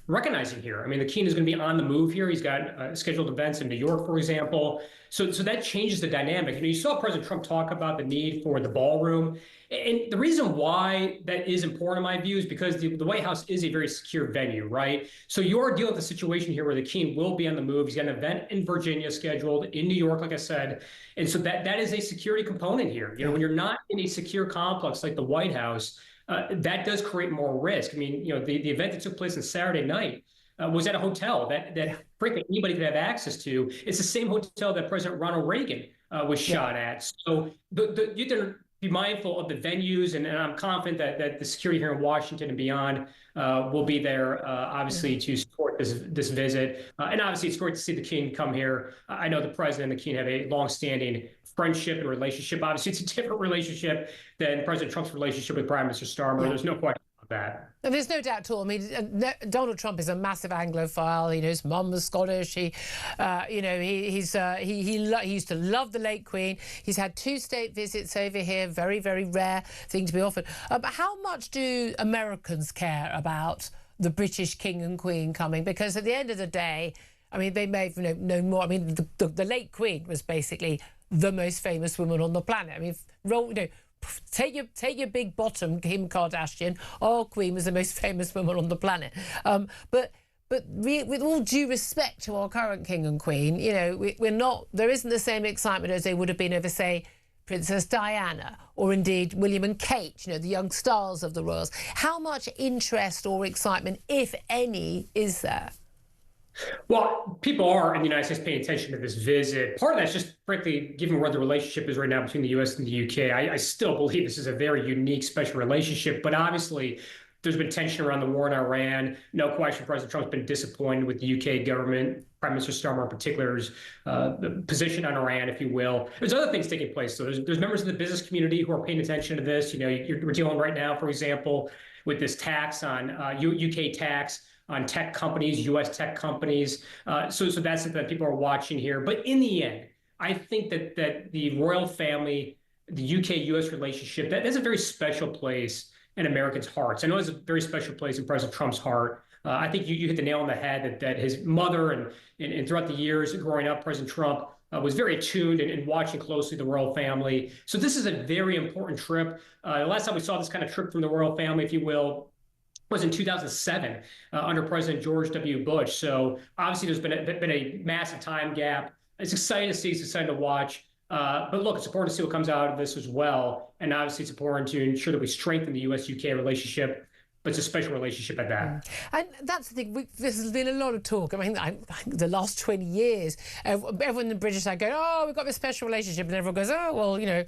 recognizing here. I mean, the king is going to be on the move here. He's got scheduled events in New York, for example. So that changes the dynamic. You saw President Trump talk about the need for the ballroom. And the reason why that is important, in my view, is because the White House is a very secure venue, right? So you're dealing with a situation here where the king will be on the move. He's got an event in Virginia scheduled, in New York, like I said. And so that is a security component here. When you're not in a secure complex like the White House, that does create more risk. I mean, the event that took place on Saturday night was at a hotel that frankly anybody could have access to. It's the same hotel that President Ronald Reagan was shot at. So you have to be mindful of the venues, and I'm confident that the security here in Washington and beyond will be there, obviously, to support this visit. And obviously, it's great to see the king come here. I know the president and the king have a long-standing friendship and relationship. Obviously, it's a different relationship than President Trump's relationship with Prime Minister Starmer. There's no question about that. There's no doubt at all. I mean, Donald Trump is a massive Anglophile. His mum was Scottish. He used to love the late Queen. He's had 2 state visits over here. Very, very rare thing to be offered. But how much do Americans care about the British King and Queen coming? Because at the end of the day, I mean, they may know more. I mean, the late Queen was basically the most famous woman on the planet. I mean, take your big bottom, Kim Kardashian. Our Queen was the most famous woman on the planet. But with all due respect to our current King and Queen, you know, we're not. There isn't the same excitement as there would have been over, say, Princess Diana, or indeed William and Kate, you know, the young stars of the royals. How much interest or excitement, if any, is there? Well, people are in the United States paying attention to this visit. Part of that's just, frankly, given where the relationship is right now between the U.S. and the U.K., I still believe this is a very unique, special relationship. But obviously, there's been tension around the war in Iran. No question, President Trump's been disappointed with the U.K. government, Prime Minister Starmer in particular's position on Iran, if you will. There's other things taking place, though. There's members of the business community who are paying attention to this. You know, we're dealing right now, for example, with this tax on UK tax on tech companies, U.S. tech companies. So that's something that people are watching here. But in the end, I think that the royal family, the UK-U.S. relationship, that's a very special place in Americans' hearts. I know it's a very special place in President Trump's heart. I think you hit the nail on the head that his mother and throughout the years growing up, President Trump was very attuned and watching closely the royal family. So this is a very important trip. The last time we saw this kind of trip from the royal family, if you will, was in 2007 under President George W. Bush. So obviously there's been a massive time gap. It's exciting to see, it's exciting to watch. But look, it's important to see what comes out of this as well. And obviously it's important to ensure that we strengthen the U.S.-UK relationship, but it's a special relationship at that. And that's the thing. There's been a lot of talk. I mean, the last 20 years, everyone in the British side going, oh, we've got this special relationship. And everyone goes, oh, well, you know,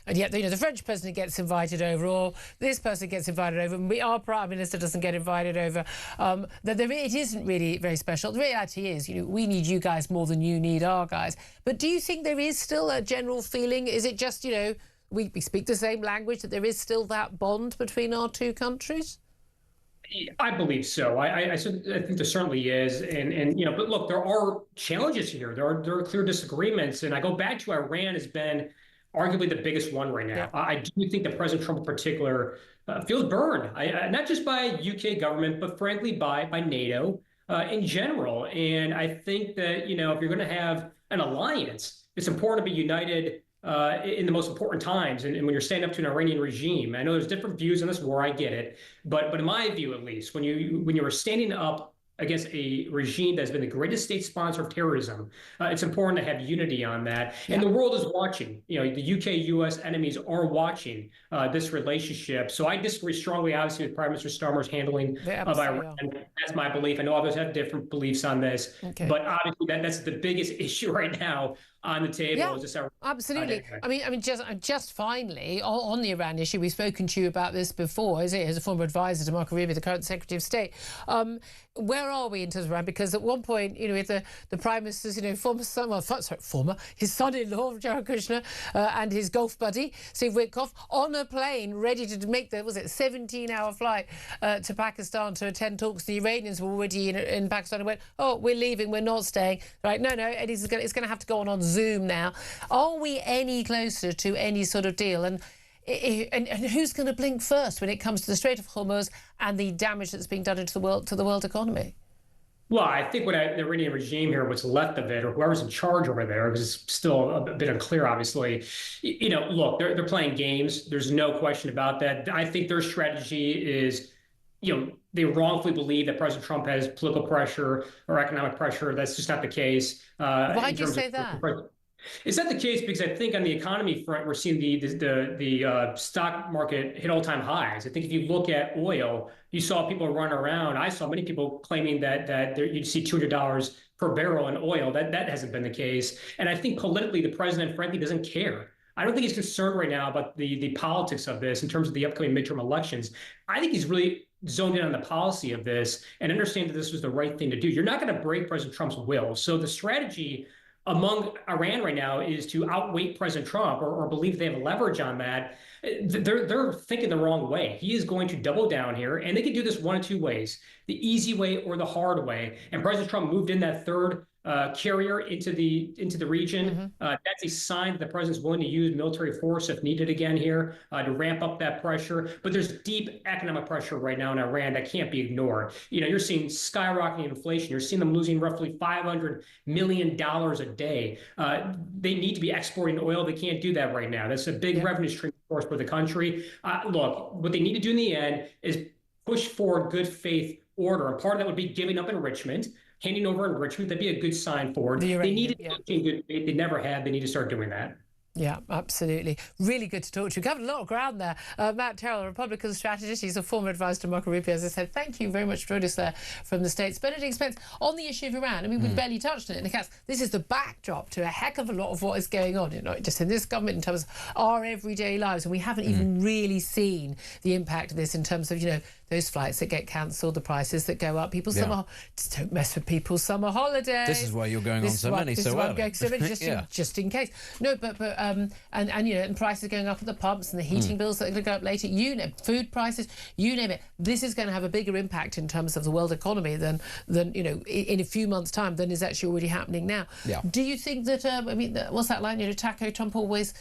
and yet, you know, the French president gets invited over, or this person gets invited over, and our Prime Minister doesn't get invited over. It isn't really very special. The reality is, you know, we need you guys more than you need our guys. But do you think there is still a general feeling? Is it just, you know, we speak the same language, that there is still that bond between our two countries? I believe so. I think there certainly is, and you know, but look, there are challenges here. There are clear disagreements, and I go back to Iran has been arguably the biggest one right now. Yeah. I do think that President Trump in particular feels burned, not just by UK government, but frankly by NATO in general. And I think that, you know, if you're going to have an alliance, it's important to be united in the most important times, and when you're standing up to an Iranian regime. I know there's different views on this war, I get it, but in my view, at least, when you are standing up against a regime that's been the greatest state sponsor of terrorism, it's important to have unity on that. Yeah. And the world is watching. You know, the UK-US enemies are watching this relationship. So I disagree strongly, obviously, with Prime Minister Starmer's handling of Iran. That's my belief. I know others have different beliefs on this, but obviously that's the biggest issue right now on the table. Yeah, is this absolutely. I mean, just finally on the Iran issue, we've spoken to you about this before, as a former advisor to Marco Rubio, the current Secretary of State. Where are we in terms of Iran? Because at one point, you know, with the Prime Minister's, you know, his son-in-law, Jared Kushner, and his golf buddy, Steve Witkoff, on a plane ready to make the 17-hour flight to Pakistan to attend talks. The Iranians were already in Pakistan and went, oh, we're leaving, we're not staying. Right, no, and it's going to have to go on Zoom now. Are we any closer to any sort of deal? And who's going to blink first when it comes to the Strait of Hormuz and the damage that's being done to the world economy? Well, I think the Iranian regime here, what's left of it, or whoever's in charge over there, because it's still a bit unclear, obviously. You know, look, they're playing games. There's no question about that. I think their strategy is, you know, they wrongfully believe that President Trump has political pressure or economic pressure. That's just not the case. Why do you say that? It's not the case because I think on the economy front, we're seeing the stock market hit all-time highs. I think if you look at oil, you saw people run around. I saw many people claiming that you'd see $200 per barrel in oil. That hasn't been the case. And I think politically, the president, frankly, doesn't care. I don't think he's concerned right now about the politics of this in terms of the upcoming midterm elections. I think he's really zoned in on the policy of this and understand that this was the right thing to do. You're not going to break President Trump's will. So the strategy among Iran right now is to outweight President Trump or believe they have leverage on that. They're thinking the wrong way. He is going to double down here, and they can do this one of two ways, the easy way or the hard way. And President Trump moved in that third carrier into the region. That's a sign that the president's willing to use military force if needed again here to ramp up that pressure. But there's deep economic pressure right now in Iran that can't be ignored. You're seeing skyrocketing inflation. You're seeing them losing roughly $500 million a day. They need to be exporting oil. They can't do that right now. That's a big revenue stream, of course, for the country. Look, what they need to do in the end is push for good faith order. And part of that would be giving up enrichment. Handing over enrichment, that'd be a good sign forward. They need to do good faith. They never have. They need to start doing that. Yeah, absolutely. Really good to talk to you. Covered a lot of ground there. Matt Terrell, Republican strategist. He's a former advisor to Marco Rubio. As I said, thank you very much for joining us there from the States. Benedict Spence, on the issue of Iran, I mean, we've barely touched on it in the cast. This is the backdrop to a heck of a lot of what is going on, just in this government, in terms of our everyday lives. And we haven't even really seen the impact of this in terms of, those flights that get cancelled, the prices that go up. People, just don't mess with people's summer holidays. This is why you're going on so many so early. Just in case. No, but and prices going up at the pumps and the heating bills that are going to go up later. Food prices, you name it. This is going to have a bigger impact in terms of the world economy than in a few months' time than is actually already happening now. Yeah. Do you think that? What's that line? Taco Trump always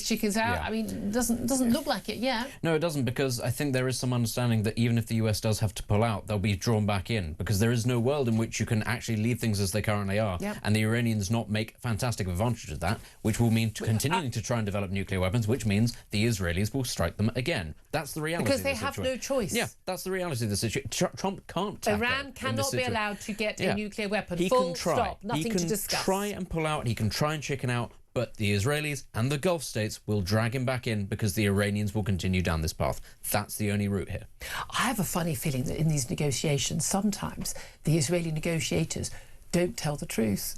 chickens out. Yeah. I mean, it doesn't look like it yet. No, it doesn't, because I think there is some understanding that even if the US does have to pull out, they'll be drawn back in, because there is no world in which you can actually leave things as they currently are. Yep. And the Iranians not make fantastic advantage of that, which will mean continuing to try and develop nuclear weapons, which means the Israelis will strike them again. That's the reality. Because they have no choice. Yeah, that's the reality of the situation. Trump can't tackle Iran cannot be allowed to get a nuclear weapon. He Full can try. Stop. Nothing to discuss. He can try and pull out. He can try and chicken out. But the Israelis and the Gulf states will drag him back in, because the Iranians will continue down this path. That's the only route here. I have a funny feeling that in these negotiations, sometimes the Israeli negotiators don't tell the truth.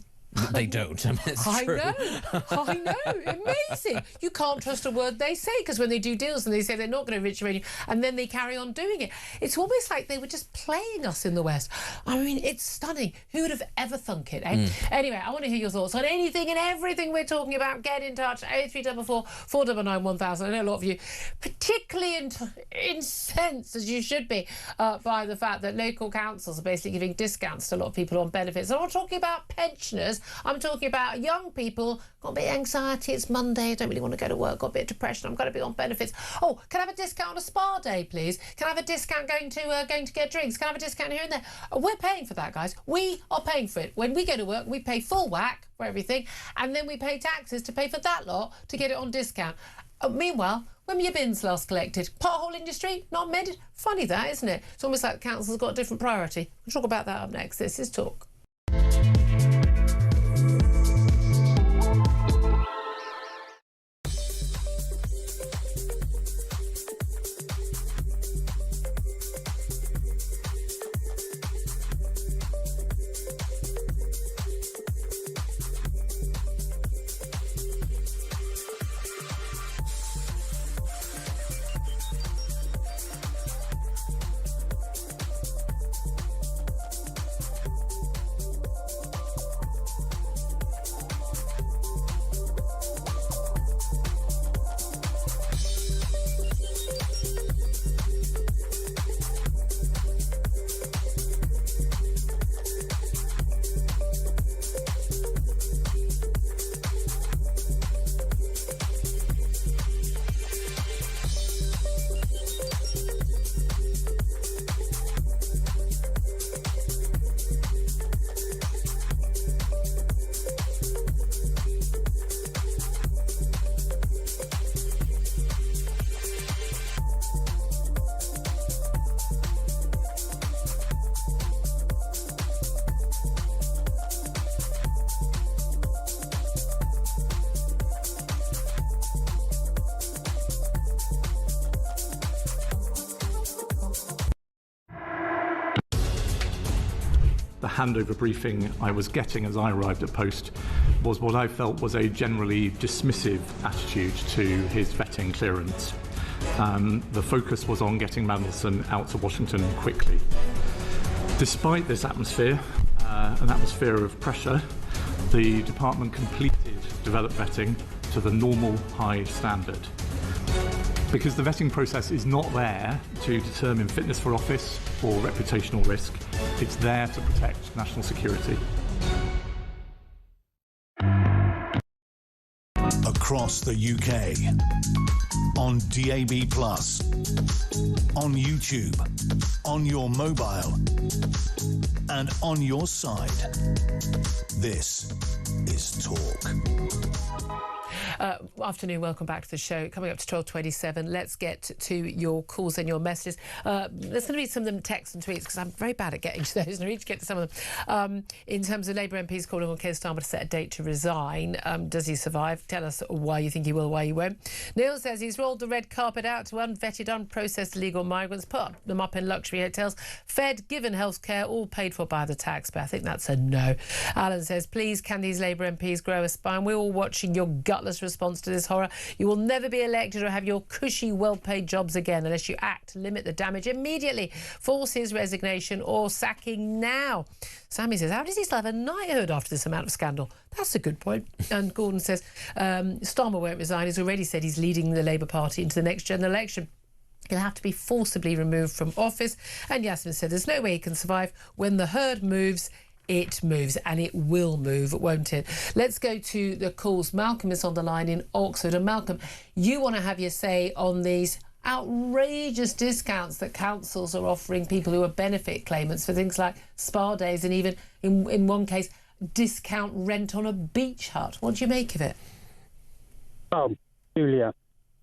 They don't. I mean, it's true. I know. Amazing. You can't trust a word they say, because when they do deals and they say they're not going to enrich uranium and then they carry on doing it, it's almost like they were just playing us in the West. I mean, it's stunning. Who would have ever thunk it, eh? Anyway, I want to hear your thoughts on anything and everything we're talking about. Get in touch. 0344 499 1000. I know a lot of you, particularly incensed, as you should be, by the fact that local councils are basically giving discounts to a lot of people on benefits. I'm not talking about pensioners. I'm talking about young people. Got a bit of anxiety. It's Monday. I don't really want to go to work. Got a bit of depression. I'm going to be on benefits. Oh, can I have a discount on a spa day, please? Can I have a discount going to get drinks? Can I have a discount here and there? We're paying for that, guys. We are paying for it. When we go to work, we pay full whack for everything, and then we pay taxes to pay for that lot to get it on discount. Meanwhile, when were your bins last collected? Pothole industry? Not mended? Funny that, isn't it? It's almost like the council's got a different priority. We'll talk about that up next. This is Talk. The handover briefing I was getting as I arrived at post was what I felt was a generally dismissive attitude to his vetting clearance. The focus was on getting Mandelson out to Washington quickly. Despite this atmosphere, an atmosphere of pressure, the department completed developed vetting to the normal high standard. Because the vetting process is not there to determine fitness for office or reputational risk, it's there to protect national security. across the UK, on DAB+, on YouTube, on your mobile, and on your side. This is Talk. Afternoon, welcome back to the show. Coming up to 12:27, let's get to your calls and your messages. Let's going to read some of them texts and tweets because I'm very bad at getting to those and I need to get to some of them. In terms of Labour MPs calling on Keir Starmer to set a date to resign, does he survive? Tell us why you think he will, why he won't. Neil says he's rolled the red carpet out to unvetted, unprocessed illegal migrants, put them up in luxury hotels, fed, given health care, all paid for by the taxpayer. I think that's a no. Alan says, please, can these Labour MPs grow a spine? We're all watching your gutless response to this horror. You will never be elected or have your cushy, well-paid jobs again unless you act to limit the damage immediately. Force his resignation or sacking now. Sammy says, how does he still have a knighthood after this amount of scandal? That's a good point. And Gordon says, Starmer won't resign. He's already said he's leading the Labour Party into the next general election. He'll have to be forcibly removed from office. And Yasmin said, there's no way he can survive. When the herd moves, it moves, and it will move, won't it? Let's go to the calls. Malcolm is on the line in Oxford. And Malcolm, you want to have your say on these outrageous discounts that councils are offering people who are benefit claimants for things like spa days and even, in one case, discount rent on a beach hut. What do you make of it? Julia,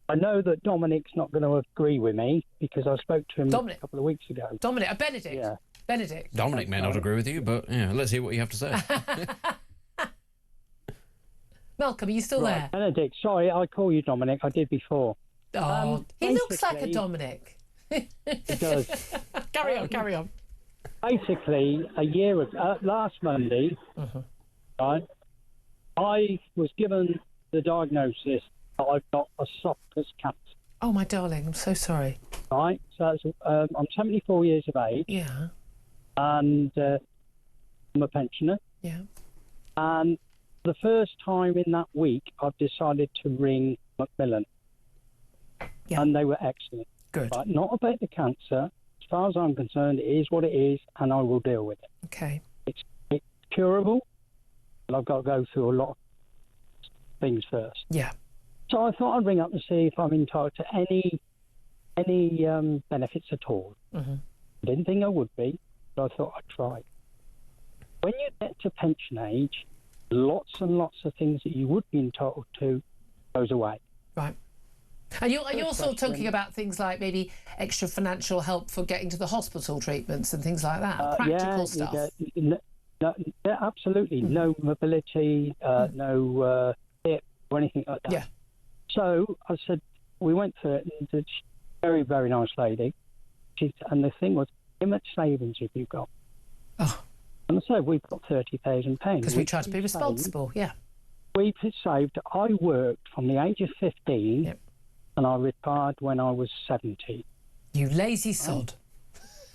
I know that Dominic's not going to agree with me because I spoke to him a couple of weeks ago. Benedict? Yeah. Benedict. Dominic may not agree with you, but yeah, let's hear what you have to say. Malcolm, are you still there? Benedict, sorry, I call you Dominic. I did before. Oh, he looks like a Dominic. He does. Carry on. Basically, a year ago, last Monday, right, I was given the diagnosis that I've got esophagus cancer. Oh, my darling, I'm so sorry. Right, so I'm 74 years of age. Yeah. And I'm a pensioner. Yeah. And the first time in that week, I've decided to ring Macmillan. Yeah. And they were excellent. Good. Right? Not about the cancer. As far as I'm concerned, it is what it is, and I will deal with it. Okay. It's curable, but I've got to go through a lot of things first. Yeah. So I thought I'd ring up and see if I'm entitled to any benefits at all. Mm-hmm. I didn't think I would be, but I thought I'd try. When you get to pension age, lots and lots of things that you would be entitled to goes away. Right. And you're sort of talking about things like maybe extra financial help for getting to the hospital treatments and things like that, practical stuff. No, absolutely. Mm-hmm. No mobility, no hip or anything like that. Yeah. So I said, we went through it, and she's a very, very nice lady. And the thing was, how much savings have you got? Oh. And I said, we've got £30,000. Because we try to be responsible, yeah. We've saved. I worked from the age of 15, and I retired when I was 70. You lazy sod.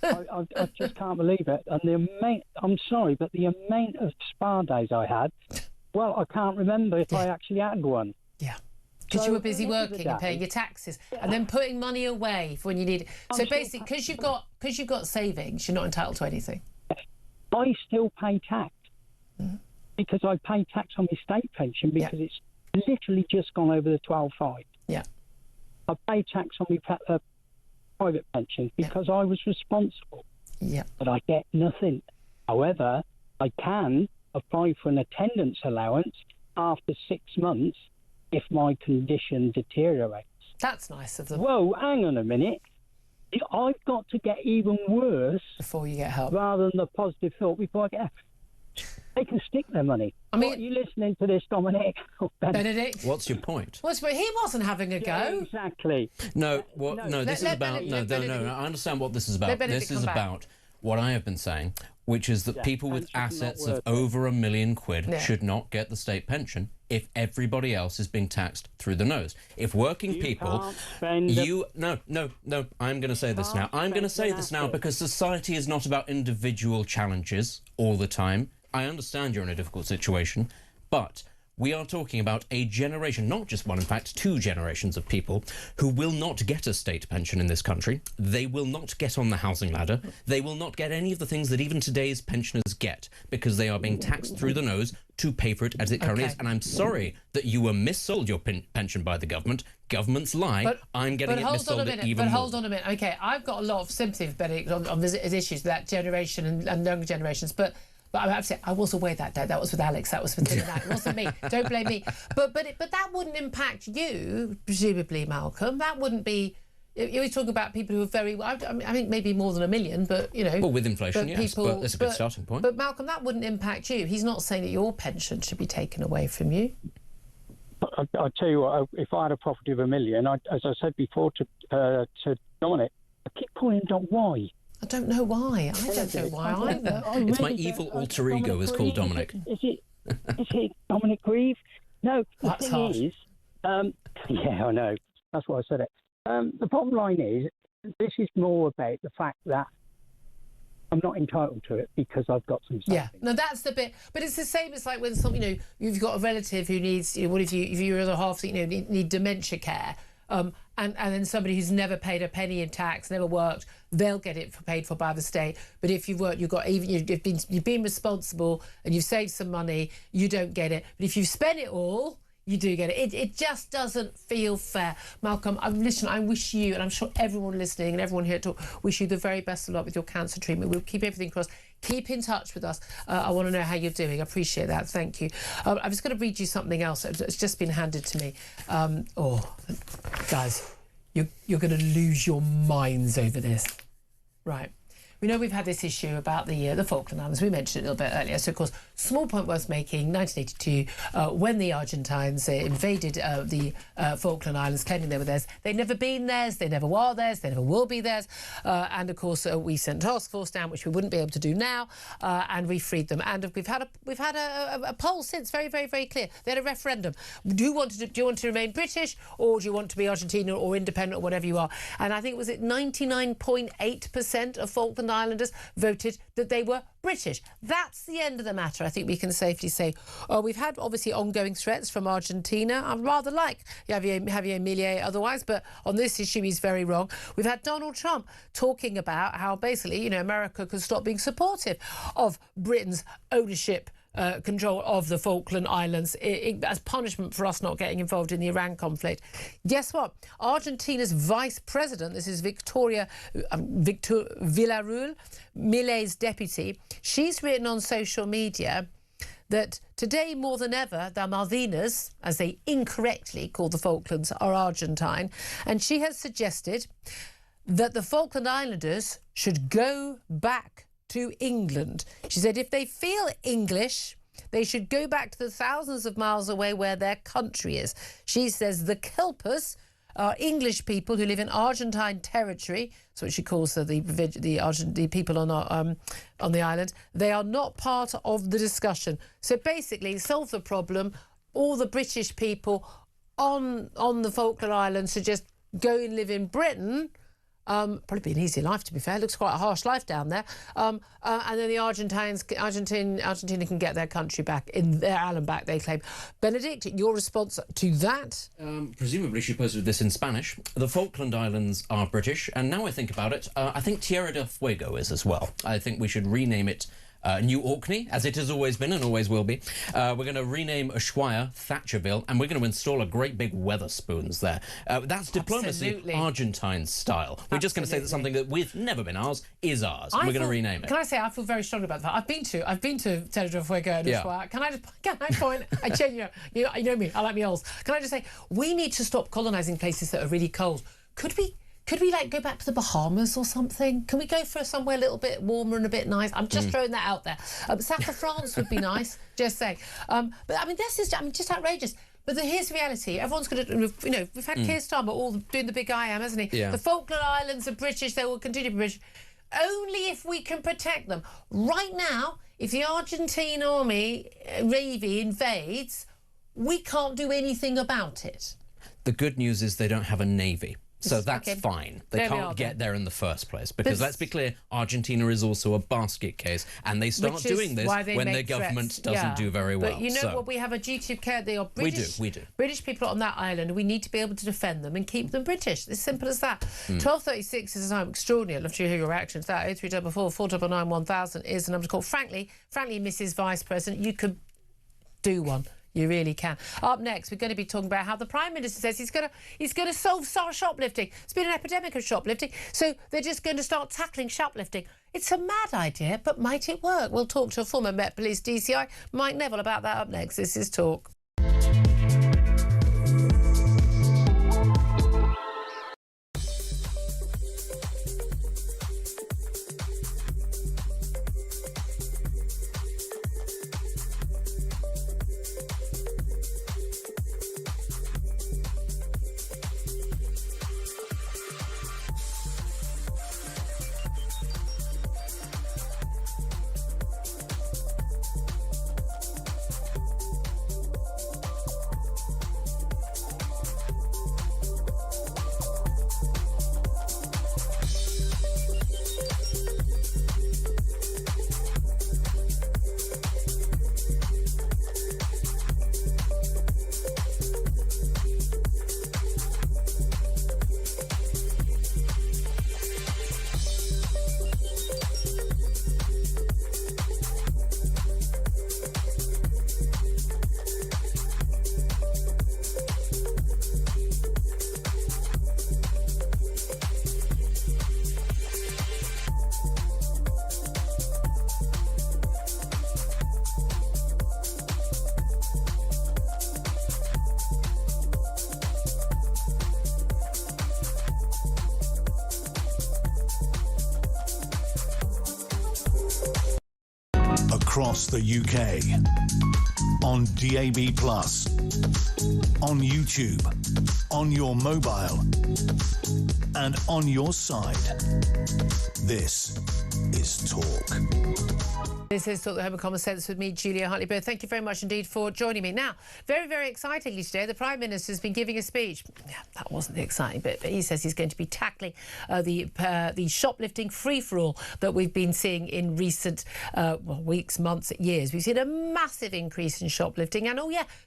I just can't believe it. And the amount, I'm sorry, but the amount of spa days I had, well, I can't remember if I actually had one. Yeah. Because you were busy working and paying your taxes and then putting money away for when you need it. So basically, because you've got savings, you're not entitled to anything. I still pay tax because I pay tax on my state pension because it's literally just gone over the 12.5. Yeah. I pay tax on my private pension because I was responsible. Yeah. But I get nothing. However, I can apply for an attendance allowance after 6 months if my condition deteriorates. That's nice of them. Whoa, hang on a minute. I've got to get even worse before you get help, rather than the positive thought before I get help. They can stick their money. I mean, are you listening to this, Dominic? Benedict? What's your point? He wasn't having a go. Exactly. No, this is about... No, I understand what this is about. This is about what I have been saying, which is that people with assets of over £1 million should not get the state pension if everybody else is being taxed through the nose. If working people... No, I'm going to say this now. I'm going to say this now because society is not about individual challenges all the time. I understand you're in a difficult situation, but we are talking about a generation, not just one, in fact, 2 generations of people who will not get a state pension in this country. They will not get on the housing ladder. They will not get any of the things that even today's pensioners get because they are being taxed through the nose to pay for it as it currently is. And I'm sorry that you were missold your pension by the government. Governments lie. I'm getting it missold even more. But hold on a minute. Okay, I've got a lot of sympathy for Benedict on these issues, that generation and younger generations, but I have to say, I was away that day. That was with Alex. That was with him. It wasn't me. Don't blame me. But that wouldn't impact you, presumably, Malcolm. That wouldn't be. You're talking about people who are very. I think maybe more than 1 million, but you know. Well, with inflation, yes, but that's a good starting point. But Malcolm, that wouldn't impact you. He's not saying that your pension should be taken away from you. I tell you what, if I had a property of 1 million, as I said before to Dominic, I keep calling him why. I don't know why. I don't know why either. It's my evil alter ego is called Dominic. Is it Dominic Grieve? No, the thing is, yeah, I know. That's why I said it. The bottom line is, this is more about the fact that I'm not entitled to it because I've got some something. Yeah, no, that's the bit. But it's the same as like when you've got a relative who needs, what if your other half, need dementia care. And then somebody who's never paid a penny in tax, never worked, they'll get it paid for by the state. But if you've worked, you've been responsible and you've saved some money, you don't get it. But if you've spent it all, you do get it. It just doesn't feel fair. Malcolm, I wish you, and I'm sure everyone listening and everyone here at Talk, wish you the very best of luck with your cancer treatment. We'll keep everything crossed. Keep in touch with us. I want to know how you're doing. I appreciate that. Thank you. I'm just going to read you something else. It's just been handed to me. Guys, you're going to lose your minds over this. Right. We know we've had this issue about the Falkland Islands. We mentioned it a little bit earlier. So, of course, small point worth making, 1982, when the Argentines invaded the Falkland Islands, claiming they were theirs. They'd never been theirs. They never were theirs. They never will be theirs. And, of course, we sent a task force down, which we wouldn't be able to do now, and we freed them. And we've had a poll since, very, very, very clear. They had a referendum. Do you want to remain British, or do you want to be Argentina or independent or whatever you are? And I think, was it 99.8% of Falkland Islanders voted that they were British. That's the end of the matter, I think we can safely say. We've had, obviously, ongoing threats from Argentina. I rather like Javier Milei otherwise, but on this issue, he's very wrong. We've had Donald Trump talking about how, basically, America could stop being supportive of Britain's ownership control of the Falkland Islands as punishment for us not getting involved in the Iran conflict. Guess what? Argentina's vice president, this is Victoria Villarreal, Milei's deputy, she's written on social media that today more than ever the Malvinas, as they incorrectly call the Falklands, are Argentine, and she has suggested that the Falkland Islanders should go back to England. She said if they feel English, they should go back to the thousands of miles away where their country is. She says the Kelpers are English people who live in Argentine territory. That's what she calls the people on the island. They are not part of the discussion. So basically, solve the problem. All the British people on the Falkland Islands should just go and live in Britain. Probably be an easy life, to be fair. It looks quite a harsh life down there. And then the Argentina can get their country back, in their island back, they claim. Benedict, your response to that? Presumably she posted this in Spanish. The Falkland Islands are British, and now I think about it, I think Tierra del Fuego is as well. I think we should rename it New Orkney, as it has always been and always will be. We're going to rename Ushuaia Thatcherville, and we're going to install a great big Weatherspoons there. That's diplomacy, Absolutely. Argentine style. We're just going to say that something that we've never been ours is ours, and we're going to rename it. Can I say I feel very strongly about that? I've been to Tierra del Fuego and Ushuaia. Can I point? I genuinely, you know me. I like me alls. Can I just say we need to stop colonising places that are really cold? Could we like go back to the Bahamas or something? Can we go for somewhere a little bit warmer and a bit nice? I'm just throwing that out there. South of France would be nice, just saying. But I mean, this is just outrageous. But here's the reality. Everyone's going to, we've had Keir Starmer all doing the big I am, hasn't he? Yeah. The Falkland Islands are British. They will continue to be British. Only if we can protect them. Right now, if the Argentine army, Navy, invades, we can't do anything about it. The good news is they don't have a navy. So that's fine. They can't get there in the first place because, let's be clear, Argentina is also a basket case, and they start doing this when their government doesn't do very well. But you know what? We have a duty of care. They are British. We do. British people on that island. We need to be able to defend them and keep them British. It's simple as that. 12:36 is a time extraordinary. I'd love to hear your reactions. That 0344 499 1000 is the number to call. Frankly, Mrs. Vice President, you could do one. You really can. Up next, we're going to be talking about how the Prime Minister says he's going to solve shoplifting. It's been an epidemic of shoplifting, so they're just going to start tackling shoplifting. It's a mad idea, but might it work? We'll talk to a former Met Police DCI, Mike Neville, about that up next. This is Talk. Across the UK, on DAB+, on YouTube, on your mobile, and on your side. This is Talk. This is Talk, the Home of Common Sense with me, Julia Hartley-Brewer. Thank you very much indeed for joining me. Now, very, very excitingly today, the Prime Minister has been giving a speech. Yeah, that wasn't the exciting bit, but he says he's going to be tackling the shoplifting free-for-all that we've been seeing in recent weeks, months, years. We've seen a massive increase in shoplifting, and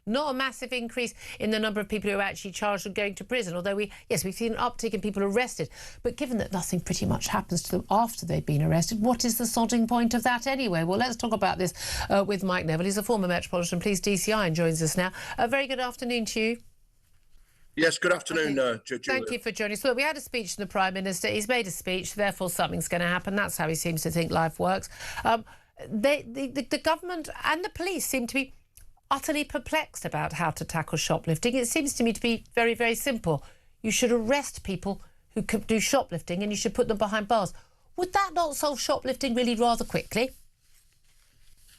not a massive increase in the number of people who are actually charged with going to prison. Although we've seen an uptick in people arrested. But given that nothing pretty much happens to them after they've been arrested, what is the sodding point of that anyway? Well, let's talk about this with Mike Neville. He's a former Metropolitan Police DCI and joins us now. A very good afternoon to you. Yes, good afternoon, Julia. Thank you for joining us. Well, we had a speech from the Prime Minister. He's made a speech, therefore something's going to happen. That's how he seems to think life works. The government and the police seem to be utterly perplexed about how to tackle shoplifting. It seems to me to be very, very simple. You should arrest people who could do shoplifting and you should put them behind bars. Would that not solve shoplifting really rather quickly?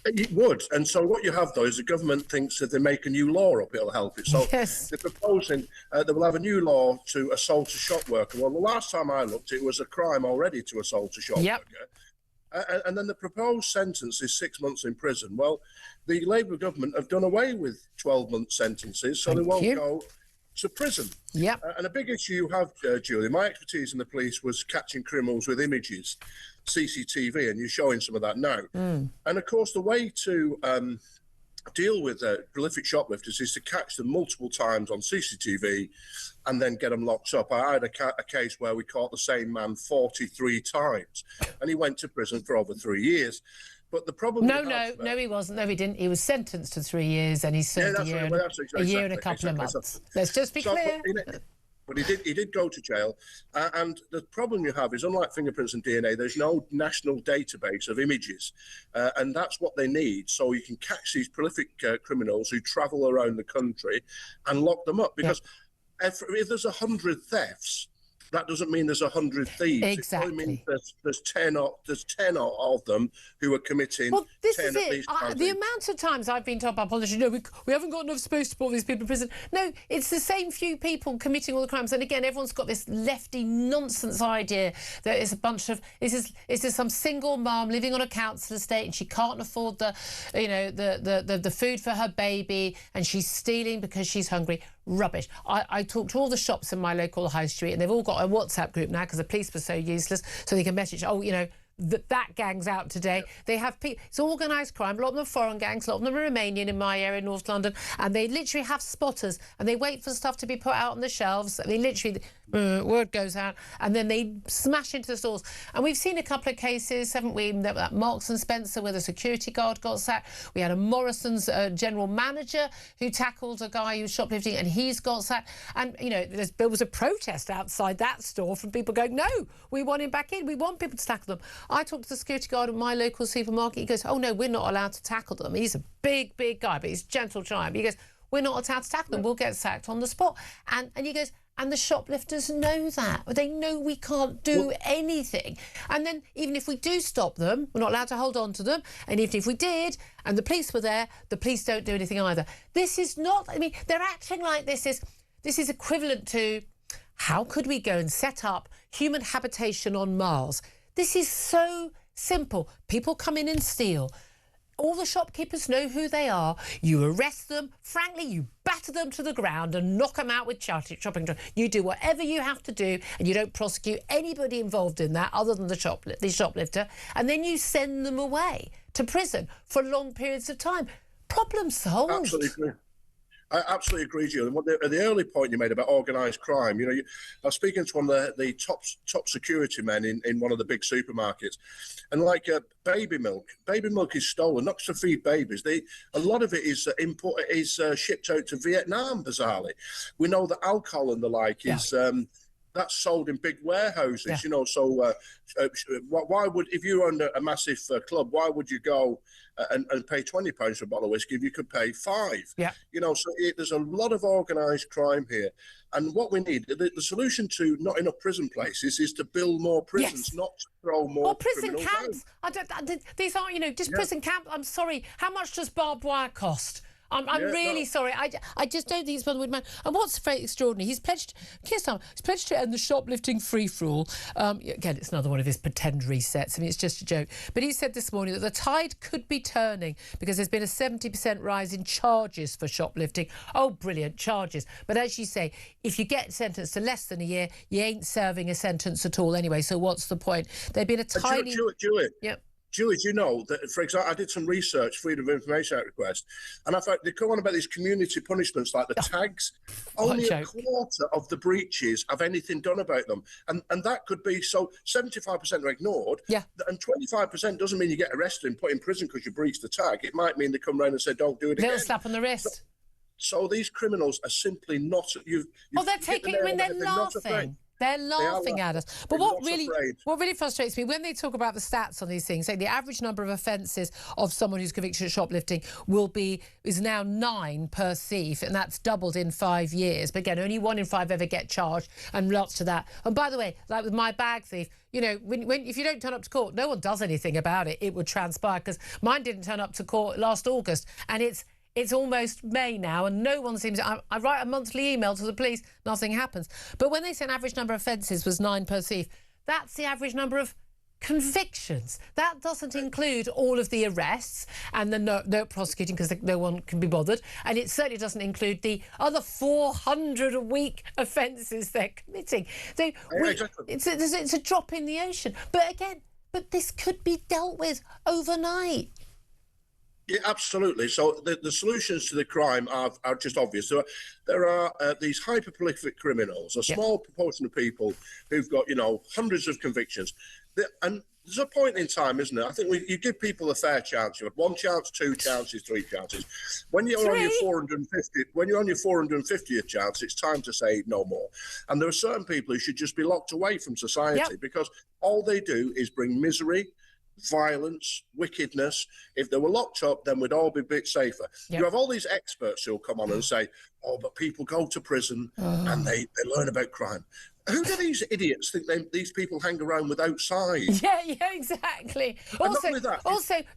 It would. And so what you have, though, is the government thinks that they make a new law up, it'll help it. So they're proposing they will have a new law to assault a shop worker. Well, the last time I looked, it was a crime already to assault a shop worker. And then the proposed sentence is 6 months in prison. Well, the Labour government have done away with 12-month sentences, so they won't go to prison. And a big issue you have, Julie, my expertise in the police was catching criminals with images, CCTV, and you're showing some of that now. And of course, the way to deal with prolific shoplifters is to catch them multiple times on CCTV and then get them locked up. I had a case where we caught the same man 43 times and he went to prison for over 3 years. But the problem... No, he wasn't. No, he didn't. He was sentenced to 3 years and he served a year and a couple of months. Let's just be clear. But he did go to jail. And the problem you have is, unlike fingerprints and DNA, there's no national database of images. And that's what they need. So you can catch these prolific criminals who travel around the country and lock them up. Because if there's 100 thefts, that doesn't mean there's 100 thieves. Exactly. It only means there's 10 of them who are committing 10 at least. The amount of times I've been told by politicians, no, we haven't got enough space to put these people in prison. No, it's the same few people committing all the crimes. And again, everyone's got this lefty nonsense idea that it's a bunch of this is some single mum living on a council estate and she can't afford the food for her baby and she's stealing because she's hungry. rubbish. I talked to all the shops in my local high street, and they've all got a WhatsApp group now because the police were so useless, so they can message, oh, you know, that gang's out today. They have people, it's organised crime, a lot of them are foreign gangs, a lot of them are Romanian in my area, North London, and they literally have spotters, and they wait for stuff to be put out on the shelves. They literally, word goes out, and then they smash into the stores. And we've seen a couple of cases, haven't we, that Marks and Spencer, where the security guard got sacked. We had a Morrison's general manager who tackled a guy who was shoplifting, and he's got sacked. And, you know, there was a protest outside that store from people going, no, we want him back in. We want people to tackle them. I talked to the security guard at my local supermarket. He goes, oh, no, we're not allowed to tackle them. He's a big, big guy, but he's a gentle giant. He goes, we're not allowed to tackle them. We'll get sacked on the spot. And he goes, and the shoplifters know that. They know we can't do anything. And then even if we do stop them, we're not allowed to hold on to them. And even if we did, and the police were there, the police don't do anything either. This is not, I mean, they're acting like this is equivalent to, how could we go and set up human habitation on Mars? This is so simple. People come in and steal. All the shopkeepers know who they are. You arrest them. Frankly, you batter them to the ground and knock them out with chopping. You do whatever you have to do, and you don't prosecute anybody involved in that other than the shoplifter, and then you send them away to prison for long periods of time. Problem solved. Absolutely agree. I absolutely agree with you. And the early point you made about organised crime, you know, I was speaking to one of the top security men in one of the big supermarkets, and like baby milk is stolen, not to feed babies. A lot of it is shipped out to Vietnam. Bizarrely, we know that alcohol and the like is. That's sold in big warehouses, you know. So why would, if you own a massive club, why would you go and pay £20 for a bottle of whiskey if you could pay £5? Yeah. You know, so there's a lot of organised crime here. And what we need, the solution to not enough prison places is to build more prisons, not to throw more prison camps. These aren't, you know, just prison camps. I'm sorry. How much does barbed wire cost? I'm really sorry. I just don't think it's Brother Woodman. And what's very extraordinary, he's pledged to end the shoplifting free-for-all. Again, it's another one of his pretend resets. I mean, it's just a joke. But he said this morning that the tide could be turning because there's been a 70% rise in charges for shoplifting. Oh, brilliant, charges. But as you say, if you get sentenced to less than a year, you ain't serving a sentence at all anyway. So what's the point? There've been a tiny... Julie. Yep. Julie, you know that, for example, I did some research, Freedom of Information Act request, and I found they come on about these community punishments like the tags. Only a quarter of the breaches have anything done about them. And that could be, so 75% are ignored, and 25% doesn't mean you get arrested and put in prison because you breached the tag. It might mean they come round and say, don't do it again. Little slap on the wrist. So these criminals are simply not... they're taking, I mean, they're laughing. They're laughing at us. But what really frustrates me, when they talk about the stats on these things, say the average number of offences of someone who's convicted of shoplifting is now 9 per thief, and that's doubled in 5 years. But again, only 1 in 5 ever get charged, and lots to that. And by the way, like with my bag thief, you know, if you don't turn up to court, no one does anything about it. It would transpire, because mine didn't turn up to court last August, and it's almost May now, and no one seems... I write a monthly email to the police, nothing happens. But when they say an average number of offences was 9 per thief, that's the average number of convictions. That doesn't include all of the arrests and the no prosecuting, because no one can be bothered. And it certainly doesn't include the other 400 a week offences they're committing. So it's a drop in the ocean. But this could be dealt with overnight. Yeah, absolutely. So the solutions to the crime are just obvious. There are these hyper-prolific criminals, a small proportion of people who've got, you know, hundreds of convictions. And there's a point in time, isn't it? I think you give people a fair chance. You have 1 chance, 2 chances, 3 chances. When you're on your 450th chance, it's time to say no more. And there are certain people who should just be locked away from society because all they do is bring misery, violence, wickedness. If they were locked up, then we'd all be a bit safer. You have all these experts who'll come on and say, oh, but people go to prison and they learn about crime. Who do these idiots think these people hang around with outside? Yeah, exactly. Also,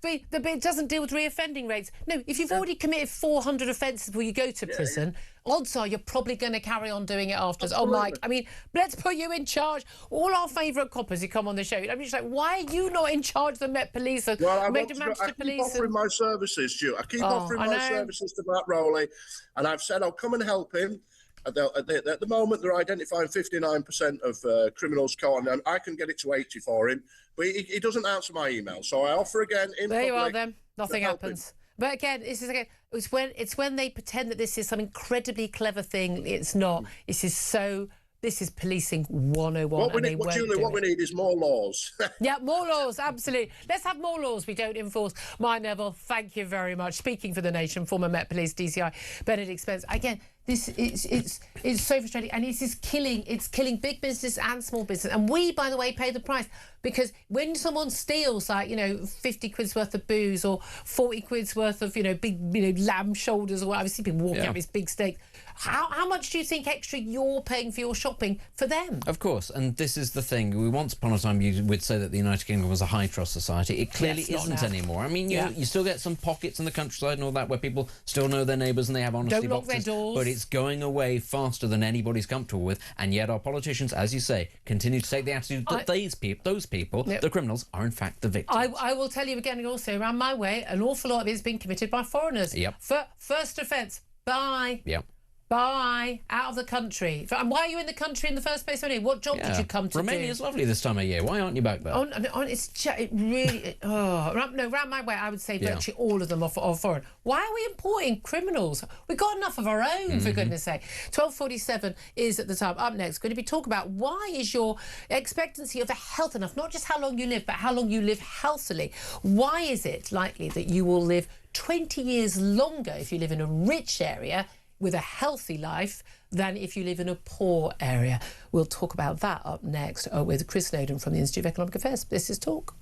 it doesn't deal with reoffending rates. No, if you've already committed 400 offences before you go to prison, odds are you're probably going to carry on doing it after. Oh, Mike, I mean, let's put you in charge. All our favourite coppers who come on the show, I'm just like, why are you not in charge of the Met Police? I keep offering my services, Stu. I keep offering my services to Matt Rowley, and I've said I'll come and help him. At the moment, they're identifying 59% of criminals caught, and I can get it to 80 for him, but he doesn't answer my email. So I offer again in there public. You are, then. Nothing happens. But again, it's when they pretend that this is some incredibly clever thing. It's not. This is policing 101. What we need is more laws. Yeah, more laws, absolutely. Let's have more laws we don't enforce. Mike Neville, thank you very much. Speaking for the nation, former Met Police DCI Benedict Spence. Again, it's so frustrating, and it's killing big business and small business. And we, by the way, pay the price, because when someone steals 50 quid's worth of booze or 40 quid's worth of big lamb shoulders or whatever, I see people walking out with this big steak. How much do you think extra you're paying for your shopping for them? Of course, and this is the thing. Once upon a time you would say that the United Kingdom was a high trust society. It clearly isn't anymore. I mean, you still get some pockets in the countryside and all that where people still know their neighbours and they have honesty Don't lock boxes. their doors. But it's going away faster than anybody's comfortable with, and yet our politicians, as you say, continue to take the attitude that those people, the criminals, are in fact the victims. I will tell you again, also around my way, an awful lot of it has been committed by foreigners. Yep. First offence, bye. Yep. Bye, out of the country. And why are you in the country in the first place anyway? What job did you come to Romania's do? lovely this time of year. Why aren't you back there? Round my way, I would say virtually all of them are foreign. Why are we importing criminals? We've got enough of our own, for goodness sake. 12:47 is at the time. Up next, going to be talking about why is your expectancy of health enough? Not just how long you live, but how long you live healthily. Why is it likely that you will live 20 years longer if you live in a rich area with a healthy life than if you live in a poor area? We'll talk about that up next with Chris Snowden from the Institute of Economic Affairs. This is Talk.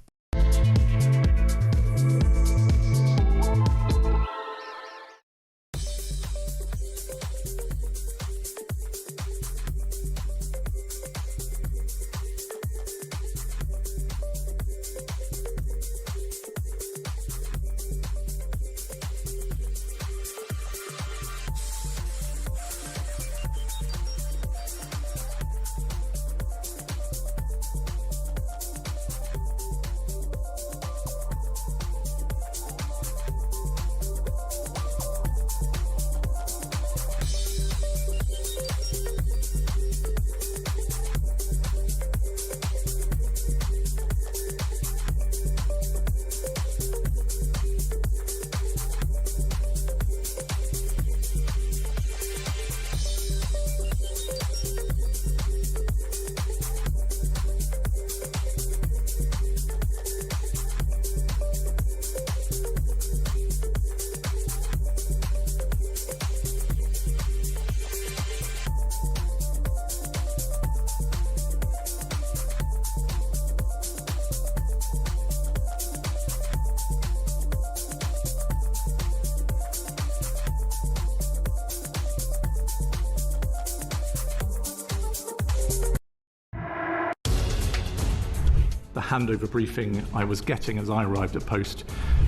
The handover briefing I was getting as I arrived at post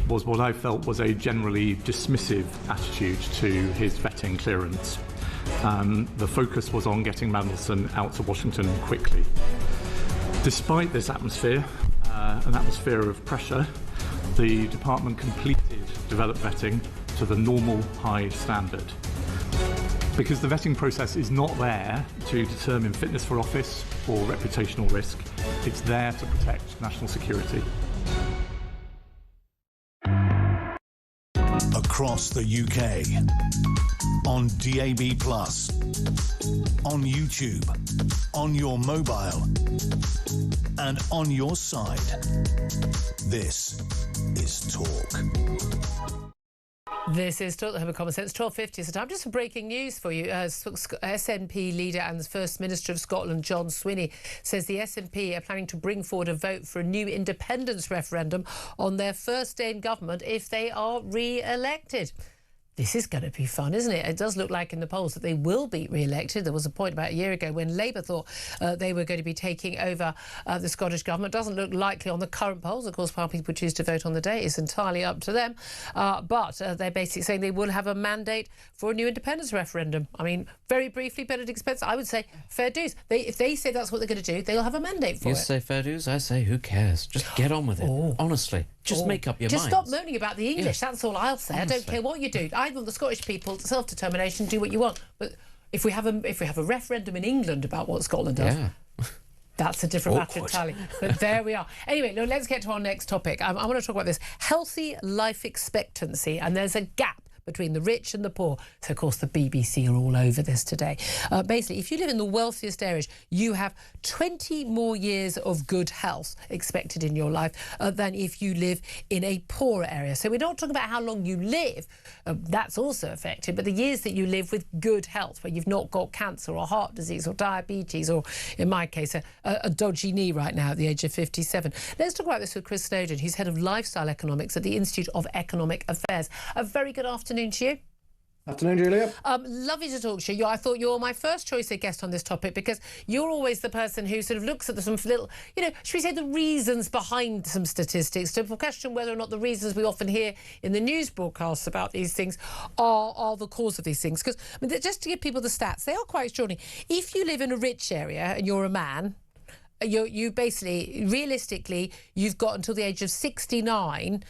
was what I felt was a generally dismissive attitude to his vetting clearance. The focus was on getting Mandelson out to Washington quickly. Despite this atmosphere, an atmosphere of pressure, the department completed developed vetting to the normal high standard. Because the vetting process is not there to determine fitness for office or reputational risk, it's there to protect national security. Across the UK, on DAB+, on YouTube, on your mobile, and on your side. This is Talk. This is Talk, the Home of Common Sense. 12:50 is the time. Just some breaking news for you. SNP leader and the First Minister of Scotland, John Swinney, says the SNP are planning to bring forward a vote for a new independence referendum on their first day in government if they are re-elected. This is going to be fun, isn't it? It does look like in the polls that they will be re-elected. There was a point about a year ago when Labour thought they were going to be taking over the Scottish government. Doesn't look likely on the current polls. Of course, how people choose to vote on the day is entirely up to them. But they're basically saying they will have a mandate for a new independence referendum. I mean, very briefly, Benedict Spence, I would say fair dues. If they say that's what they're going to do, they'll have a mandate for it. You say fair dues, I say who cares? Just get on with it. Honestly. Just make up your mind. Just stop moaning about the English. That's all I'll say. Honestly. I don't care what you do. I want the Scottish people, self-determination, do what you want. But if we have a referendum in England about what Scotland does. Yeah. That's a different matter entirely. But there we are. Anyway, let's get to our next topic. I want to talk about this healthy life expectancy, and there's a gap between the rich and the poor. So, of course, the BBC are all over this today. Basically, if you live in the wealthiest areas, you have 20 more years of good health expected in your life than if you live in a poorer area. So we're not talking about how long you live. That's also affected, but the years that you live with good health, where you've not got cancer or heart disease or diabetes or, in my case, a dodgy knee right now at the age of 57. Let's talk about this with Chris Snowdon, who's head of lifestyle economics at the Institute of Economic Affairs. A very good afternoon to you. Afternoon, Julia. Lovely to talk to you. I thought you were my first choice of guest on this topic because you're always the person who sort of looks at some little, should we say the reasons behind some statistics to question whether or not the reasons we often hear in the news broadcasts about these things are the cause of these things. Because, just to give people the stats, they are quite extraordinary. If you live in a rich area and you're a man, you basically, realistically, you've got until the age of 69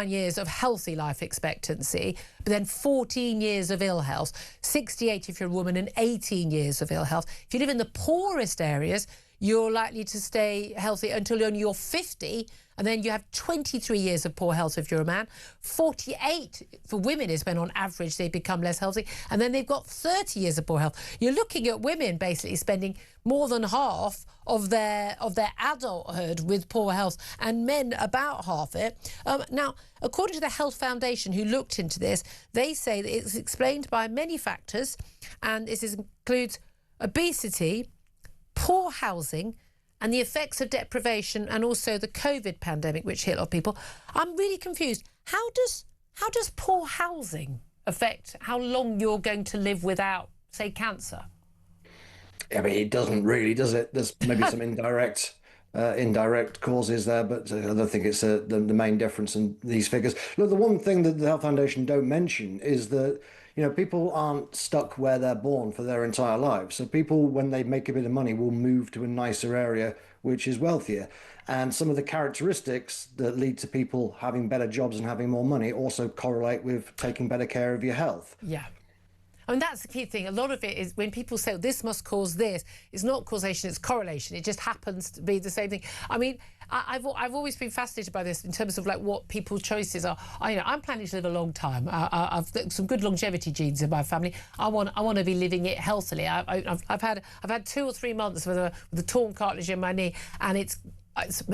years of healthy life expectancy, but then 14 years of ill health, 68 if you're a woman, and 18 years of ill health. If you live in the poorest areas, you're likely to stay healthy until you're 50, and then you have 23 years of poor health if you're a man. 48 for women is when on average they become less healthy, and then they've got 30 years of poor health. You're looking at women basically spending more than half of their adulthood with poor health, and men about half it. Now, according to the Health Foundation, who looked into this, they say that it's explained by many factors, and this includes obesity, poor housing, and the effects of deprivation, and also the COVID pandemic, which hit a lot of people. I'm really confused. How does poor housing affect how long you're going to live without, say, cancer? I mean, it doesn't really, does it? There's maybe some indirect causes there, but I don't think it's the main difference in these figures. Look, the one thing that the Health Foundation don't mention is that people aren't stuck where they're born for their entire lives. So people, when they make a bit of money, will move to a nicer area which is wealthier. And some of the characteristics that lead to people having better jobs and having more money also correlate with taking better care of your health. Yeah. I mean, that's the key thing. A lot of it is when people say, this must cause this, it's not causation, it's correlation. It just happens to be the same thing. I mean, I've always been fascinated by this in terms of like what people's choices are. I'm planning to live a long time. I've got some good longevity genes in my family. I want to be living it healthily. I've had 2 or 3 months with a torn cartilage in my knee, and it's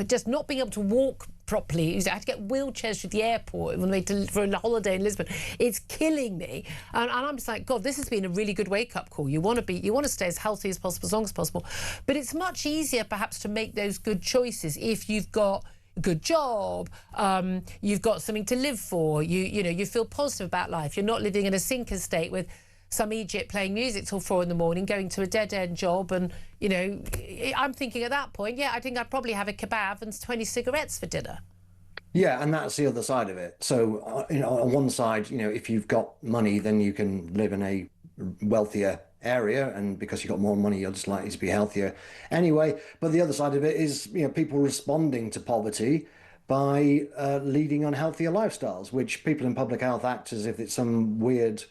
just not being able to walk properly. I had to get wheelchairs to the airport for a holiday in Lisbon. It's killing me, and I'm just like, God, this has been a really good wake-up call. You want to stay as healthy as possible, as long as possible, but it's much easier perhaps to make those good choices if you've got a good job, you've got something to live for, you feel positive about life. You're not living in a sinker state with some Egypt playing music till 4 a.m, going to a dead-end job, and I'm thinking at that point, I think I'd probably have a kebab and 20 cigarettes for dinner. Yeah, and that's the other side of it. So, on one side, if you've got money, then you can live in a wealthier area, and because you've got more money, you're just likely to be healthier anyway. But the other side of it is, people responding to poverty by leading unhealthier lifestyles, which people in public health act as if it's some weird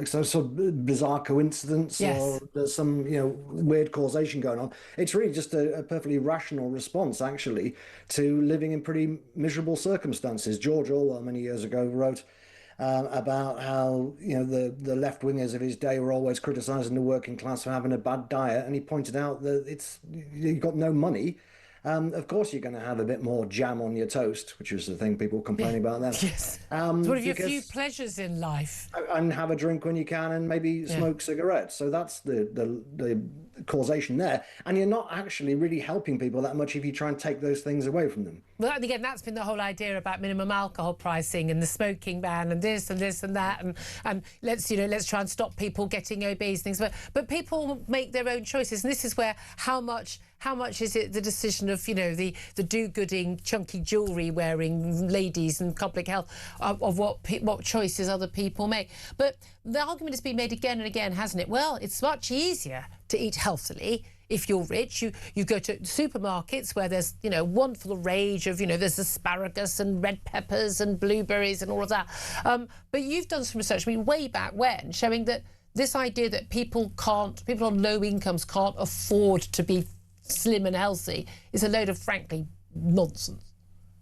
sort of bizarre coincidence, yes, or there's some weird causation going on. It's really just a perfectly rational response, actually, to living in pretty miserable circumstances. George Orwell many years ago wrote about how the left wingers of his day were always criticizing the working class for having a bad diet, and he pointed out that you've got no money. Of course, you're going to have a bit more jam on your toast, which is the thing people complain about then. Yes. So what have your few pleasures in life? And have a drink when you can, and maybe smoke cigarettes. So that's the causation there. And you're not actually really helping people that much if you try and take those things away from them. Well, again, that's been the whole idea about minimum alcohol pricing and the smoking ban and this and this and that, and let's try and stop people getting obese things. But people make their own choices, and this is where how much is it the decision of the do-gooding, chunky jewellery wearing ladies in public health of what choices other people make? But the argument has been made again and again, hasn't it? Well, it's much easier to eat healthily if you're rich. You go to supermarkets where there's, you know, wonderful range of, you know, there's asparagus and red peppers and blueberries and all of that. But you've done some research, I mean, way back when, showing that this idea that people on low incomes can't afford to be slim and healthy is a load of, frankly, nonsense.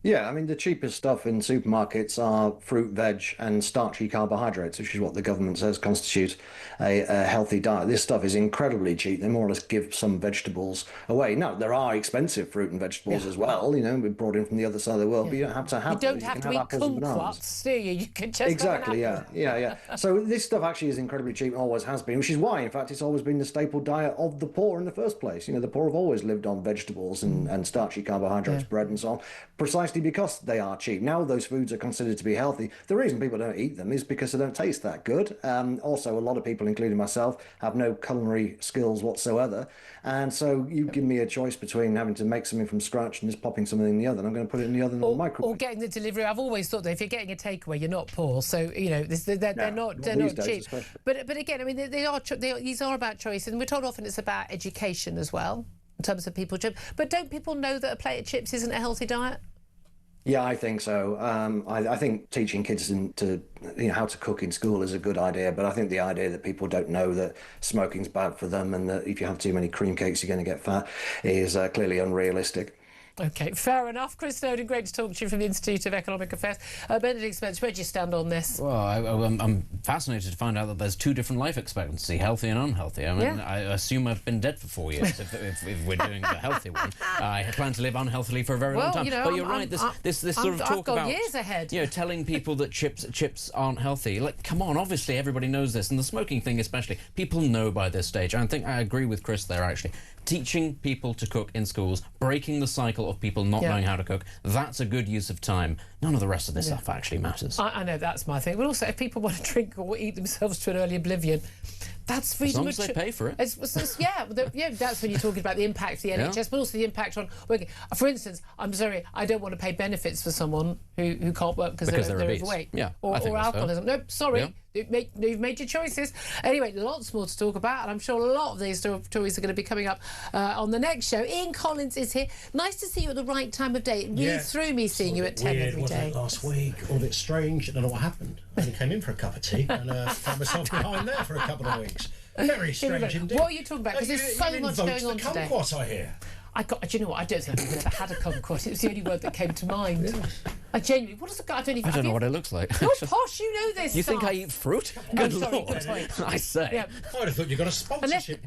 Yeah, I mean, the cheapest stuff in supermarkets are fruit, veg, and starchy carbohydrates, which is what the government says constitutes a healthy diet. This stuff is incredibly cheap. They more or less give some vegetables away. Now, there are expensive fruit and vegetables as well, you know, we're brought in from the other side of the world, but you don't have to have them. You don't have to eat kumquats, do you? You can just exactly, yeah. So this stuff actually is incredibly cheap and always has been, which is why, in fact, it's always been the staple diet of the poor in the first place. You know, the poor have always lived on vegetables and starchy carbohydrates, bread and so on, precisely because they are cheap. Now those foods are considered to be healthy. The reason people don't eat them is because they don't taste that good. Also, a lot of people, including myself, have no culinary skills whatsoever. And so you give me a choice between having to make something from scratch and just popping something in the oven. I'm going to put it in the oven or the microwave. Or getting the delivery. I've always thought that if you're getting a takeaway, you're not poor. So, you know, they're not cheap. But again, I mean, these are about choice. And we're told often it's about education as well, in terms of people. But don't people know that a plate of chips isn't a healthy diet? Yeah, I think so. I think teaching kids how to cook in school is a good idea, but I think the idea that people don't know that smoking's bad for them and that if you have too many cream cakes, you're going to get fat is clearly unrealistic. OK, fair enough. Chris Snowdon, great to talk to you from the Institute of Economic Affairs. Benedict Spence, where do you stand on this? Well, I'm fascinated to find out that there's two different life expectancy, healthy and unhealthy. I mean, I assume I've been dead for 4 years if we're doing the healthy one. I plan to live unhealthily for a very long time. You know, but you're right, this sort of talk about years ahead. You know, telling people that chips aren't healthy. Like, come on, obviously everybody knows this, and the smoking thing especially. People know by this stage. I think I agree with Chris there, actually. Teaching people to cook in schools, breaking the cycle of people not knowing how to cook, that's a good use of time. None of the rest of this stuff actually matters. I know, that's my thing. But also, if people want to drink or eat themselves to an early oblivion, that's freedom. As long as they pay for it. That's when you're talking about the impact of the NHS, but also the impact on working. For instance, I'm sorry, I don't want to pay benefits for someone who can't work because they're overweight. Or alcoholism. No, sorry. Yeah. You've made your choices. Anyway, lots more to talk about, and I'm sure a lot of these stories are going to be coming up on the next show. Ian Collins is here. Nice to see you at the right time of day. It really threw me seeing you at 10 every day. It last week, all a bit strange. I don't know what happened. I only came in for a cup of tea and found myself behind there for a couple of weeks. Very strange indeed. What are you talking about? Because there's so much going on today. Kumquat, I hear. Do you know what? I don't think I've ever had a kumquat. It was the only word that came to mind. Yes. I genuinely, what is a I don't know what it looks like. You're posh, you know this. You think I eat fruit? Good Lord. I say. Yeah. I would have thought you got a sponsorship